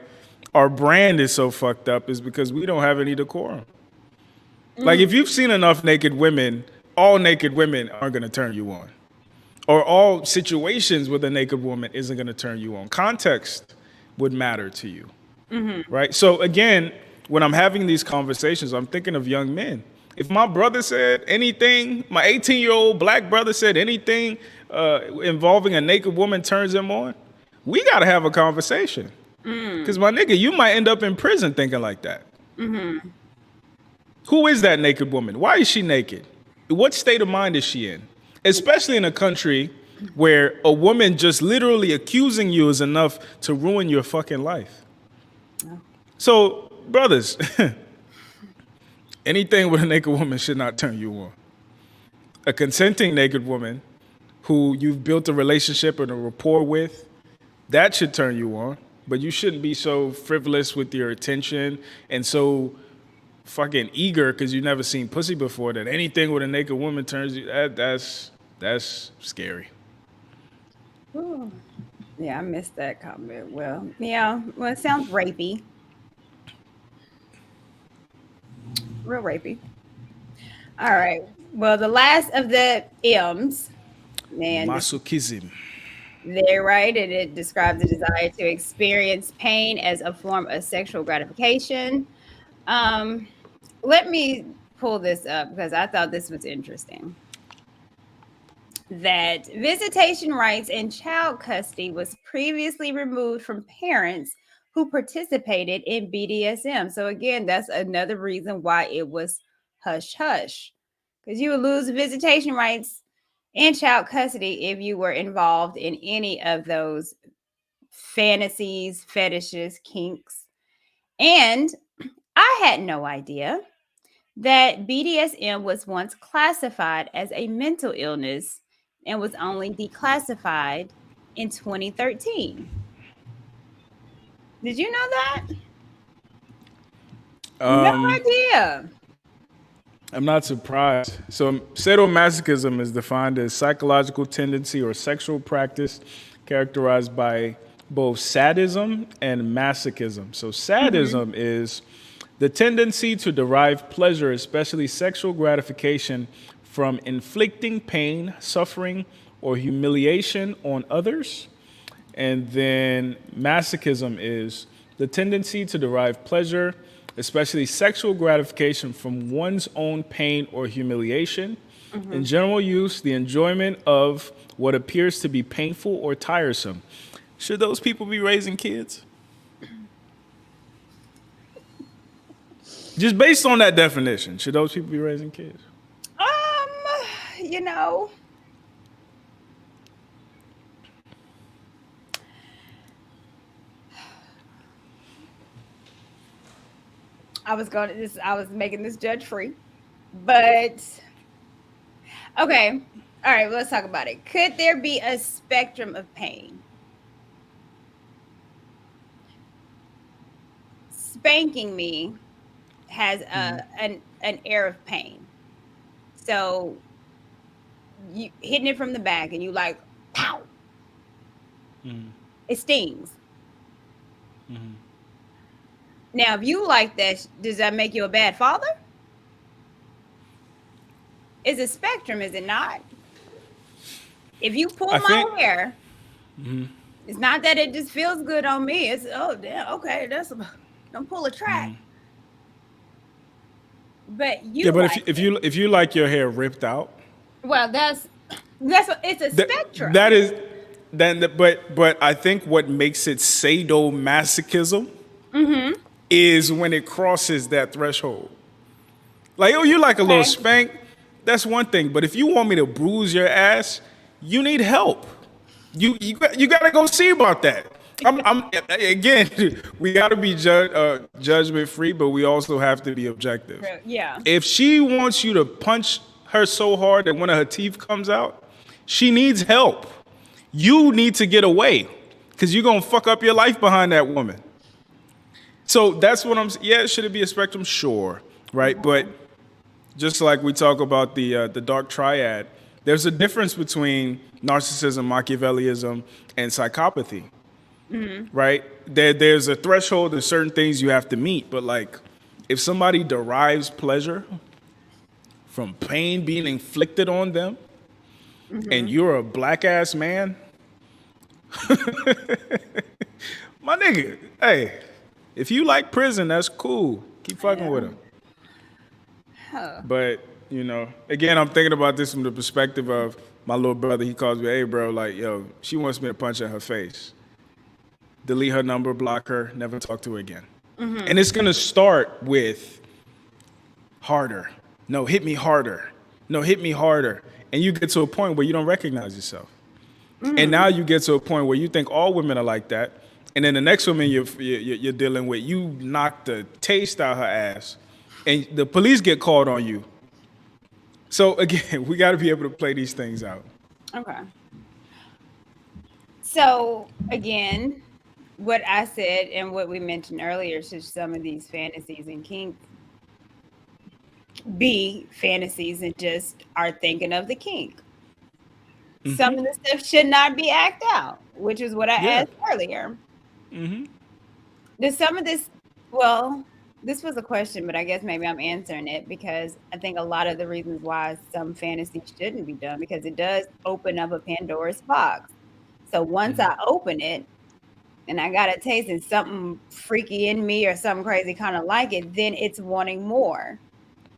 our brand is so fucked up is because we don't have any decorum. Like, if you've seen enough naked women, all naked women aren't going to turn you on. Or all situations with a naked woman isn't going to turn you on. Context would matter to you, right? So again, when I'm having these conversations, I'm thinking of young men. If my brother said anything, my 18-year-old black brother said anything involving a naked woman turns him on, we got to have a conversation. Because, my nigga, you might end up in prison thinking like that. Who is that naked woman? Why is she naked? What state of mind is she in? Especially in a country where a woman just literally accusing you is enough to ruin your fucking life. So, brothers, anything with a naked woman should not turn you on. A consenting naked woman who you've built a relationship and a rapport with, that should turn you on. But you shouldn't be so frivolous with your attention and so fucking eager because you've never seen pussy before that anything with a naked woman turns you. That's scary. Ooh. Yeah, I missed that comment. Well, yeah, well, it sounds rapey. Real rapey. All right. Well, the last of the M's, man, Masochism. they're right, and it describes the desire to experience pain as a form of sexual gratification. Let me pull this up because I thought this was interesting. That visitation rights in child custody was previously removed from parents who participated in BDSM. So again, that's another reason why it was hush hush, because you would lose visitation rights in child custody if you were involved in any of those fantasies, fetishes, kinks. And I had no idea that BDSM was once classified as a mental illness and was only declassified in 2013. Did you know that? No idea. I'm not surprised. So, sadomasochism is defined as psychological tendency or sexual practice characterized by both sadism and masochism. So, sadism is the tendency to derive pleasure, especially sexual gratification, from inflicting pain, suffering, or humiliation on others. And then masochism is the tendency to derive pleasure, especially sexual gratification, from one's own pain or humiliation. In general use, the enjoyment of what appears to be painful or tiresome. Should those people be raising kids? Just based on that definition, should those people be raising kids? You know, I was making this judge free, but okay. All right, let's talk about it. Could there be a spectrum of pain? Spanking me has an air of pain. So you hitting it from the back and you like, pow, it stings. Now, if you like that, does that make you a bad father? It's a spectrum, is it not? If you pull I my think hair, it's not that it just feels good on me. It's oh damn, okay, don't pull a track. But yeah, you but like if you like your hair ripped out, well, it's a spectrum. that is then. But I think what makes it sadomasochism is when it crosses that threshold. Like, oh, you like a little Okay. spank, that's one thing. But if you want me to bruise your ass, you need help. You got to go see about that. I'm again, we got to be judgment free, but we also have to be objective. Yeah. If she wants you to punch her so hard that one of her teeth comes out, she needs help. You need to get away because you're going to fuck up your life behind that woman. So that's what I'm. Yeah, should it be a spectrum? Sure, right. But just like we talk about the dark triad, there's a difference between narcissism, Machiavellism, and psychopathy, right? There's a threshold. There's certain things you have to meet. But like, if somebody derives pleasure from pain being inflicted on them, and you're a black ass man, my nigga, hey, if you like prison, that's cool. Keep fucking with him. But, you know, again, I'm thinking about this from the perspective of my little brother. He calls me, hey, bro, like, yo, she wants me to punch in her face. Delete her number, block her, never talk to her again. And it's going to start with harder. No, hit me harder. No, hit me harder. And you get to a point where you don't recognize yourself. And now you get to a point where you think all women are like that. And then the next woman you're dealing with, you knock the taste out her ass. And the police get called on you. So again, we got to be able to play these things out. Okay. So again, what I said and what we mentioned earlier, should some of these fantasies and kink be fantasies and just are thinking of the kink? Some of the stuff should not be act out, which is what I asked earlier. Does some of this, well, this was a question, but I guess maybe I'm answering it because I think a lot of the reasons why some fantasies shouldn't be done, because it does open up a Pandora's box. So once I open it and I got a taste and something freaky in me or something crazy kind of like it, then it's wanting more.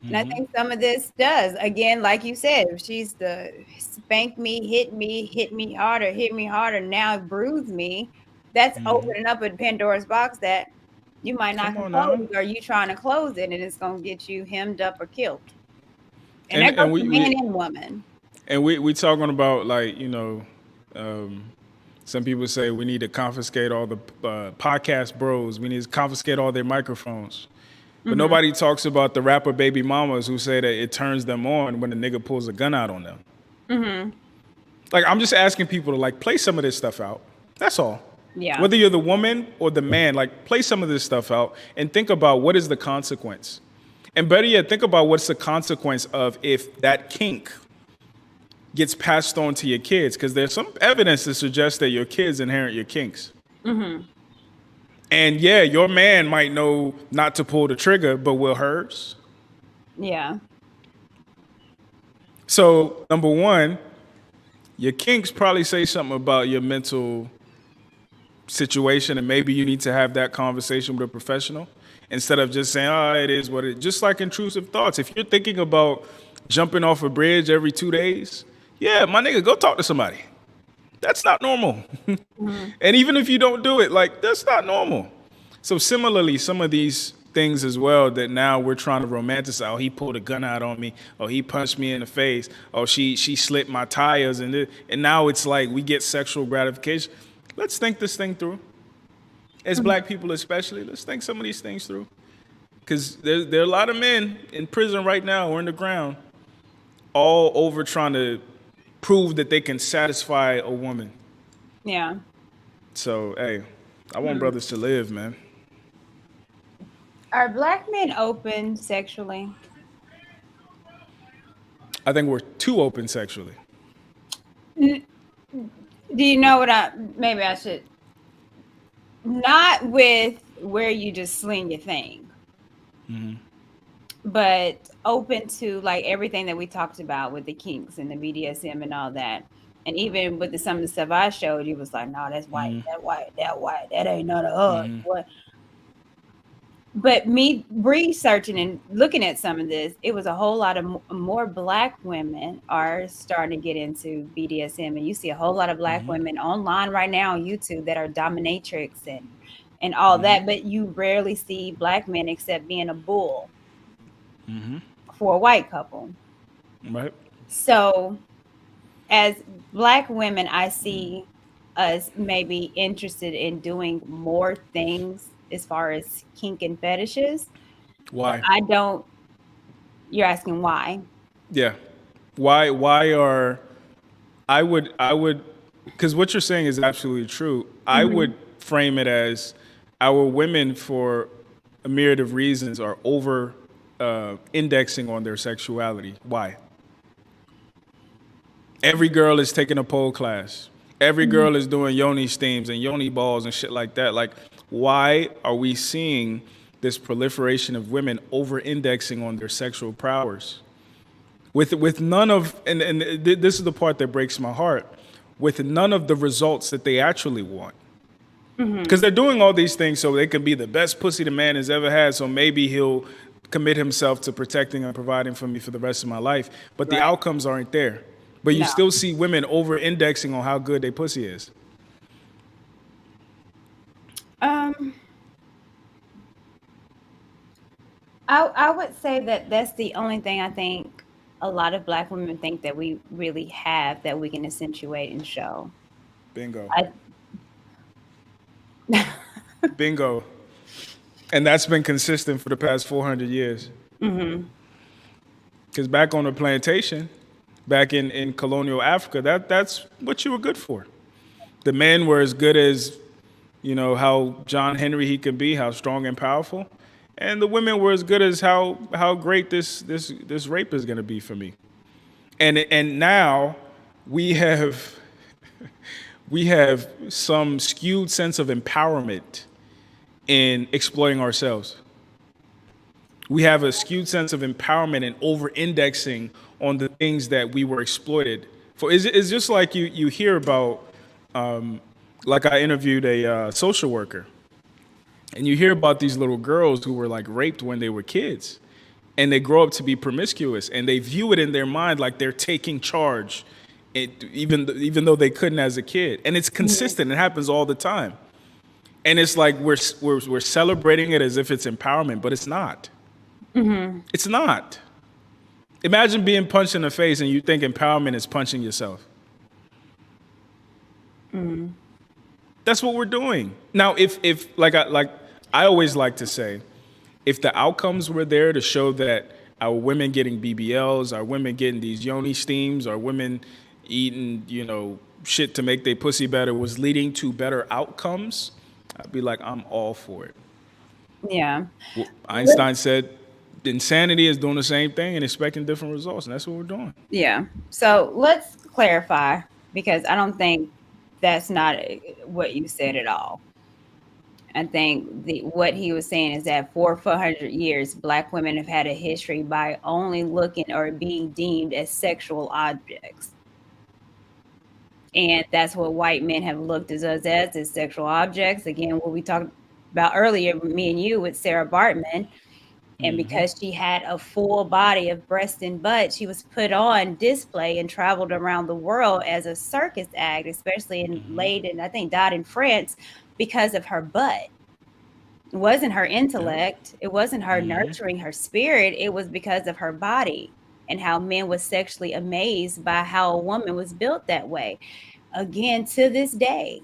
And I think some of this does, again, like you said, if she's the spank me, hit me harder, now bruise me, that's opening up a Pandora's box that you might not close, or you trying to close it and it's going to get you hemmed up or killed. And that goes to man and woman. And we talking about, like, you know, some people say we need to confiscate all the podcast bros. We need to confiscate all their microphones. But nobody talks about the rapper baby mamas who say that it turns them on when a nigga pulls a gun out on them. Like, I'm just asking people to, like, play some of this stuff out. That's all. Yeah. Whether you're the woman or the man, like, play some of this stuff out and think about what is the consequence. And better yet, think about what's the consequence of if that kink gets passed on to your kids, because there's some evidence to suggest that your kids inherit your kinks. And yeah, your man might know not to pull the trigger, but will hers? Yeah. So, number one, your kinks probably say something about your mental situation, and maybe you need to have that conversation with a professional instead of just saying, oh, it is what it is. Just like intrusive thoughts. If you're thinking about jumping off a bridge every 2 days, yeah, my nigga, go talk to somebody. That's not normal. And even if you don't do it, like, that's not normal. So similarly, some of these things as well that now we're trying to romanticize. Oh, he pulled a gun out on me. Oh, he punched me in the face. Oh, she slit my tires. And now it's like we get sexual gratification. Let's think this thing through. As black people especially, let's think some of these things through. Because there are a lot of men in prison right now or in the ground all over trying to prove that they can satisfy a woman. Yeah. So, hey, I want brothers to live, man. Are black men open sexually? I think we're too open sexually. Do you know what maybe I should, not with where you just sling your thing, but open to like everything that we talked about with the kinks and the BDSM and all that. And even with some of the stuff I showed you was like, no, that's white, that ain't none of us. What? But me researching and looking at some of this, it was a whole lot of more black women are starting to get into BDSM, and you see a whole lot of black women online right now on YouTube that are dominatrix and all that. But you rarely see black men except being a bull for a white couple. Right. So, as black women, I see us maybe interested in doing more things as far as kink and fetishes. Why? I don't. You're asking why? Yeah. Why are I would because what you're saying is absolutely true. I would frame it as our women, for a myriad of reasons, are over indexing on their sexuality. Why? Every girl is taking a pole class. Every girl is doing yoni steams and yoni balls and shit like that. Like, why are we seeing this proliferation of women over indexing on their sexual prowess? With none of, and this is the part that breaks my heart, with none of the results that they actually want. Because they're doing all these things so they can be the best pussy the man has ever had, so maybe he'll commit himself to protecting and providing for me for the rest of my life. But the outcomes aren't there. But you still see women over-indexing on how good their pussy is. I would say that that's the only thing I think a lot of black women think that we really have that we can accentuate and show. Bingo. Bingo. And that's been consistent for the past 400 years. Because back on the plantation, back in colonial Africa, that's what you were good for. The men were as good as, how John Henry he could be, how strong and powerful. And the women were as good as how great this rape is going to be for me. And now we have some skewed sense of empowerment in exploiting ourselves. We have a skewed sense of empowerment and over-indexing on the things that we were exploited for. It's just like you hear about, like I interviewed a social worker, and you hear about these little girls who were like raped when they were kids, and they grow up to be promiscuous, and they view it in their mind like they're taking charge, even though they couldn't as a kid. And it's consistent. It happens all the time. And it's like we're celebrating it as if it's empowerment, but it's not. It's not. Imagine being punched in the face and you think empowerment is punching yourself. That's what we're doing. Now, if like I always like to say, if the outcomes were there to show that our women getting BBLs, our women getting these yoni steams, our women eating, shit to make their pussy better was leading to better outcomes, I'd be like, I'm all for it. Yeah. Well, Einstein said insanity is doing the same thing and expecting different results, and that's what we're doing. Yeah. So let's clarify, because I don't think that's not what you said at all. I think what he was saying is that for 400 years, black women have had a history by only looking or being deemed as sexual objects. And that's what white men have looked at us as sexual objects. Again, what we talked about earlier, me and you, with Sarah Bartman. And because she had a full body of breast and butt, she was put on display and traveled around the world as a circus act, especially I think died in France because of her butt. It wasn't her intellect. It wasn't her nurturing her spirit. It was because of her body and how men was sexually amazed by how a woman was built that way. Again, to this day.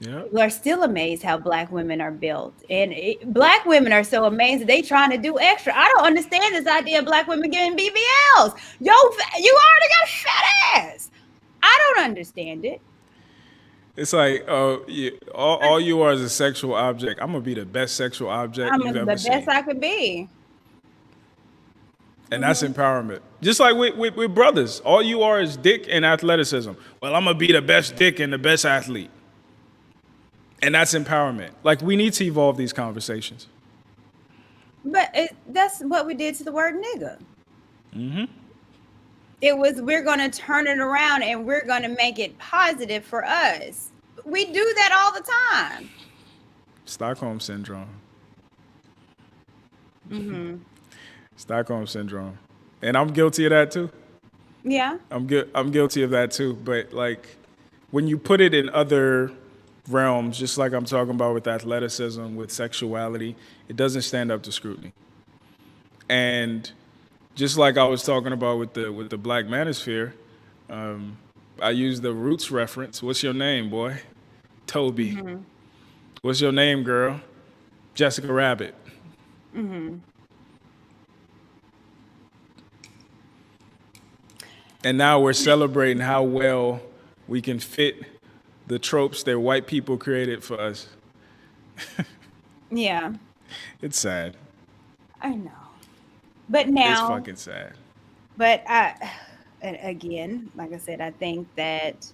Yeah. We are still amazed how Black women are built. And Black women are so amazed that they trying to do extra. I don't understand this idea of Black women getting BBLs. Yo, you already got a fat ass. I don't understand it. It's like, all you are is a sexual object. I'm gonna be the best sexual object I'm you've the ever best seen, I could be. and that's empowerment. Just like with brothers, all you are is dick and athleticism. Well, I'm gonna be the best dick and the best athlete, and that's empowerment. Like, we need to evolve these conversations. But that's what we did to the word nigga. It was, we're going to turn it around and we're going to make it positive for us. We do that all the time. Stockholm syndrome. Stockholm syndrome, and I'm guilty of that too. Yeah. I'm guilty of that too. But like, when you put it in other realms, just like I'm talking about with athleticism, with sexuality, it doesn't stand up to scrutiny. And just like I was talking about with the Black Manosphere, I use the Roots reference. What's your name, boy? Toby. What's your name, girl? Jessica Rabbit. And now we're celebrating how well we can fit the tropes that white people created for us. Yeah. It's sad. I know. But It's now, fucking sad. but and again, like I said, I think that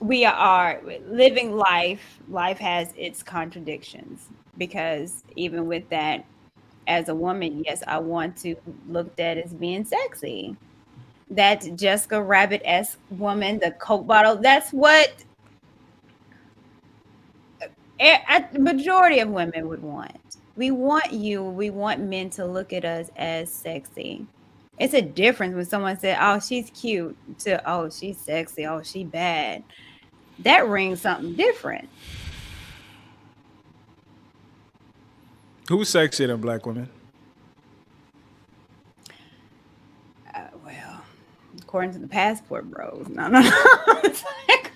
we are living life. Life has its contradictions, because even with that, as a woman, yes, I want to looked at as being sexy. That Jessica Rabbit-esque woman, the Coke bottle, that's what a majority of women would want. We want men to look at us as sexy. It's a difference when someone said, oh, she's cute, to, oh, she's sexy, oh, she bad. That rings something different. Who's sexier than Black women? Well, according to the passport bros, no. It's like,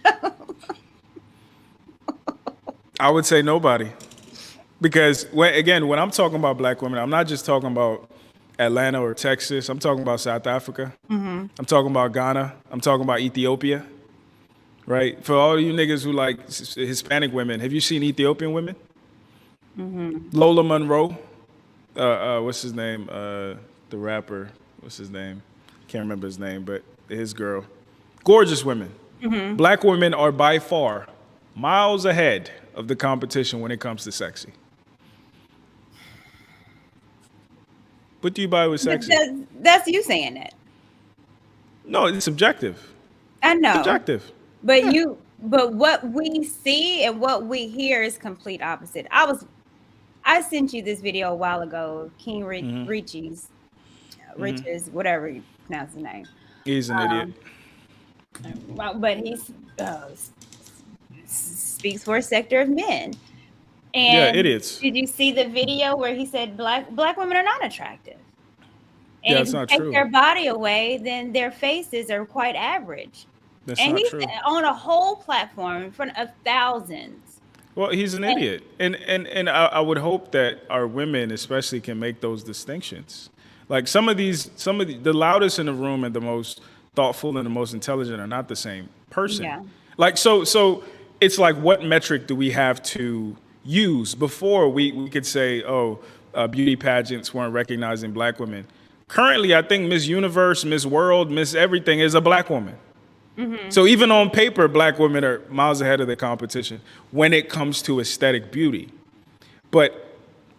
I would say nobody. Because when I'm talking about Black women, I'm not just talking about Atlanta or Texas. I'm talking about South Africa. I'm talking about Ghana. I'm talking about Ethiopia. Right? For all you niggas who like Hispanic women, have you seen Ethiopian women? Lola Monroe. What's his name? The rapper. What's his name? Can't remember his name, but his girl. Gorgeous women. Black women are by far miles ahead of the competition when it comes to sexy. What do you buy with sexy? that's you saying it. No, it's subjective. I know. Subjective. But but what we see and what we hear is complete opposite. I sent you this video a while ago, King Richie's, Riches, whatever you pronounce his name. He's an idiot. But he speaks for a sector of men. And Yeah, idiots. did you see the video where he said black women are not attractive? And Yeah, if it's you not take true. their body away, then their faces are quite average. That's And not he's true. on a whole platform in front of thousands. Well, he's an idiot. And I would hope that our women especially can make those distinctions. Like some of the loudest in the room and the most thoughtful and the most intelligent are not the same person. Yeah. Like so it's like, what metric do we have to use? Before we could say, beauty pageants weren't recognizing Black women. Currently, I think Miss Universe, Miss World, Miss Everything is a Black woman. So even on paper, Black women are miles ahead of the competition when it comes to aesthetic beauty. But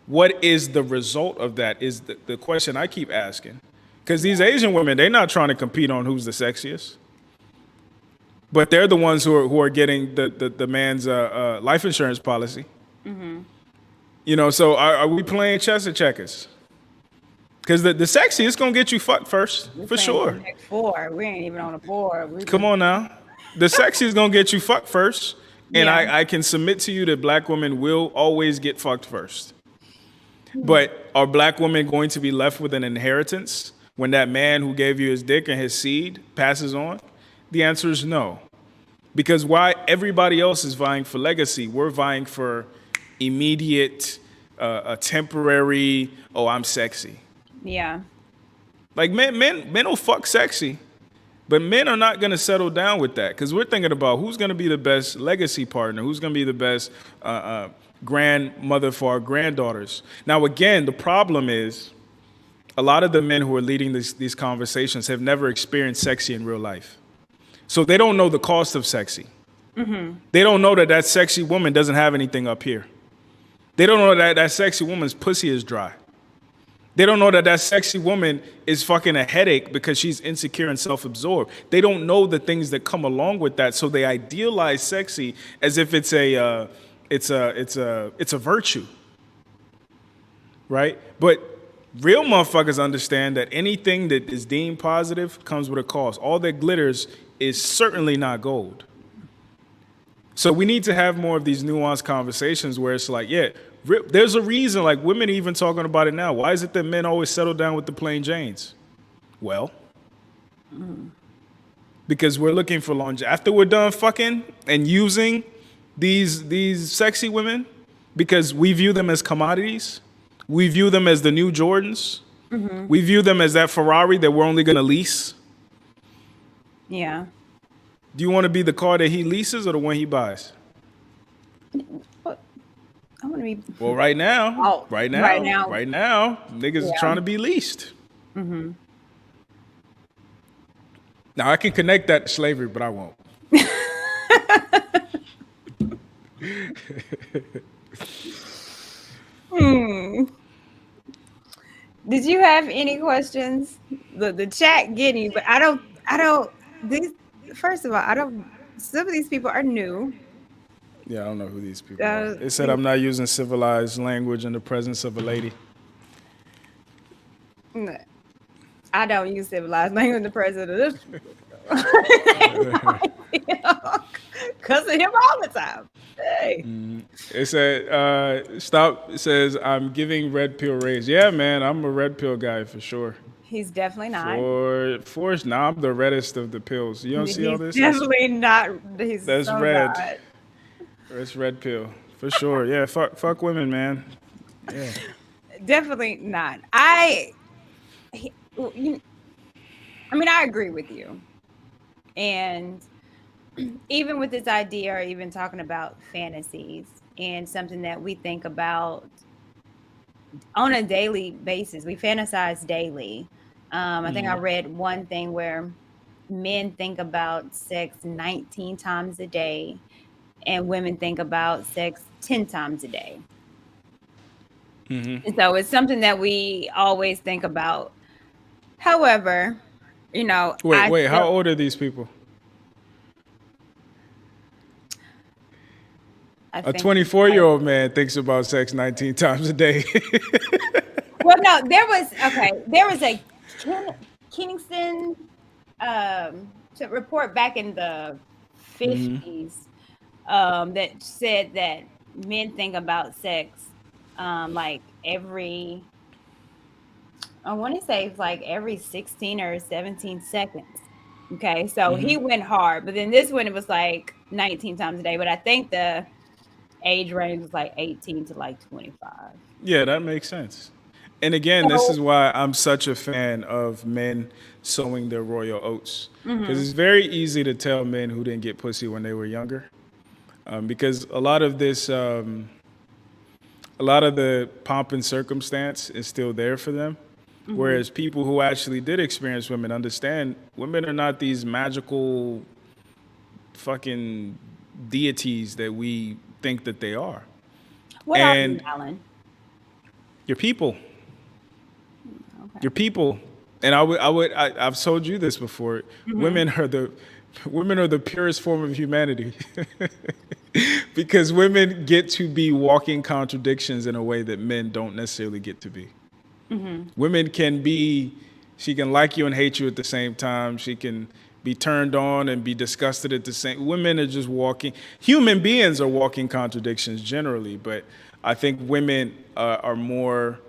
what is the result of that is the question I keep asking. Because these Asian women, they're not trying to compete on who's the sexiest. But they're the ones who are getting the man's life insurance policy. You know, so are we playing chess or checkers? Because the sexy is going to get you fucked first, for sure. Next 4. We ain't even on the board. Come on now. The sexy is going to get you fucked first. And Yeah. I can submit to you that Black women will always get fucked first. But are Black women going to be left with an inheritance when that man who gave you his dick and his seed passes on? The answer is no. Because why everybody else is vying for legacy, we're vying for immediate, a temporary, oh, I'm sexy. Yeah. Like men will fuck sexy, but men are not going to settle down with that because we're thinking about who's going to be the best legacy partner, who's going to be the best grandmother for our granddaughters. Now, again, the problem is a lot of the men who are leading these conversations have never experienced sexy in real life. So they don't know the cost of sexy. Mm-hmm. They don't know that sexy woman doesn't have anything up here. They don't know that sexy woman's pussy is dry. They don't know that sexy woman is fucking a headache because she's insecure and self-absorbed. They don't know the things that come along with that. So they idealize sexy as if it's a virtue, right? But real motherfuckers understand that anything that is deemed positive comes with a cost. All that glitters is certainly not gold. So we need to have more of these nuanced conversations where it's like, yeah, there's a reason, like women even talking about it now. Why is it that men always settle down with the plain Janes? Well, because we're looking for longevity. After we're done fucking and using these sexy women, because we view them as commodities, we view them as the new Jordans, we view them as that Ferrari that we're only going to lease. Yeah. Do you want to be the car that he leases or the one he buys? What? I want to be. Well, right now, right now, niggas are trying to be leased. Mm-hmm. Now I can connect that to slavery, but I won't. Did you have any questions? The chat getting you, but I don't. These. First of all, I don't. Some of these people are new. Yeah, I don't know who these people are. They said I'm not using civilized language in the presence of a lady. I don't use civilized language in the presence of this. Cussing him all the time. Hey. It said, stop. It says, I'm giving red pill raise. Yeah, man, I'm a red pill guy for sure. He's definitely not. Now I'm the reddest of the pills. You don't see all this? Definitely not. That's so red. Not. It's red pill for sure. Yeah, fuck women, man. Yeah. Definitely not. I mean, I agree with you. And even with this idea, or even talking about fantasies and something that we think about on a daily basis, we fantasize daily. I think I read one thing where men think about sex 19 times a day and women think about sex 10 times a day. Mm-hmm. And so it's something that we always think about. However, Wait, how old are these people? A 24-year-old man thinks about sex 19 times a day. Well, no, there was a Kingston report back in the 50s that said that men think about sex like every, I want to say it's like every 16 or 17 seconds. Okay, so he went hard, but then this one it was like 19 times a day, but I think the age range was like 18 to like 25. Yeah, that makes sense. And again, this is why I'm such a fan of men sowing their royal oats. Because it's very easy to tell men who didn't get pussy when they were younger. Because a lot of this, a lot of the pomp and circumstance is still there for them. Whereas people who actually did experience women understand women are not these magical fucking deities that we think that they are. What are you, Alan? Your people. Okay. Your people. And I've told you this before. Women are the purest form of humanity. Because women get to be walking contradictions in a way that men don't necessarily get to be. Women can be, she can like you and hate you at the same time. She can be turned on and be disgusted at the same. Women are just walking. Human beings are walking contradictions generally, but I think women are more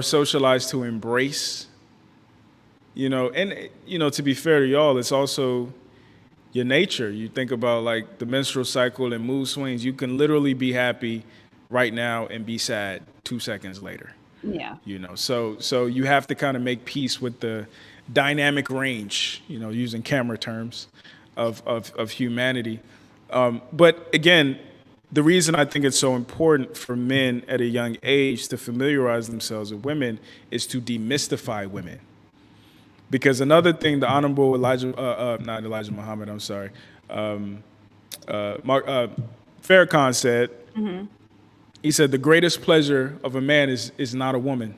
socialized to embrace. And to be fair to y'all, it's also your nature. You think about like the menstrual cycle and mood swings. You can literally be happy right now and be sad 2 seconds later. Yeah. You know, so you have to kind of make peace with the dynamic range, you know, using camera terms of humanity. But again, the reason I think it's so important for men at a young age to familiarize themselves with women is to demystify women. Because another thing the Honorable not Elijah Muhammad, I'm sorry, Farrakhan said, he said, the greatest pleasure of a man is not a woman.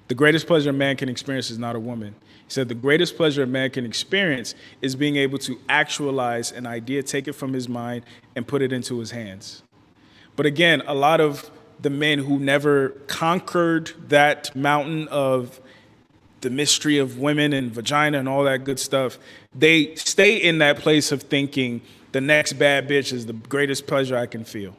The greatest pleasure a man can experience is not a woman. He said the greatest pleasure a man can experience is being able to actualize an idea, take it from his mind, and put it into his hands. But again, a lot of the men who never conquered that mountain of the mystery of women and vagina and all that good stuff, they stay in that place of thinking the next bad bitch is the greatest pleasure I can feel.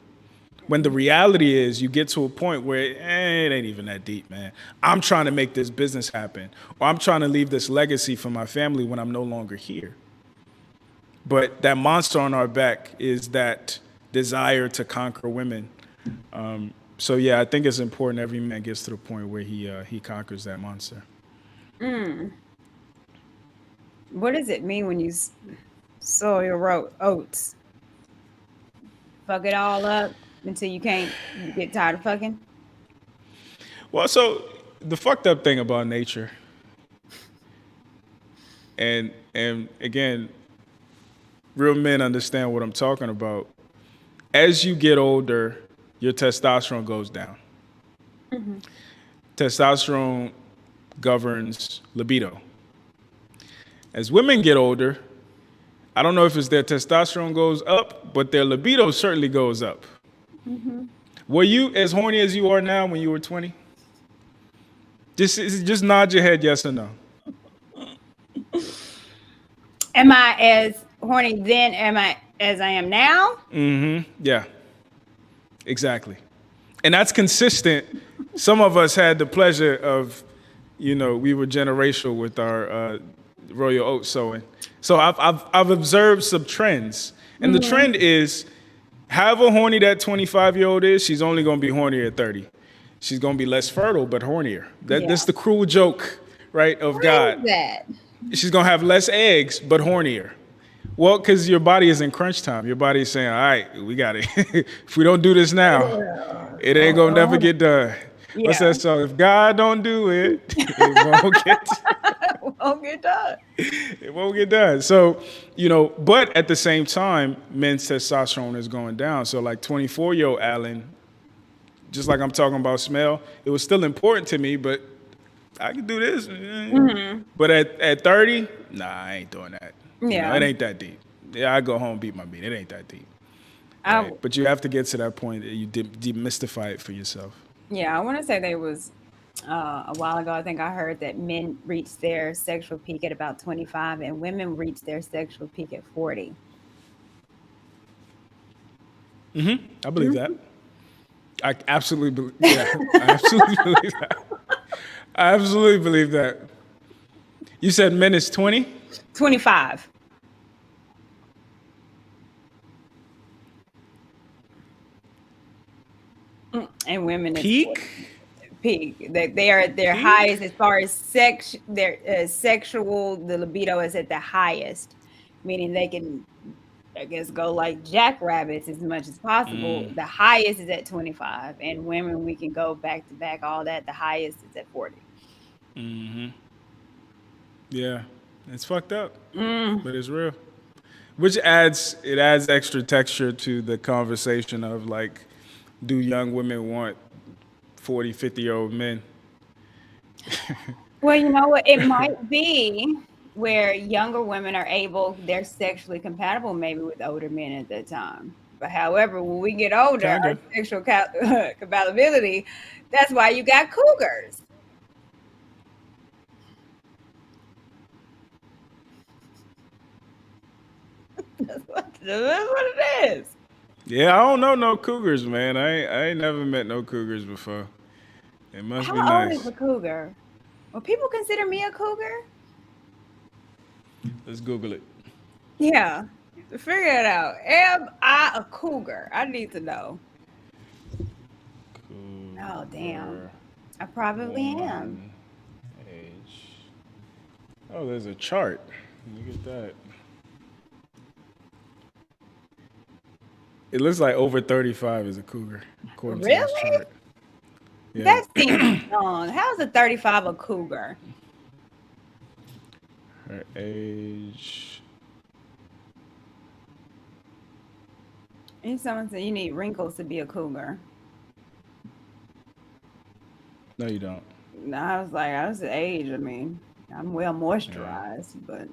When the reality is you get to a point where it ain't even that deep, man. I'm trying to make this business happen, or I'm trying to leave this legacy for my family when I'm no longer here. But that monster on our back is that desire to conquer women. So yeah, I think it's important every man gets to the point where he conquers that monster. What does it mean when you sow your oats? Fuck it all up until you get tired of fucking? Well, so the fucked up thing about nature, and again, real men understand what I'm talking about. As you get older, your testosterone goes down. Testosterone governs libido. As women get older, I don't know if it's their testosterone goes up, but their libido certainly goes up. Were you as horny as you are now when you were 20? Just nod your head yes or no. Am I as horny then as I am now? Yeah, exactly. And that's consistent. Some of us had the pleasure of, we were generational with our royal oat sowing. So I've observed some trends. And the trend is, however horny that 25-year-old is, she's only going to be hornier at 30. She's going to be less fertile, but hornier. That's the cruel joke, right, of God. What is that? She's going to have less eggs, but hornier. Well, because your body is in crunch time. Your body is saying, all right, we got it. If we don't do this now, it ain't going to never get done. Yeah. What's that song? If God don't do it, it won't get done. It won't get done. So, but at the same time, men's testosterone is going down. So like 24-year-old Alan, just like I'm talking about smell, it was still important to me, but I can do this. But at 30, nah, I ain't doing that. Yeah. It ain't that deep. Yeah, I go home, beat my meat. It ain't that deep. Right? But you have to get to that point that you demystify it for yourself. Yeah, I want to say there was a while ago, I think I heard that men reach their sexual peak at about 25 and women reach their sexual peak at 40. I believe that. I absolutely believe I absolutely believe that. I absolutely believe that. You said men is 20? 25. And women peak. They are at their highest as far as their sexual. The libido is at the highest, meaning they can, I guess, go like jackrabbits as much as possible. The highest is at 25, and women we can go back to back. All that the highest is at 40. Yeah, it's fucked up, but it's real. Which adds extra texture to the conversation of like, do young women want 40, 50-year-old men? Well, you know what? It might be where younger women are they're sexually compatible maybe with older men at that time. But however, when we get older, our sexual compatibility, that's why you got cougars. That's what it is. Yeah, I don't know no cougars, man. I ain't never met no cougars before. It must be nice. How old is a cougar? Well, people consider me a cougar? Let's Google it. Yeah. Figure it out. Am I a cougar? I need to know. Oh, damn. Cougar, I probably am. woman, age. Oh, there's a chart. Look at that. It looks like over 35 is a cougar, according to this Really? chart. Yeah. That seems young. How's a 35 a cougar? Her age. And someone said you need wrinkles to be a cougar. No, you don't. No, I was the age. I mean, I'm well moisturized, but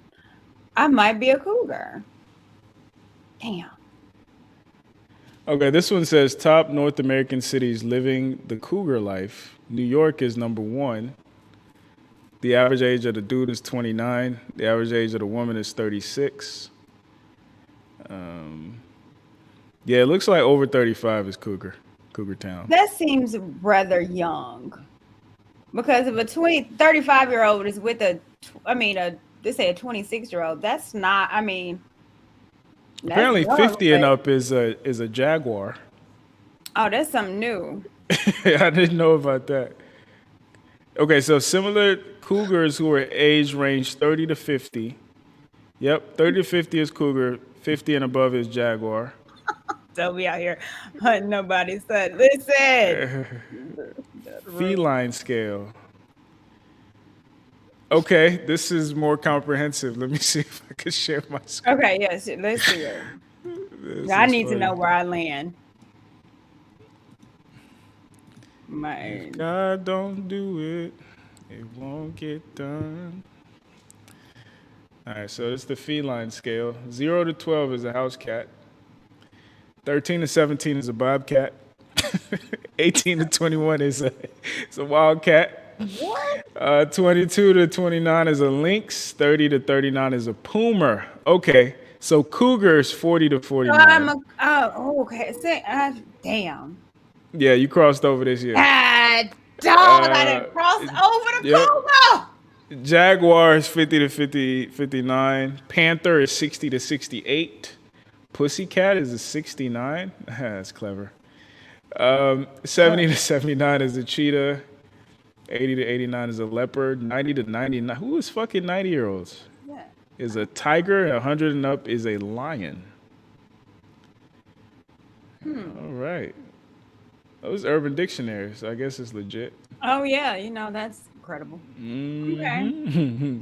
I might be a cougar. Damn. Okay, this one says top North American cities living the cougar life. New York is number 1. The average age of the dude is 29. The average age of the woman is 36. Yeah, it looks like over 35 is Cougar Town. That seems rather young. Because if a 35-year-old is with they say a 26-year-old, that's not, that's Apparently, young, 50 and but- up is a Jaguar. Oh, that's something new. I didn't know about that. Okay, so similar cougars who are age range 30 to 50. Yep, 30 to 50 is cougar, 50 and above is Jaguar. Don't be out here hunting nobody. Said, listen. Feline scale. Okay, this is more comprehensive. Let me see if I can share my screen. Okay, yes, let's see it. This I is need to funny. know where I land. My God don't do it, it won't get done. All right, so it's the feline scale. 0 to 12 is a house cat. 13 to 17 is a bobcat. 18 to 21 is a wildcat. what? 22 to 29 is a lynx. 30 to 39 is a puma. Okay, so cougars 40 to 49. Okay. Damn. Yeah, you crossed over this year. Ah, dog, I done crossed over the yep. cougar. Jaguar is 50 to 59. Panther is 60 to 68. Pussycat is a 69. That's clever. 70 to 79 is a cheetah. 80 to 89 is a leopard. 90 to 99. Who is fucking 90-year-olds? Yeah. Is a tiger. And 100 and up is a lion. All right. Those Urban Dictionaries. I guess it's legit. Oh yeah, that's incredible. Okay.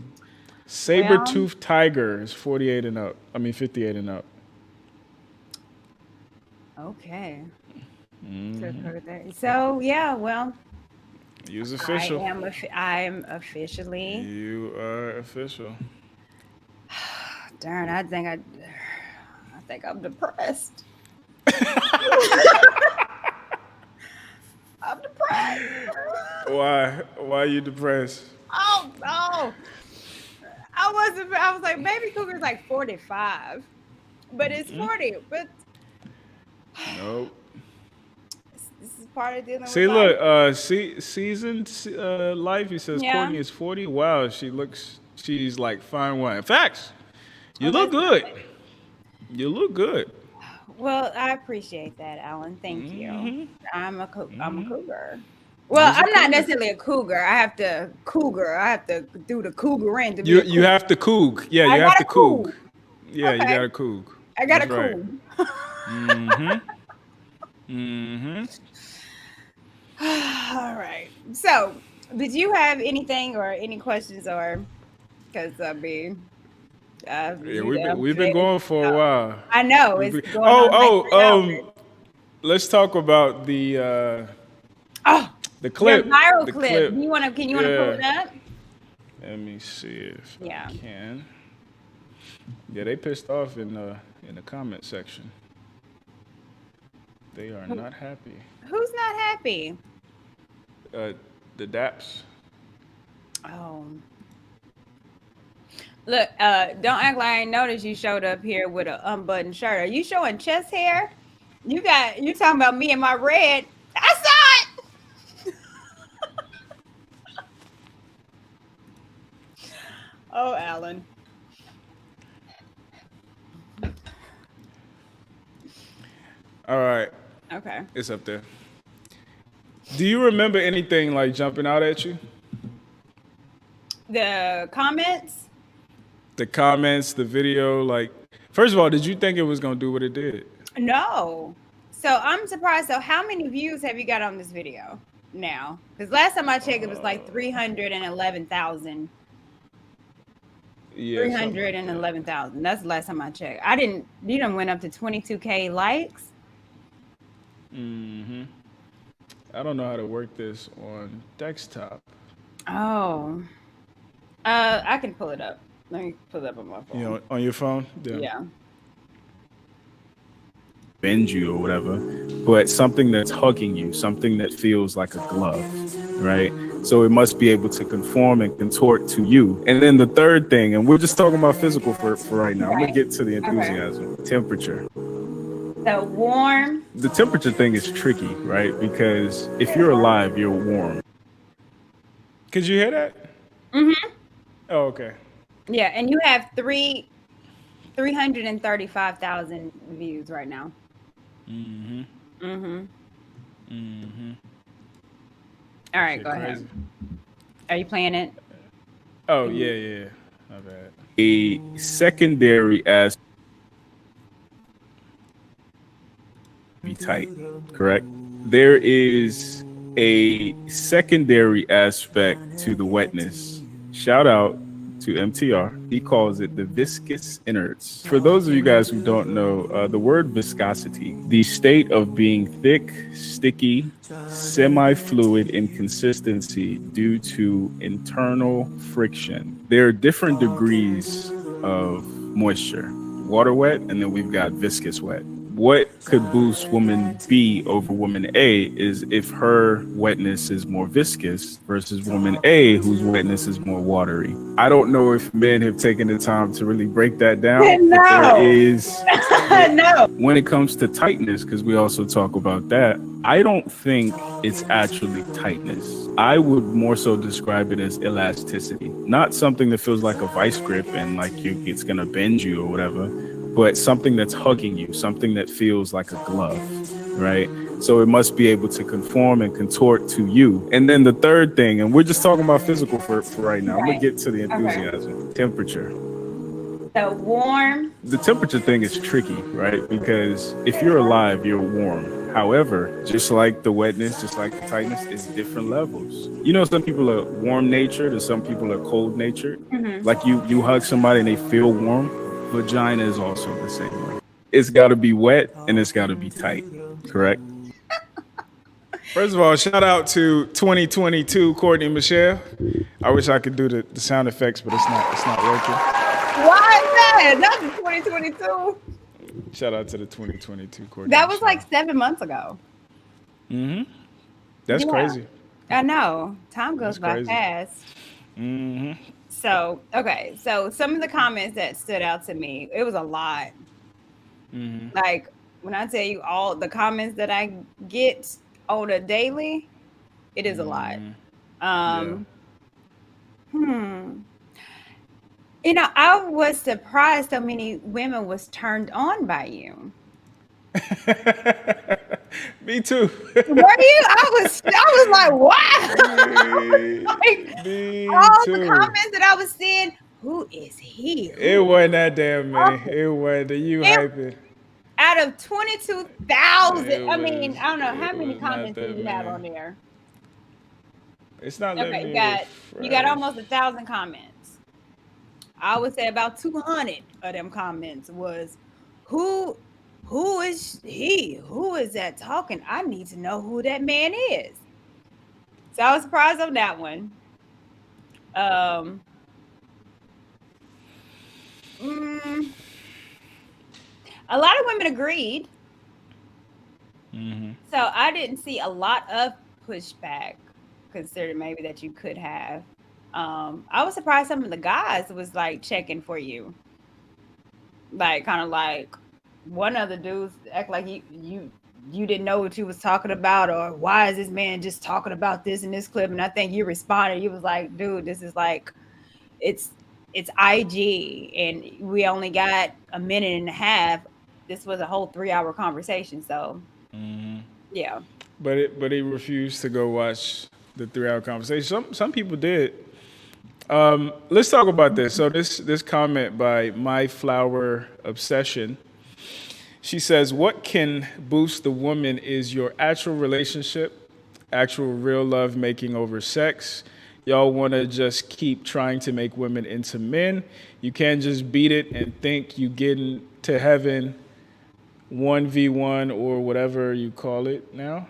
Saber-toothed tiger is 48 and up. 58 and up. Okay. So yeah, well, You's official. I am officially. You are official. Darn, I think I'm depressed. I'm depressed. Why? Why are you depressed? Oh no. I was like, baby cougar's like 45. But it's 40. But Nope. this is part of dealing See, with look, life. seasoned life. He says Yeah. Courtney is 40. Wow, she's like fine wine. Facts. You look good. You look good. Well, I appreciate that, Alan. Thank you. I'm a cougar. You're Well, a I'm not cougar. necessarily a cougar. I have to do the cougaring to be You a you cougar. have to coog. Yeah, I you have gotta to coog. coog. Yeah, you Okay. gotta coog. I got a That's right. cool. All right. So, did you have anything or any questions or? Because Yeah, we've been going for a while. I know We've it's been- going on. like 3 hours. Let's talk about the clip. Your viral the clip. Can you want to pull Yeah. it up? Let me see if Yeah. I can. Yeah, they pissed off in the comment section. They are not happy. Who's not happy? The Daps. Oh. Look, don't act like I ain't noticed you showed up here with an unbuttoned shirt. Are you showing chest hair? You talking about me and my red. I saw it. Oh, Alan. All right, Okay. it's up there. Do you remember anything like jumping out at you? The comments? The comments, the video, like, first of all, did you think it was gonna do what it did? No. So I'm surprised. So how many views have you got on this video now? Because last time I checked, it was like 311,000. Yeah, something like that. 311,000. That's the last time I checked. I didn't. You done went up to 22K likes. I don't know how to work this on desktop. Oh. I can pull it up. Let me pull it up on my phone. You know, on your phone? Yeah. Bend you or whatever, but something that's hugging you, something that feels like a glove, right? So it must be able to conform and contort to you. And then the third thing, and we're just talking about physical for right now. I'm gonna get to the enthusiasm. Okay. Temperature. So warm. The temperature thing is tricky, right? Because if you're alive, you're warm. Could you hear that? Mm-hmm. Oh, okay. Yeah, and you have 335,000 views right now. All right, go ahead. Are you playing it? Oh, yeah. My bad. A secondary aspect be tight, correct? There is a secondary aspect to the wetness. Shout out to MTR. He calls it the viscous innards. For those of you guys who don't know, the word viscosity, the state of being thick, sticky, semi-fluid in consistency due to internal friction. There are different degrees of moisture. Water wet, and then we've got viscous wet. What could boost woman B over woman A is if her wetness is more viscous versus woman A whose wetness is more watery. I don't know if men have taken the time to really break that down. No. But there is No. when it comes to tightness, because we also talk about that, I don't think it's actually tightness. I would more so describe it as elasticity, not something that feels like a vice grip and like it's gonna bend you or whatever, but something that's hugging you, something that feels like a glove, right? So it must be able to conform and contort to you. And then the third thing, and we're just talking about physical for right now. I'm gonna get to the enthusiasm. Okay. Temperature. So warm. The temperature thing is tricky, right? Because if you're alive, you're warm. However, just like the wetness, just like the tightness, it's different levels. You know, some people are warm natured and some people are cold natured. Like you hug somebody and they feel warm. Vagina is also the same way. It's got to be wet and it's got to be tight, correct? First of all, shout out to 2022 Courtney Michelle. I wish I could do the sound effects, but it's not working. Why is that? That's 2022. Shout out to the 2022 Courtney. That was Michelle. like 7 months ago. That's crazy. I know. Time goes by crazy. fast. So, okay. So some of the comments that stood out to me, it was a lot. Like when I tell you all the comments that I get on a daily, it is a lot. You know, I was surprised so many women was turned on by you. Me too. Were you? I was like, wow. Me All too. the comments that I was seeing, who is he? It wasn't that damn many. It wasn't you hyping. Out of 22,000, It I mean, was- I don't know how it many was not comments that did you have many. on there? It's not letting Okay, me you got refresh. almost 1,000 comments. I would say about 200 of them comments was, who is he? Who is that talking? I need to know who that man is. So I was surprised on that one. A lot of women agreed. So I didn't see a lot of pushback, considered maybe that you could have. I was surprised some of the guys was like checking for you. Like kind of like one of the dudes act like you didn't know what you was talking about, or why is this man just talking about this in this clip? And I think you responded, you was like, dude, this is like it's IG and we only got a minute and a half. this was a whole 3-hour conversation. So, yeah. But he refused to go watch the 3-hour conversation. Some people did. Let's talk about this. So this comment by My Flower Obsession. She says, "What can boost the woman is your actual relationship, actual real love making over sex. Y'all want to just keep trying to make women into men. You can't just beat it and think you getting to heaven 1v1 or whatever you call it now.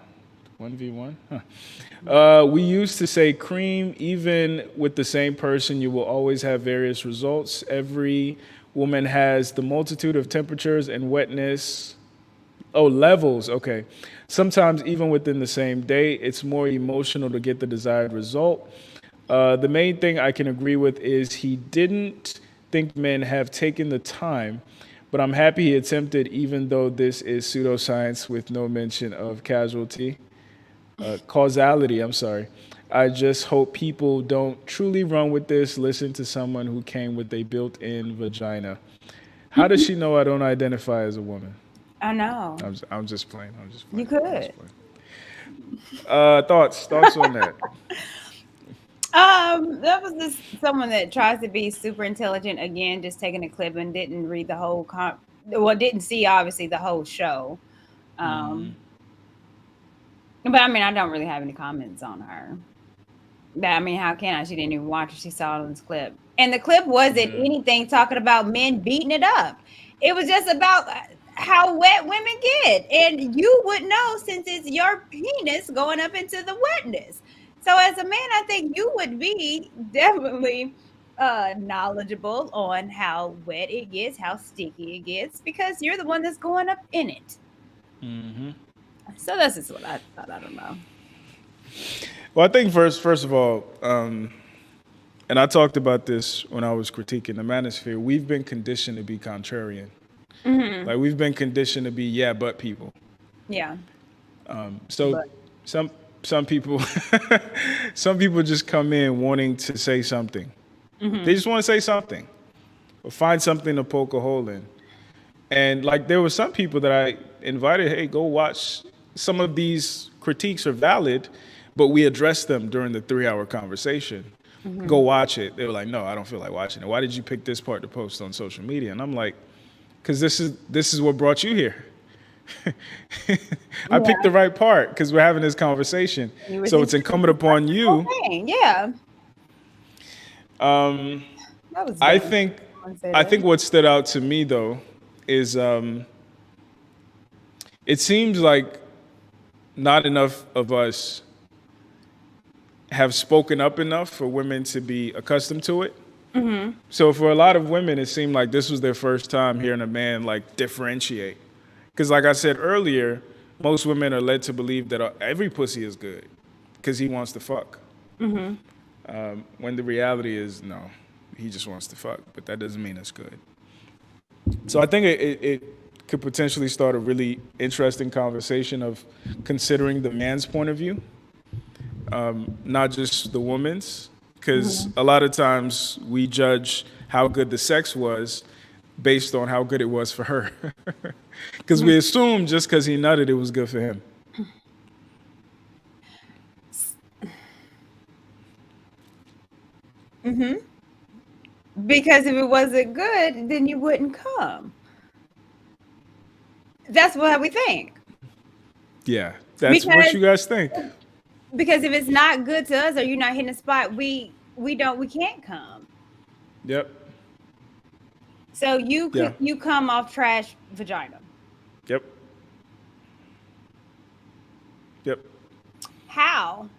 1v1? Huh. We used to say cream, even with the same person, you will always have various results. Every woman has the multitude of temperatures and wetness. Oh, levels, okay. Sometimes even within the same day, it's more emotional to get the desired result. The main thing I can agree with is he didn't think men have taken the time, but I'm happy he attempted, even though this is pseudoscience with no mention of causality, I'm sorry. I just hope people don't truly run with this. Listen to someone who came with a built-in vagina. How does she know I don't identify as a woman? I know. I'm just playing. You could. Thoughts on that? That was just someone that tries to be super intelligent. Again, just taking a clip and didn't read the whole didn't see obviously the whole show. But I mean, I don't really have any comments on her. I mean, how can I? She didn't even watch it. She saw it on this clip. And the clip wasn't anything talking about men beating it up. It was just about how wet women get. And you would know since it's your penis going up into the wetness. So as a man, I think you would be definitely knowledgeable on how wet it gets, how sticky it gets, because you're the one that's going up in it. So that's just what I thought. I don't know. Well, I think first of all, and I talked about this when I was critiquing the manosphere, we've been conditioned to be contrarian. Like we've been conditioned to be but people. Yeah. Some people some people just come in wanting to say something. They just want to say something or find something to poke a hole in. And like there were some people that I invited, hey, go watch. Some of these critiques are valid, but we addressed them during the 3-hour conversation. Go watch it. They were like, no, I don't feel like watching it. Why did you pick this part to post on social media? And I'm like, because this is what brought you here. I picked the right part because we're having this conversation. So it's incumbent upon you. Yeah. I think what stood out to me though is it seems like not enough of us have spoken up enough for women to be accustomed to it. So for a lot of women, it seemed like this was their first time hearing a man like differentiate. Because like I said earlier, most women are led to believe that every pussy is good because he wants to fuck. When the reality is, no, he just wants to fuck, but that doesn't mean it's good. So I think it could potentially start a really interesting conversation of considering the man's point of view, not just the woman's, because a lot of times we judge how good the sex was based on how good it was for her. Because we assume just because he nutted, it was good for him. Because if it wasn't good, then you wouldn't come. That's what we think. Yeah, that's what you guys think. Because if it's not good to us or you're not hitting the spot, we can't come. Yep. So you come off trash vagina. Yep. How?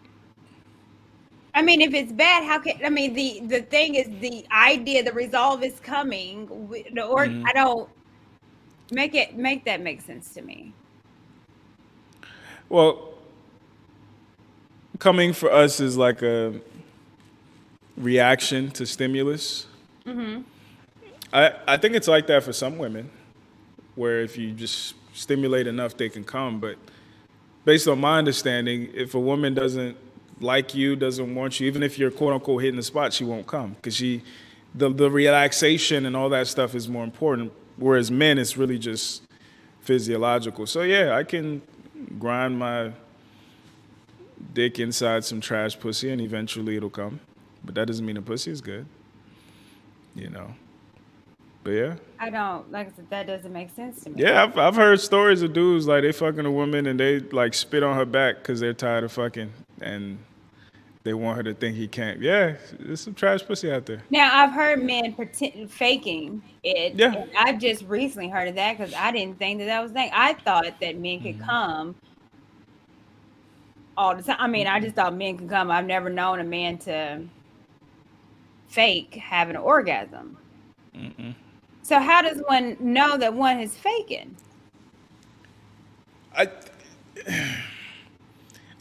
I mean, if it's bad, how can the thing is the idea, the resolve is coming, or I don't make that make sense to me. Well, coming for us is like a reaction to stimulus. I think it's like that for some women, where if you just stimulate enough, they can come. But based on my understanding, if a woman doesn't like you, doesn't want you, even if you're quote unquote hitting the spot, she won't come because the relaxation and all that stuff is more important. Whereas men, it's really just physiological. So yeah, I can grind my dick inside some trash pussy and eventually it'll come. But that doesn't mean the pussy is good, you know. But yeah. I don't like I said, that doesn't make sense to me. Yeah, I've heard stories of dudes like they fucking a woman and they like spit on her back because they're tired of fucking and they want her to think he can't. Yeah, there's some trash pussy out there. Now I've heard men faking it, Yeah. and I just recently heard of that because I didn't think that was a thing. I thought that men could come all the time. I mean, I just thought men could come. I've never known a man to fake having an orgasm. So how does one know that one is faking?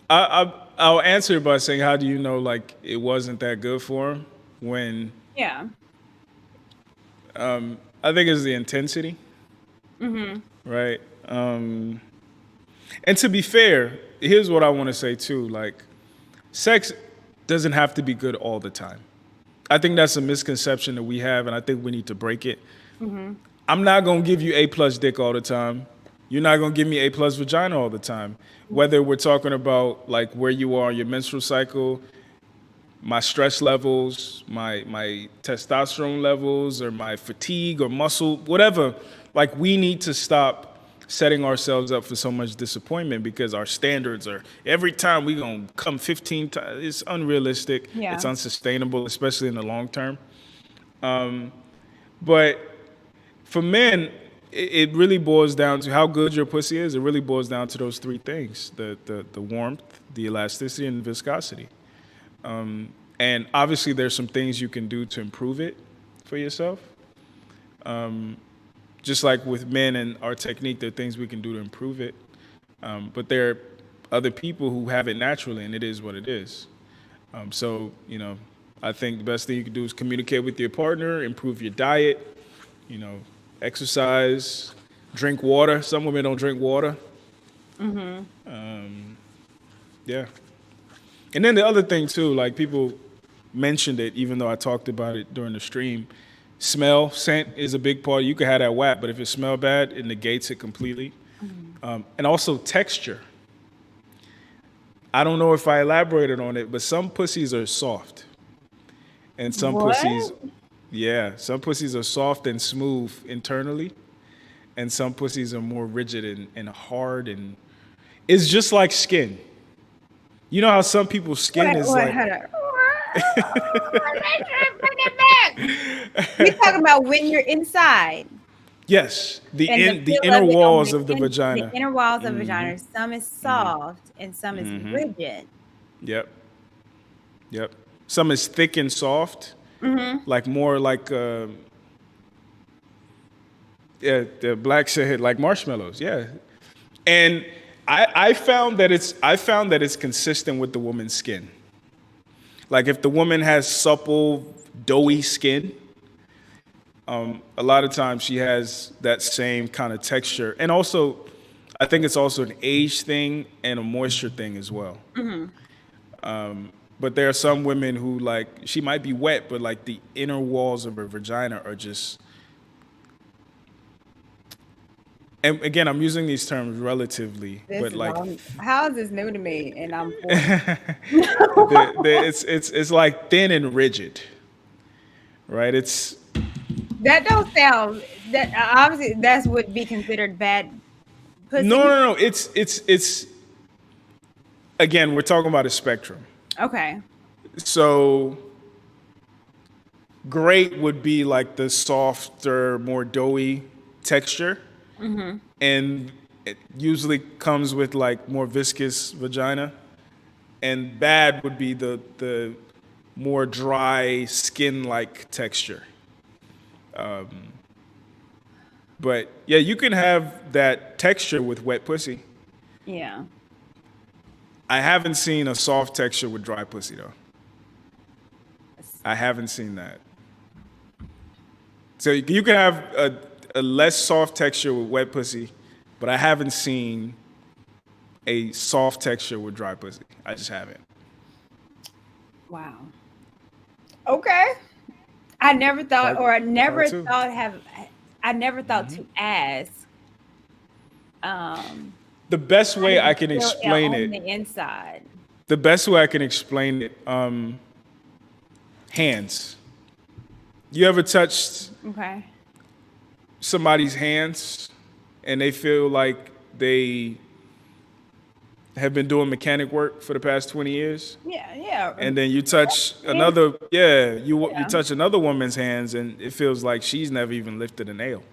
I'll answer by saying, how do you know like it wasn't that good for him? When Yeah. I think it's the intensity, right? And to be fair, here's what I want to say too: like, sex doesn't have to be good all the time. I think that's a misconception that we have, and I think we need to break it. I'm not gonna give you A+ dick all the time. You're not gonna give me A+ vagina all the time. Whether we're talking about like where you are in your menstrual cycle, my stress levels, my testosterone levels, or my fatigue or muscle, whatever. Like we need to stop setting ourselves up for so much disappointment because our standards are every time we gonna come 15 times. It's unrealistic. Yeah. It's unsustainable, especially in the long term. But for men, it really boils down to how good your pussy is. It really boils down to those three things: the warmth, the elasticity, and the viscosity. And obviously, there's some things you can do to improve it for yourself. Just like with men and our technique, there are things we can do to improve it. But there are other people who have it naturally, and it is what it is. So, you know, I think the best thing you can do is communicate with your partner, improve your diet, you know, exercise, drink water. Some women don't drink water. Yeah. And then the other thing too, like people mentioned it, even though I talked about it during the stream, smell, scent is a big part. You can have that whack, but if it smells bad, it negates it completely. And also texture. I don't know if I elaborated on it, but some pussies are soft. And some pussies, yeah, some pussies are soft and smooth internally. And some pussies are more rigid and hard. And it's just like skin. You know how some people's skin is like... Hold on. Bring it back. You're talking about when you're inside. Yes, the And the feel inner of it on walls the of the vagina. The inner walls of the vagina. Some is soft and some is rigid. Yep. Some is thick and soft, like more like the black said like marshmallows. Yeah, and I found that it's consistent with the woman's skin. Like if the woman has supple, doughy skin, a lot of times she has that same kind of texture. And also, I think it's also an age thing and a moisture thing as well. But there are some women who like, she might be wet, but like the inner walls of her vagina are just, and again, I'm using these terms relatively, but like, how is this new to me? And I'm it's like thin and rigid, right? It's, that don't sound that obviously that's would be considered bad pussy. no. It's again, we're talking about a spectrum. Okay. So great would be like the softer, more doughy texture. And it usually comes with like more viscous vagina. And bad would be the more dry skin-like texture. But yeah, you can have that texture with wet pussy. Yeah. I haven't seen a soft texture with dry pussy though. I haven't seen that. So you can have a less soft texture with wet pussy, but I haven't seen a soft texture with dry pussy. I just haven't. Wow. Okay. I never thought, or I never too. thought to ask The best How way does I it can feel explain on it, the inside? the best way I can explain it, hands. You ever touched Okay. somebody's hands and they feel like they have been doing mechanic work for the past 20 years? Yeah, yeah. And then you touch Hands, another, you yeah. touch another woman's hands and it feels like she's never even lifted a nail.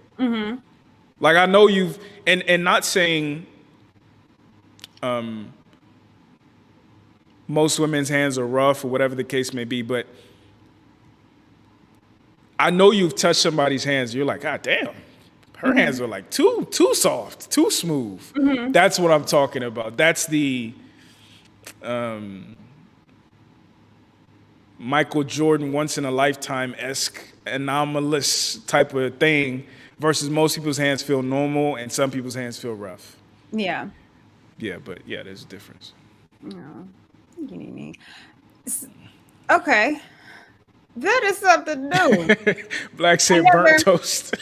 Like I know you've, and not saying most women's hands are rough or whatever the case may be, but I know you've touched somebody's hands. You're like, God damn, her hands are like too soft, too smooth. That's what I'm talking about. That's the Michael Jordan once in a lifetime-esque anomalous type of thing versus most people's hands feel normal and some people's hands feel rough. Yeah. Yeah, but yeah, there's a difference. No. You need me. Okay. That is something new. Black said never- burnt toast.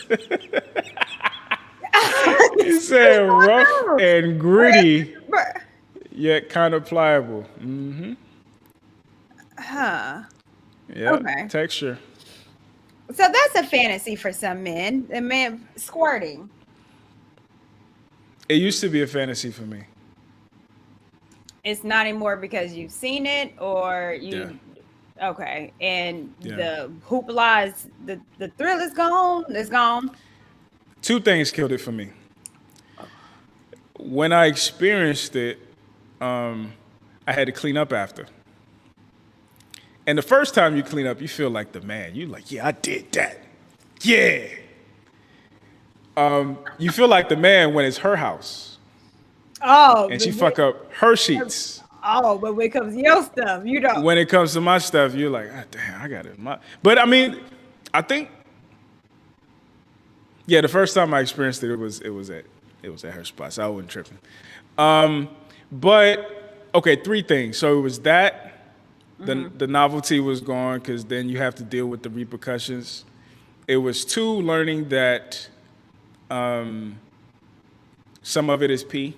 He said rough and gritty, But- yet kind of pliable. Huh. Yeah, Okay. texture. So that's a fantasy for some men. The man squirting. It used to be a fantasy for me. It's not anymore because you've seen it or you. Okay. And Yeah. the hoopla is the thrill is gone. It's gone. Two things killed it for me. When I experienced it, I had to clean up after. And the first time you clean up, you feel like the man. You're like, yeah, I did that. Yeah. You feel like the man when it's her house Oh. and she fuck up her sheets. Oh, but when it comes to your stuff, you don't. When it comes to my stuff, you're like, ah, damn, I got it. But I mean, I think, yeah, the first time I experienced it, it was at her spot, so I wasn't tripping. But okay, three things. So it was that. The novelty was gone because then you have to deal with the repercussions. It was two, learning that some of it is pee.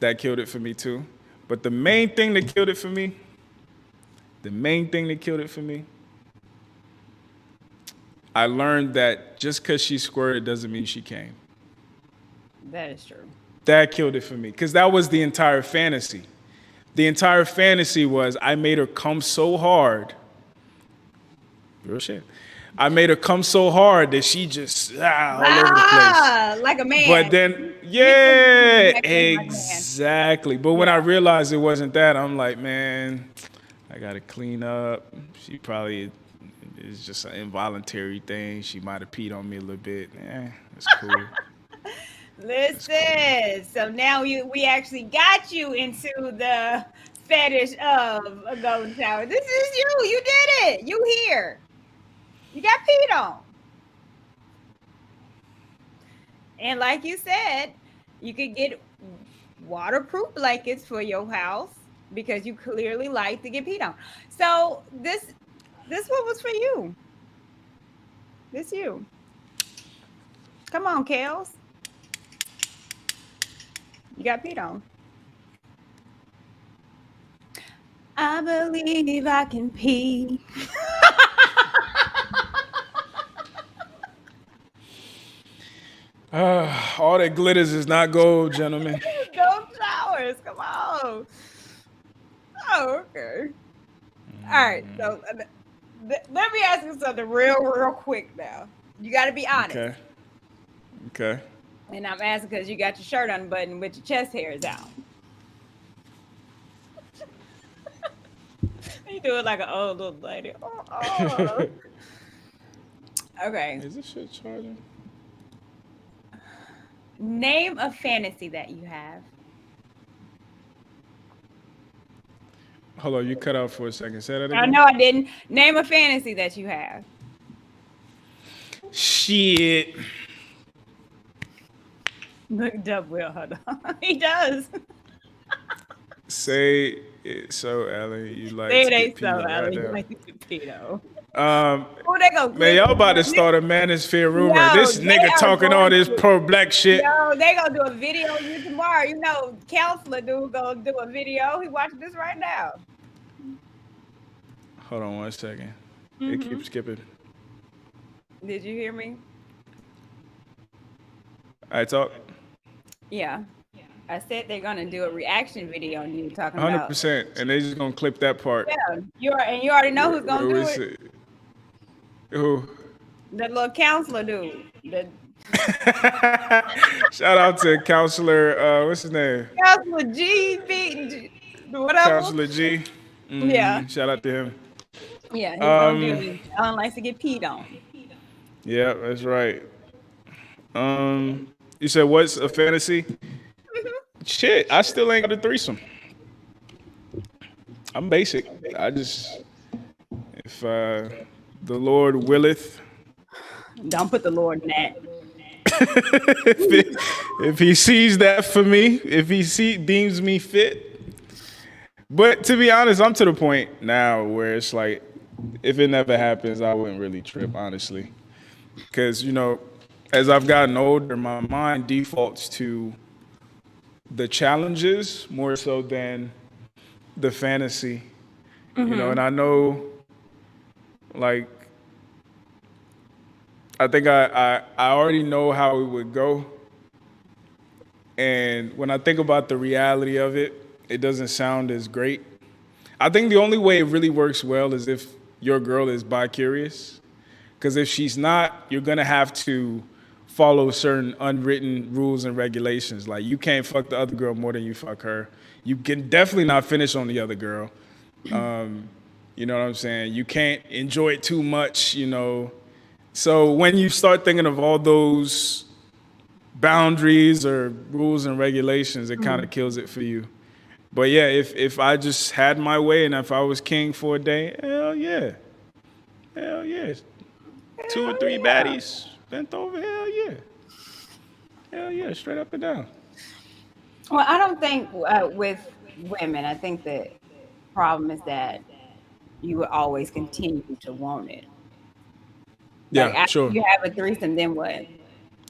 That killed it for me too. But the main thing that killed it for me, I learned that just because she squirted doesn't mean she came. That is true. That killed it for me because that was the entire fantasy. The entire fantasy was I made her come so hard. Real shit. I made her come so hard that she just all over the place. Like a man. But then, yeah, exactly. But when I realized it wasn't that, I'm like, man, I gotta clean up. She probably is just an involuntary thing. She might have peed on me a little bit. It's cool. Listen, so now we actually got you into the fetish of a golden shower. This is you. You did it. You here. You got peed on. And like you said, you could get waterproof blankets for your house because you clearly like to get peed on. So this one was for you. This you. Come on, Kels. You got peed on. I believe I can pee. All that glitters is not gold, gentlemen. Gold showers. Come on. Oh, okay. All right. So let me ask you something real quick now. You got to be honest. Okay. And I'm asking because you got your shirt unbuttoned with your chest hairs out. You do it like an old little lady. Oh. Okay. Is this shit charging? Name a fantasy that you have. Hold on, you cut out for a second. Say that again. I know I didn't. Name a fantasy that you have. Shit. Look, Dub will. Hold on. He does. Say it so, Ellen. You like Say to it ain't get so, peed on. Allie. You Goddamn. like to get peed on. Who they gonna Man, clip? y'all about to start a manosphere rumor. Yo, This they nigga are talking all going this to. pro-black shit. Yo, they gonna do a video of you tomorrow. You know, counselor dude gonna do a video. He watching this right now. Hold on 1 second. It keeps skipping. Did you hear me? I talk. Yeah. I said they're gonna do a reaction video on you talking 100%, about. and they just gonna clip that part. Yeah, you already know who's gonna do it. Who? The little counselor dude. The Shout out to Counselor. What's his name? counselor G, whatever. Counselor G. Yeah. Shout out to him. Yeah, he's gonna do it. Alan likes to get peed on. Yeah, that's right. You said what's a fantasy? Shit, I still ain't got a threesome. I'm basic. I just, if the Lord willeth, Don't put the Lord in that. if he sees that for me, if he deems me fit. But to be honest, I'm to the point now where it's like, if it never happens, I wouldn't really trip, honestly. Because, you know, as I've gotten older, my mind defaults to the challenges more so than the fantasy. You know, and I know, like, I think I already know how it would go. And when I think about the reality of it, it doesn't sound as great. I think the only way it really works well is if your girl is bi-curious. Because if she's not, you're going to have to follow certain unwritten rules and regulations. Like, you can't fuck the other girl more than you fuck her. You can definitely not finish on the other girl. You know what I'm saying? You can't enjoy it too much, you know. So when you start thinking of all those boundaries or rules and regulations, it kind of kills it for you. But yeah, if I just had my way and if I was king for a day, hell yeah. Hell yeah. 2 or 3 baddies bent over, hell yeah. Hell yeah, straight up and down. Well, I don't think with women, I think the problem is that you will always continue to want it. Yeah, Like after sure. you have a threesome, then what?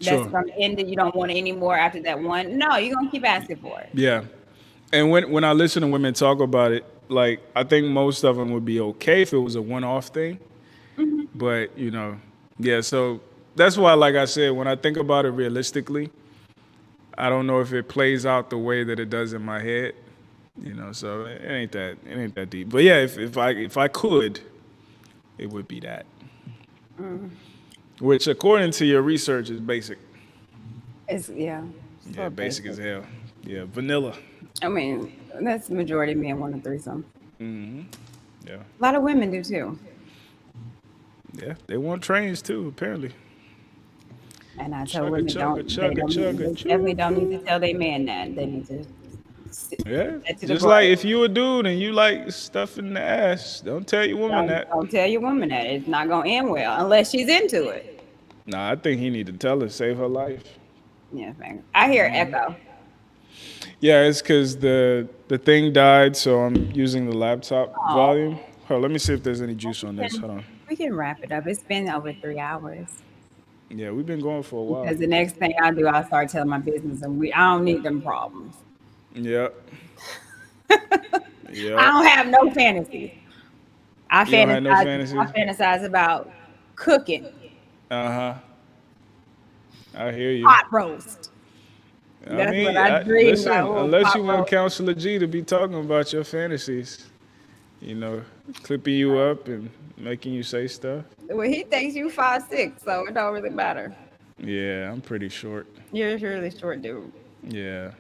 Sure. That's gonna end it. You don't want it anymore after that one. No, you're gonna keep asking for it. Yeah. And when I listen to women talk about it, like, I think most of them would be okay if it was a one-off thing. But, you know, yeah, so that's why, like I said, when I think about it realistically, I don't know if it plays out the way that it does in my head. You know, so it ain't that deep. But yeah, if I could, it would be that. Which, according to your research, is basic. It's Yeah, basic as hell. Yeah, vanilla. I mean, that's the majority of men want a threesome. Yeah, A lot of women do too. yeah. They want trains too, apparently. And I tell Chugga, women chugga, they chugga, definitely don't need to tell their man that. They need to Yeah, that to the just boy. like if you a dude and you like stuff in the ass, don't tell your woman that. Don't tell your woman that. It's not gonna end well unless she's into it. Nah, I think he need to tell her, save her life. Yeah, man. I hear echo. Yeah, it's because the thing died, so I'm using the laptop volume. Hold on, let me see if there's any juice on this. Hold on. We can wrap it up. It's been over 3 hours. Yeah, we've been going for a while. Because the next thing I do, I start telling my business, and I don't need them problems. Yep. I Yep. don't have no fantasies. I You don't have no I fantasies? fantasize about cooking, Uh-huh. I hear you. pot roast. That's what I dream listen, about. unless Pot you want roast. Counselor G to be talking about your fantasies, you know, clipping you up and making you say stuff. Well, he thinks you 5'6", so it don't really matter. Yeah, I'm pretty short. You're a really short dude. Yeah.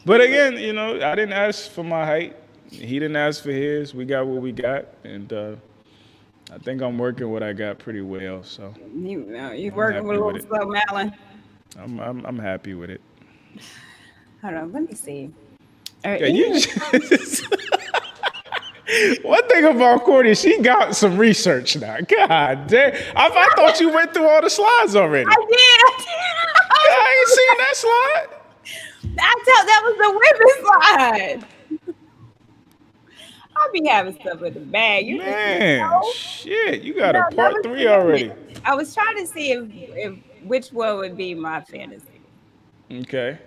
But again, you know, I didn't ask for my height. He didn't ask for his. We got what we got. And I think I'm working what I got pretty well. So You working with a happy little with it. slow Malin. I'm happy with it. Hold on, let me see. Yeah, you one thing about Courtney, she got some research now. God damn. I thought you went through all the slides already. I did. I ain't seen that slide. That was the women's slide. I be having stuff in the bag. You just Man, shit, you got a never part 3 seen already. it. I was trying to see if which one would be my fantasy. Okay.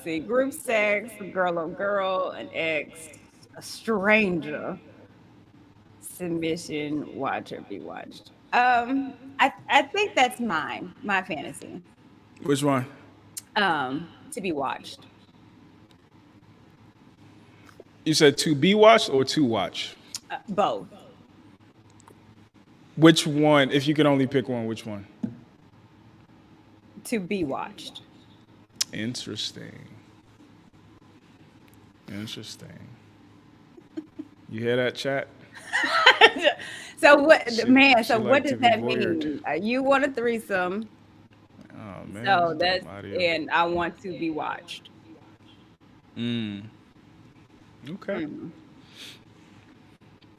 See, group sex, girl on girl, an ex, a stranger, submission, watch or be watched. I think that's my fantasy. Which one? To be watched. You said to be watched or to watch? Both. Which one? If you could only pick one, which one? To be watched. Interesting. Interesting. You hear that, chat? So what, man? She So like what to does be that voyeured. mean? You want a threesome, Oh man. so this that's audio. and I want to be watched. Okay.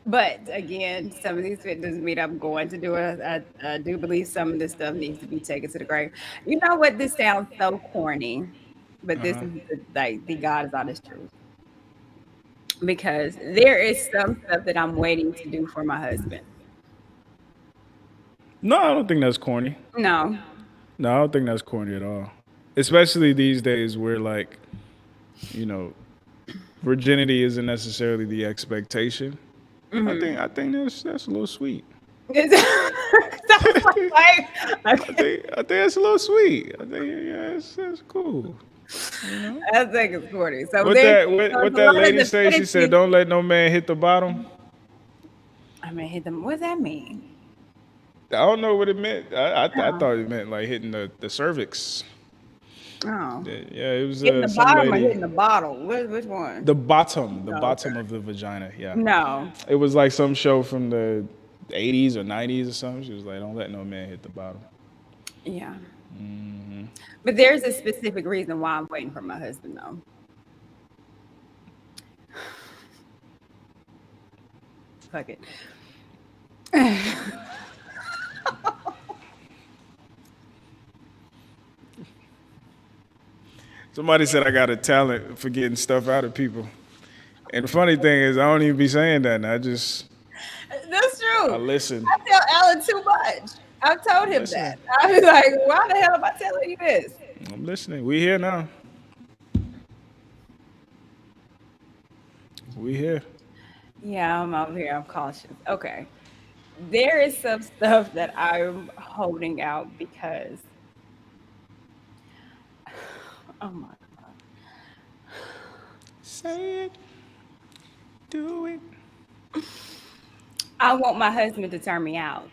But again, some of these fit doesn't mean I'm going to do it. I do believe some of this stuff needs to be taken to the grave. You know what? This sounds so corny, but this is like the God is honest truth. Because there is some stuff that I'm waiting to do for my husband. No, I don't think that's corny. No, No, I don't think that's corny at all. Especially these days where like, you know, virginity isn't necessarily the expectation. I think that's a little sweet. like, I think that's a little sweet. I think that's cool. I think it's corny. So What there's what a that lot of lady say? She said, definitive- "Don't let no man hit the bottom." I mean, hit them. What does that mean? I don't know what it meant. I thought it meant like hitting the cervix. Oh, Yeah, it was hitting the some bottom or lady. hitting the bottle? Which one? The bottom okay. of the vagina. Yeah. No. It was like some show from the 80s or 90s or something. She was like, "Don't let no man hit the bottom." Yeah. But there's a specific reason why I'm waiting for my husband, though. Fuck it. Somebody said I got a talent for getting stuff out of people. And the funny thing is, I don't even be saying that. I just That's true. I listen. I tell Alan too much. I've told him Listen. that. I was like, why the hell am I telling you this? I'm listening. We here now. We here. Yeah, I'm over here. I'm cautious. Okay. There is some stuff that I'm holding out because, oh my God. Say it. Do it. I want my husband to turn me out.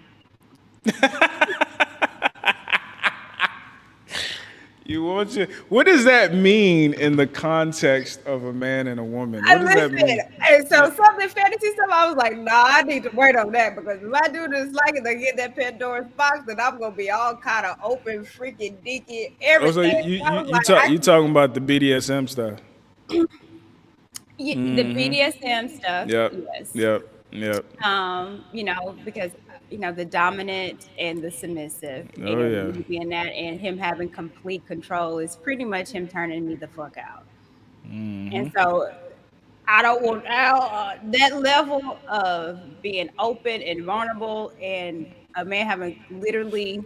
You want you. What does that mean in the context of a man and a woman? What does that mean? And so something fantasy stuff, I was like, nah, I need to wait on that because if I do this like it, they get that Pandora's box, then I'm gonna be all kind of open, freaking deaky, Oh, so everything. I was like, you talking about the BDSM stuff? the BDSM stuff, Yep. yes. Yep. Because the dominant and the submissive, Oh, and yeah. me being that, and him having complete control is pretty much him turning me the fuck out. And so I don't want that level of being open and vulnerable, and a man having literally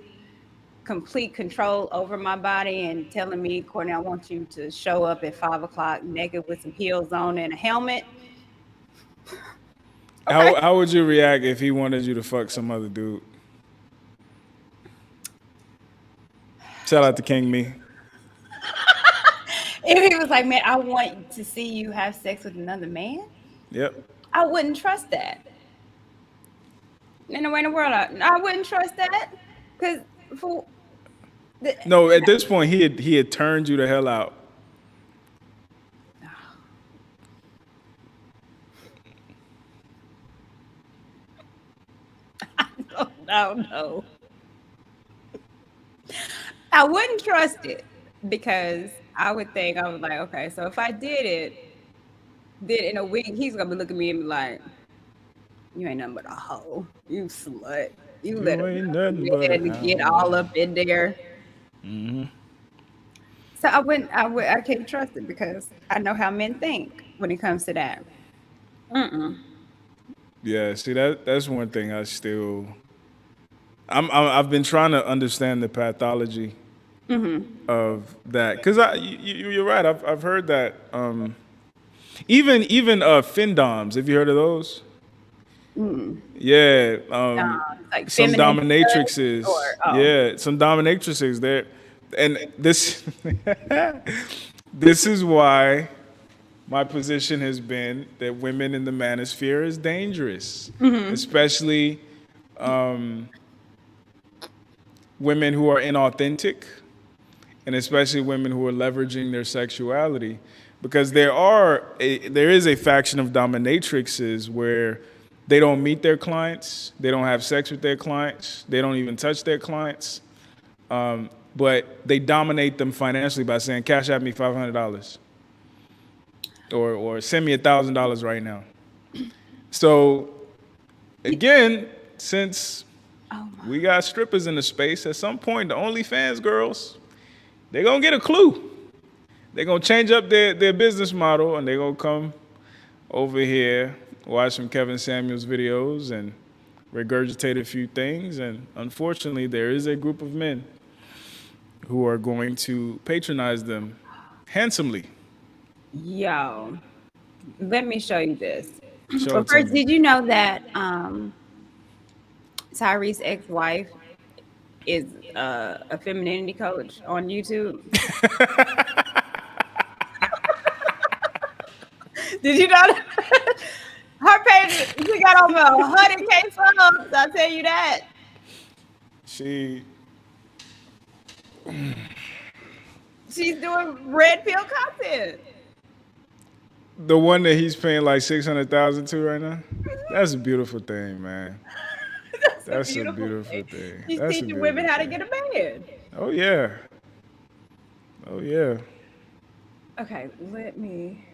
complete control over my body and telling me, Courtney, I want you to show up at 5:00 naked with some heels on and a helmet. How would you react if he wanted you to fuck some other dude? Shout out to King Me. If he was like, man, I want to see you have sex with another man, Yep. I wouldn't trust that. In the way in the world, I wouldn't trust that because No, at this point he had turned you the hell out. no. I wouldn't trust it because I would think, I was like, okay, so if I did it, then in a week he's gonna be looking at me and be like, you ain't nothing but a hoe, you slut, you let ain't him nothing but a get hoe. all up in there. So I can't trust it because I know how men think. when it comes to that. Yeah, see that's one thing I've been trying to understand the pathology of that because you're right. I've heard that even findoms. Have you heard of those? Yeah, Like some feminine touch dominatrixes. or Yeah, some dominatrixes there, and this this is why my position has been that women in the manosphere is dangerous, especially women who are inauthentic, and especially women who are leveraging their sexuality, because there is a faction of dominatrixes where they don't meet their clients, they don't have sex with their clients, they don't even touch their clients, but they dominate them financially by saying, "Cash at me $500," or "Send me $1,000 right now." So again, since we got strippers in the space, at some point the OnlyFans girls, they're gonna get a clue. They're gonna change up their business model and they're gonna come over here, watch some Kevin Samuels videos and regurgitate a few things. And unfortunately, there is a group of men who are going to patronize them handsomely. yo. Let me show you this. Show Well, it to first, me. did you know that Tyrese's ex-wife is a femininity coach on YouTube? Did you know that? Her page, she got over 100K subs. I'll tell you that. She, She's doing red pill content. the one that he's paying like 600,000 to right now, that's a beautiful thing, man. That's a beautiful thing. She's That's a teaching women beautiful how to thing. get a man. Oh yeah. Oh yeah. Okay, let me.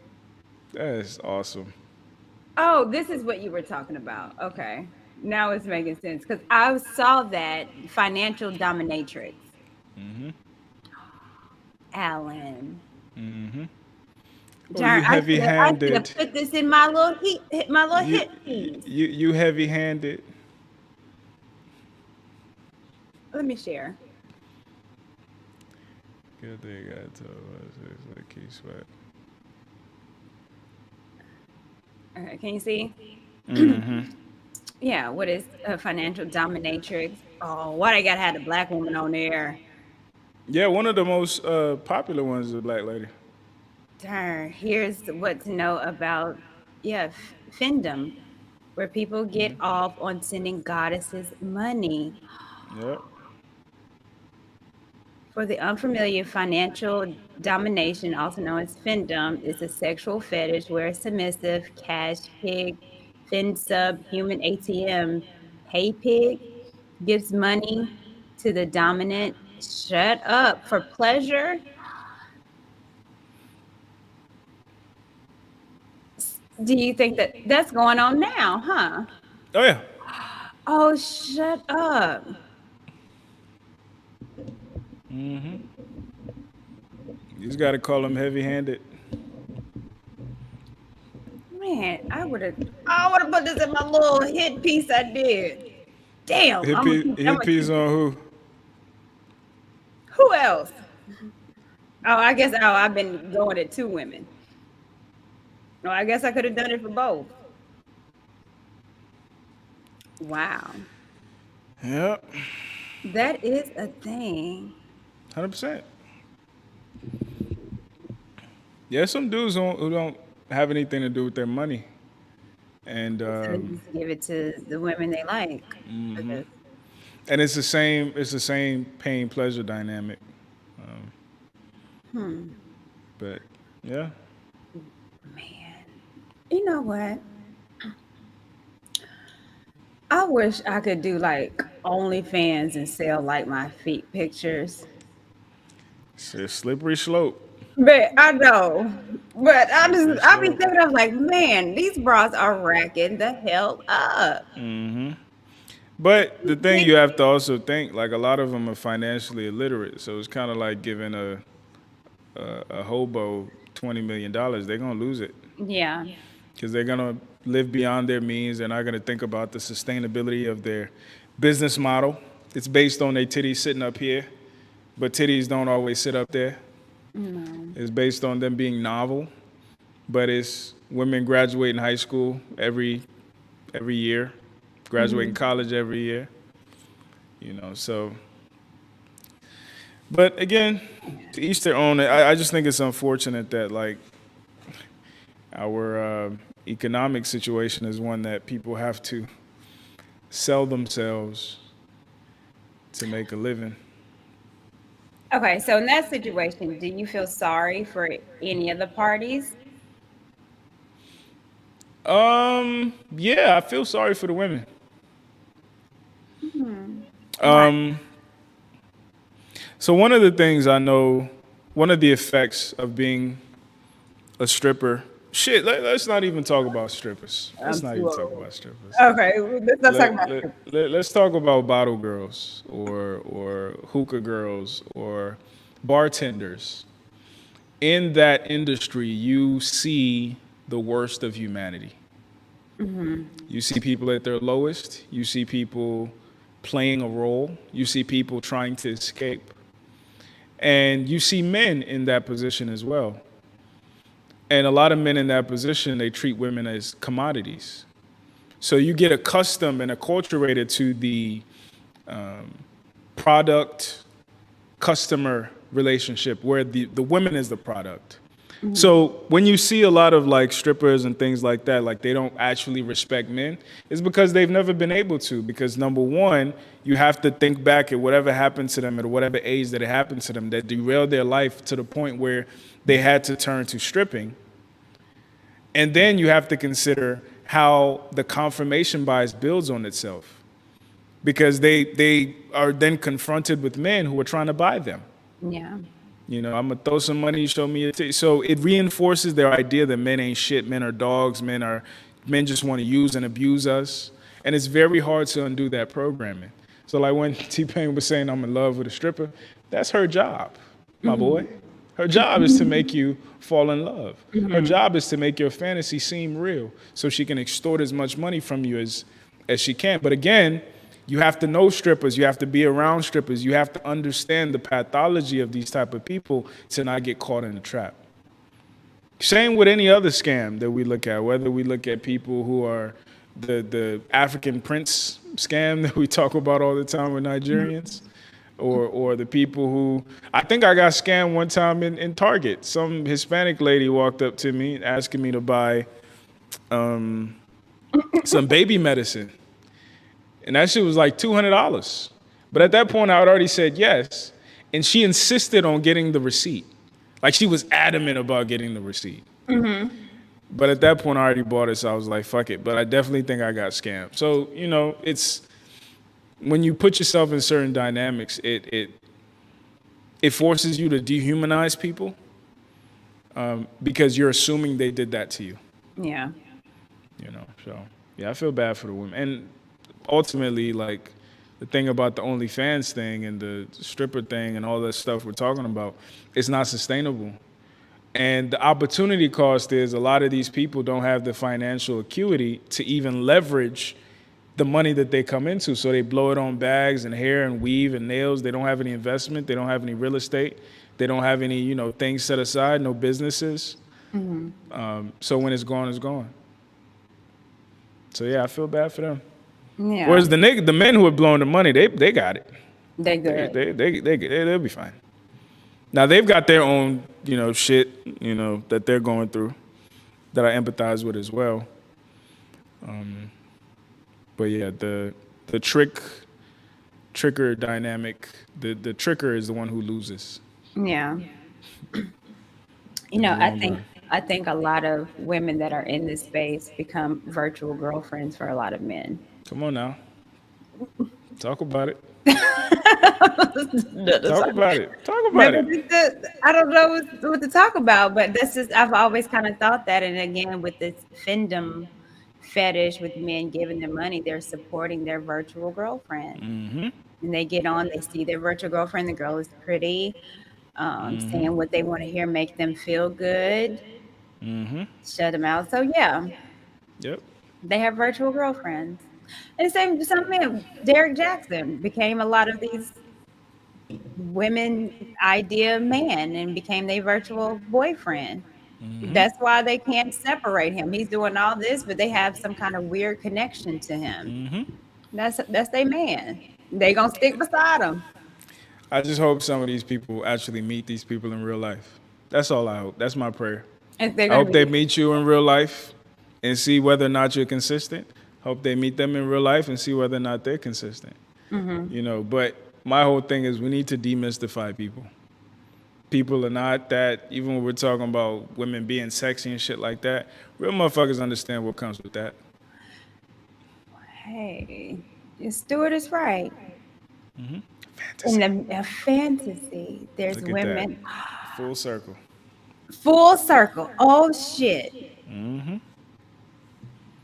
That is awesome. Oh, this is what you were talking about. Okay. Now it's making sense because I saw that financial dominatrix. Alan. Oh, Darn, you I should have heavy-handed. put this in my little You, hit piece. you heavy-handed. Let me share. Good thing I told us the key sweat. Okay, can you see? Yeah, what is a financial dominatrix? Oh, why they gotta have a black woman on there? Yeah, one of the most popular ones is a black lady. Darn, here's what to know about, findom, where people get off on sending goddesses money. Yep. For the unfamiliar, financial domination, also known as findom, is a sexual fetish where a submissive, cash pig, fin sub, human ATM, pay pig gives money to the dominant. Shut up for pleasure. Do you think that that's going on now, huh? Oh yeah. Oh, shut up. You just got to call them heavy-handed. Man, I would have put this in my little hit piece I did. Damn. Hit piece on who? Who else? I've been going at two women. Oh, I guess I could have done it for both. Wow. Yep. That is a thing. 100%. Yeah, some dudes who don't have anything to do with their money, and Just give it to the women they like. it's the same pain pleasure dynamic. But yeah, Man, you know what? I wish I could do like OnlyFans and sell like my feet pictures. it's a slippery slope. But I know. But I be slow. thinking, I was like, man, these bras are racking the hell up. But the thing you have to also think, like a lot of them are financially illiterate, so it's kind of like giving a hobo $20 million. They're gonna lose it. Yeah. because they're gonna live beyond their means. They're not gonna think about the sustainability of their business model. It's based on their titties sitting up here, but titties don't always sit up there. No. It's based on them being novel, but it's women graduating high school every year, graduating college every year. So. But again, to each their own. I just think it's unfortunate that like our economic situation is one that people have to sell themselves to make a living. Okay, so in that situation, do you feel sorry for any of the parties? Yeah, I feel sorry for the women. Why? So one of the things I know, one of the effects of being a stripper. Shit, let's not even talk about strippers. Let's I'm not too even talk old. about strippers. Okay, let's not talk about Let's talk about bottle girls or hookah girls or bartenders. In that industry, you see the worst of humanity. You see people at their lowest. You see people playing a role. You see people trying to escape. And you see men in that position as well. And a lot of men in that position, they treat women as commodities. So you get accustomed and acculturated to the product customer relationship where the woman is the product. So when you see a lot of like strippers and things like that, like they don't actually respect men, it's because they've never been able to. Because number one, you have to think back at whatever happened to them at whatever age that it happened to them that derailed their life to the point where they had to turn to stripping. And then you have to consider how the confirmation bias builds on itself. Because they are then confronted with men who are trying to buy them. Yeah. I'm gonna throw some money, show me a titty. So it reinforces their idea that men ain't shit, men are dogs, men just want to use and abuse us. And it's very hard to undo that programming. So like when T-Pain was saying I'm in love with a stripper, that's her job, my boy. Her job is to make you fall in love. Her job is to make your fantasy seem real so she can extort as much money from you as she can. But again, you have to know strippers. You have to be around strippers. You have to understand the pathology of these type of people to not get caught in the trap. Same with any other scam that we look at, whether we look at people who are the African prince scam that we talk about all the time with Nigerians, or the people who, I think I got scammed one time in Target. Some Hispanic lady walked up to me asking me to buy some baby medicine. And that shit was like $200. But at that point, I had already said yes. And she insisted on getting the receipt. Like she was adamant about getting the receipt. But at that point, I already bought it, so I was like, fuck it. But I definitely think I got scammed. So, it's when you put yourself in certain dynamics, it forces you to dehumanize people because you're assuming they did that to you. Yeah. So yeah, I feel bad for the women. And ultimately, like the thing about the OnlyFans thing and the stripper thing and all that stuff we're talking about, it's not sustainable. And the opportunity cost is a lot of these people don't have the financial acuity to even leverage the money that they come into. So they blow it on bags and hair and weave and nails. They don't have any investment. They don't have any real estate. They don't have any, things set aside, no businesses. So when it's gone, it's gone. So yeah, I feel bad for them. Yeah. Whereas the men who are blowing the money, they got it. They good. They'll be fine. Now they've got their own, shit, that they're going through, that I empathize with as well. But yeah, the tricker dynamic, the tricker is the one who loses. Yeah. I think a lot of women that are in this space become virtual girlfriends for a lot of men. Come on now, talk about it. Talk Talk about it. Talk about it. I don't know what to talk about, but I've always kind of thought that. And again, with this fandom fetish with men giving them money, they're supporting their virtual girlfriend. And they get on, they see their virtual girlfriend, the girl is pretty, saying what they want to hear, make them feel good. shut them out. So yeah, Yep. they have virtual girlfriends. And the same some men, Derek Jackson became a lot of these women idea man and became their virtual boyfriend. That's why they can't separate him. He's doing all this, but they have some kind of weird connection to him. That's their man. They gonna stick beside him. I just hope some of these people actually meet these people in real life. That's all I hope. That's my prayer. If they're I gonna hope they be meet you in real life and see whether or not you're consistent. Hope they meet them in real life and see whether or not they're consistent. But my whole thing is we need to demystify people. People are not that, even when we're talking about women being sexy and shit like that, real motherfuckers understand what comes with that. hey, Stuart is right. Fantasy. In a fantasy, there's Look at that. women Full circle. full circle. Oh shit.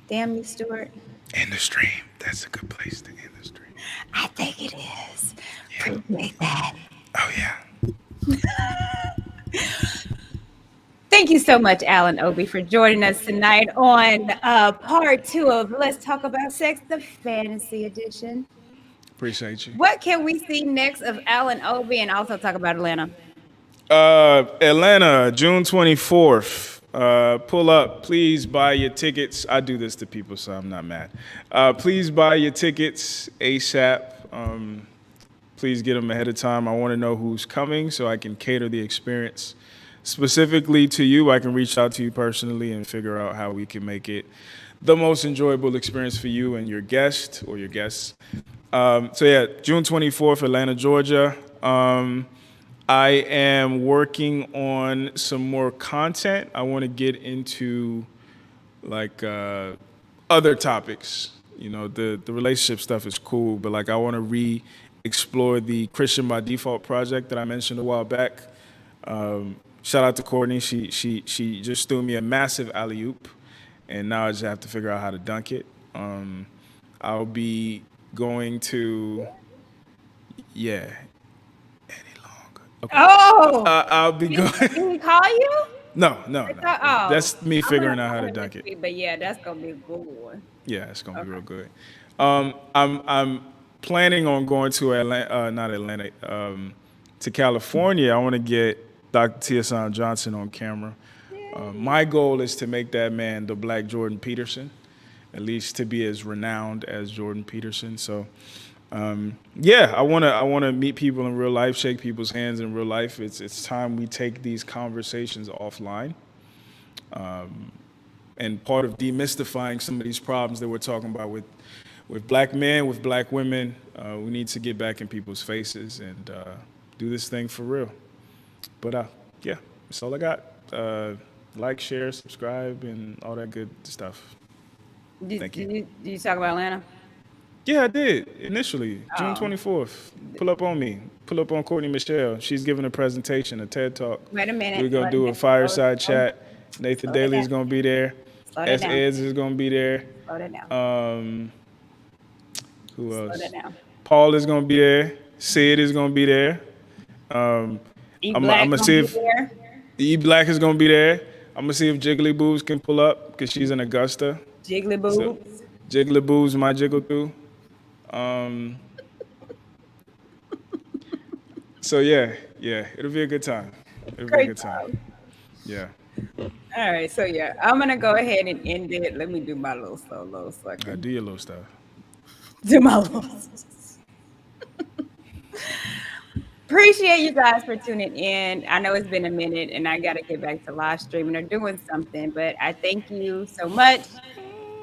Damn you, Stuart. End the stream. That's a good place to end the stream. I think it is. Appreciate that. Oh, yeah. Thank you so much, Alan Obi, for joining us tonight on part 2 of Let's Talk About Sex, the Fantasy Edition. Appreciate you. What can we see next of Alan Obi, and also talk about Atlanta? Atlanta, June 24th. Pull up. Please buy your tickets. I do this to people, so I'm not mad. Please buy your tickets ASAP. Please get them ahead of time. I want to know who's coming so I can cater the experience specifically to you. I can reach out to you personally and figure out how we can make it the most enjoyable experience for you and your guest or your guests. June 24th, Atlanta, Georgia. I am working on some more content. I want to get into like other topics. The relationship stuff is cool, but like I want to re-explore the Christian by Default project that I mentioned a while back. Shout out to Courtney. She just threw me a massive alley-oop, and now I just have to figure out how to dunk it. I'll be going to, yeah. Okay. Oh! I'll be going. Did he call you? No. Oh. That's me figuring out how to dunk it. But yeah, that's gonna be a good one. Yeah, it's gonna be real good. I'm planning on going to to California. I want to get Dr. Tiasan Johnson on camera. My goal is to make that man the Black Jordan Peterson, at least to be as renowned as Jordan Peterson. So, I want to meet people in real life, shake people's hands in real life. It's time we take these conversations offline. And part of demystifying some of these problems that we're talking about with black men, with black women, we need to get back in people's faces and do this thing for real. But that's all I got. Like, share, subscribe, and all that good stuff. Thank you. Did you talk about Atlanta? Yeah, I did initially. June 24th. Pull up on me. Pull up on Courtney Michelle. She's giving a presentation, a TED Talk. Wait a minute. We're gonna do a fireside chat. Nathan Daly is gonna be there. S. Eds is gonna be there. Slow that down. Who else? Slow that down. Paul is gonna be there. Sid is gonna be there. I'm gonna see if E Black is gonna be there. I'm gonna see if Jiggly Boobs can pull up because she's in Augusta. Jiggly Boobs. So, Jiggly Boobs, my jiggle through. So yeah, it'll be a good time. It'll be a good time. Yeah. All right, so yeah, I'm gonna go ahead and end it. Let me do my little solo so I can Do your little stuff. do my little. Appreciate you guys for tuning in. I know it's been a minute, and I gotta get back to live streaming or doing something, but I thank you so much.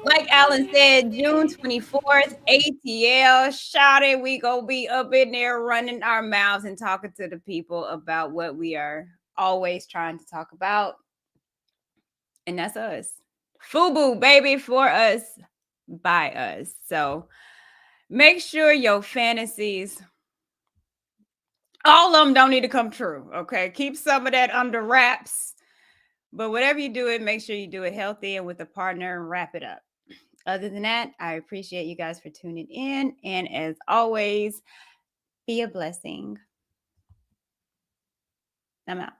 Like Alan said, June 24th, ATL, shout it. We gonna be up in there running our mouths and talking to the people about what we are always trying to talk about. And that's us. FUBU, baby, for us, by us. So make sure your fantasies, all of them don't need to come true, okay? Keep some of that under wraps. But whatever you do it, make sure you do it healthy and with a partner and wrap it up. Other than that, I appreciate you guys for tuning in. And as always, be a blessing. I'm out.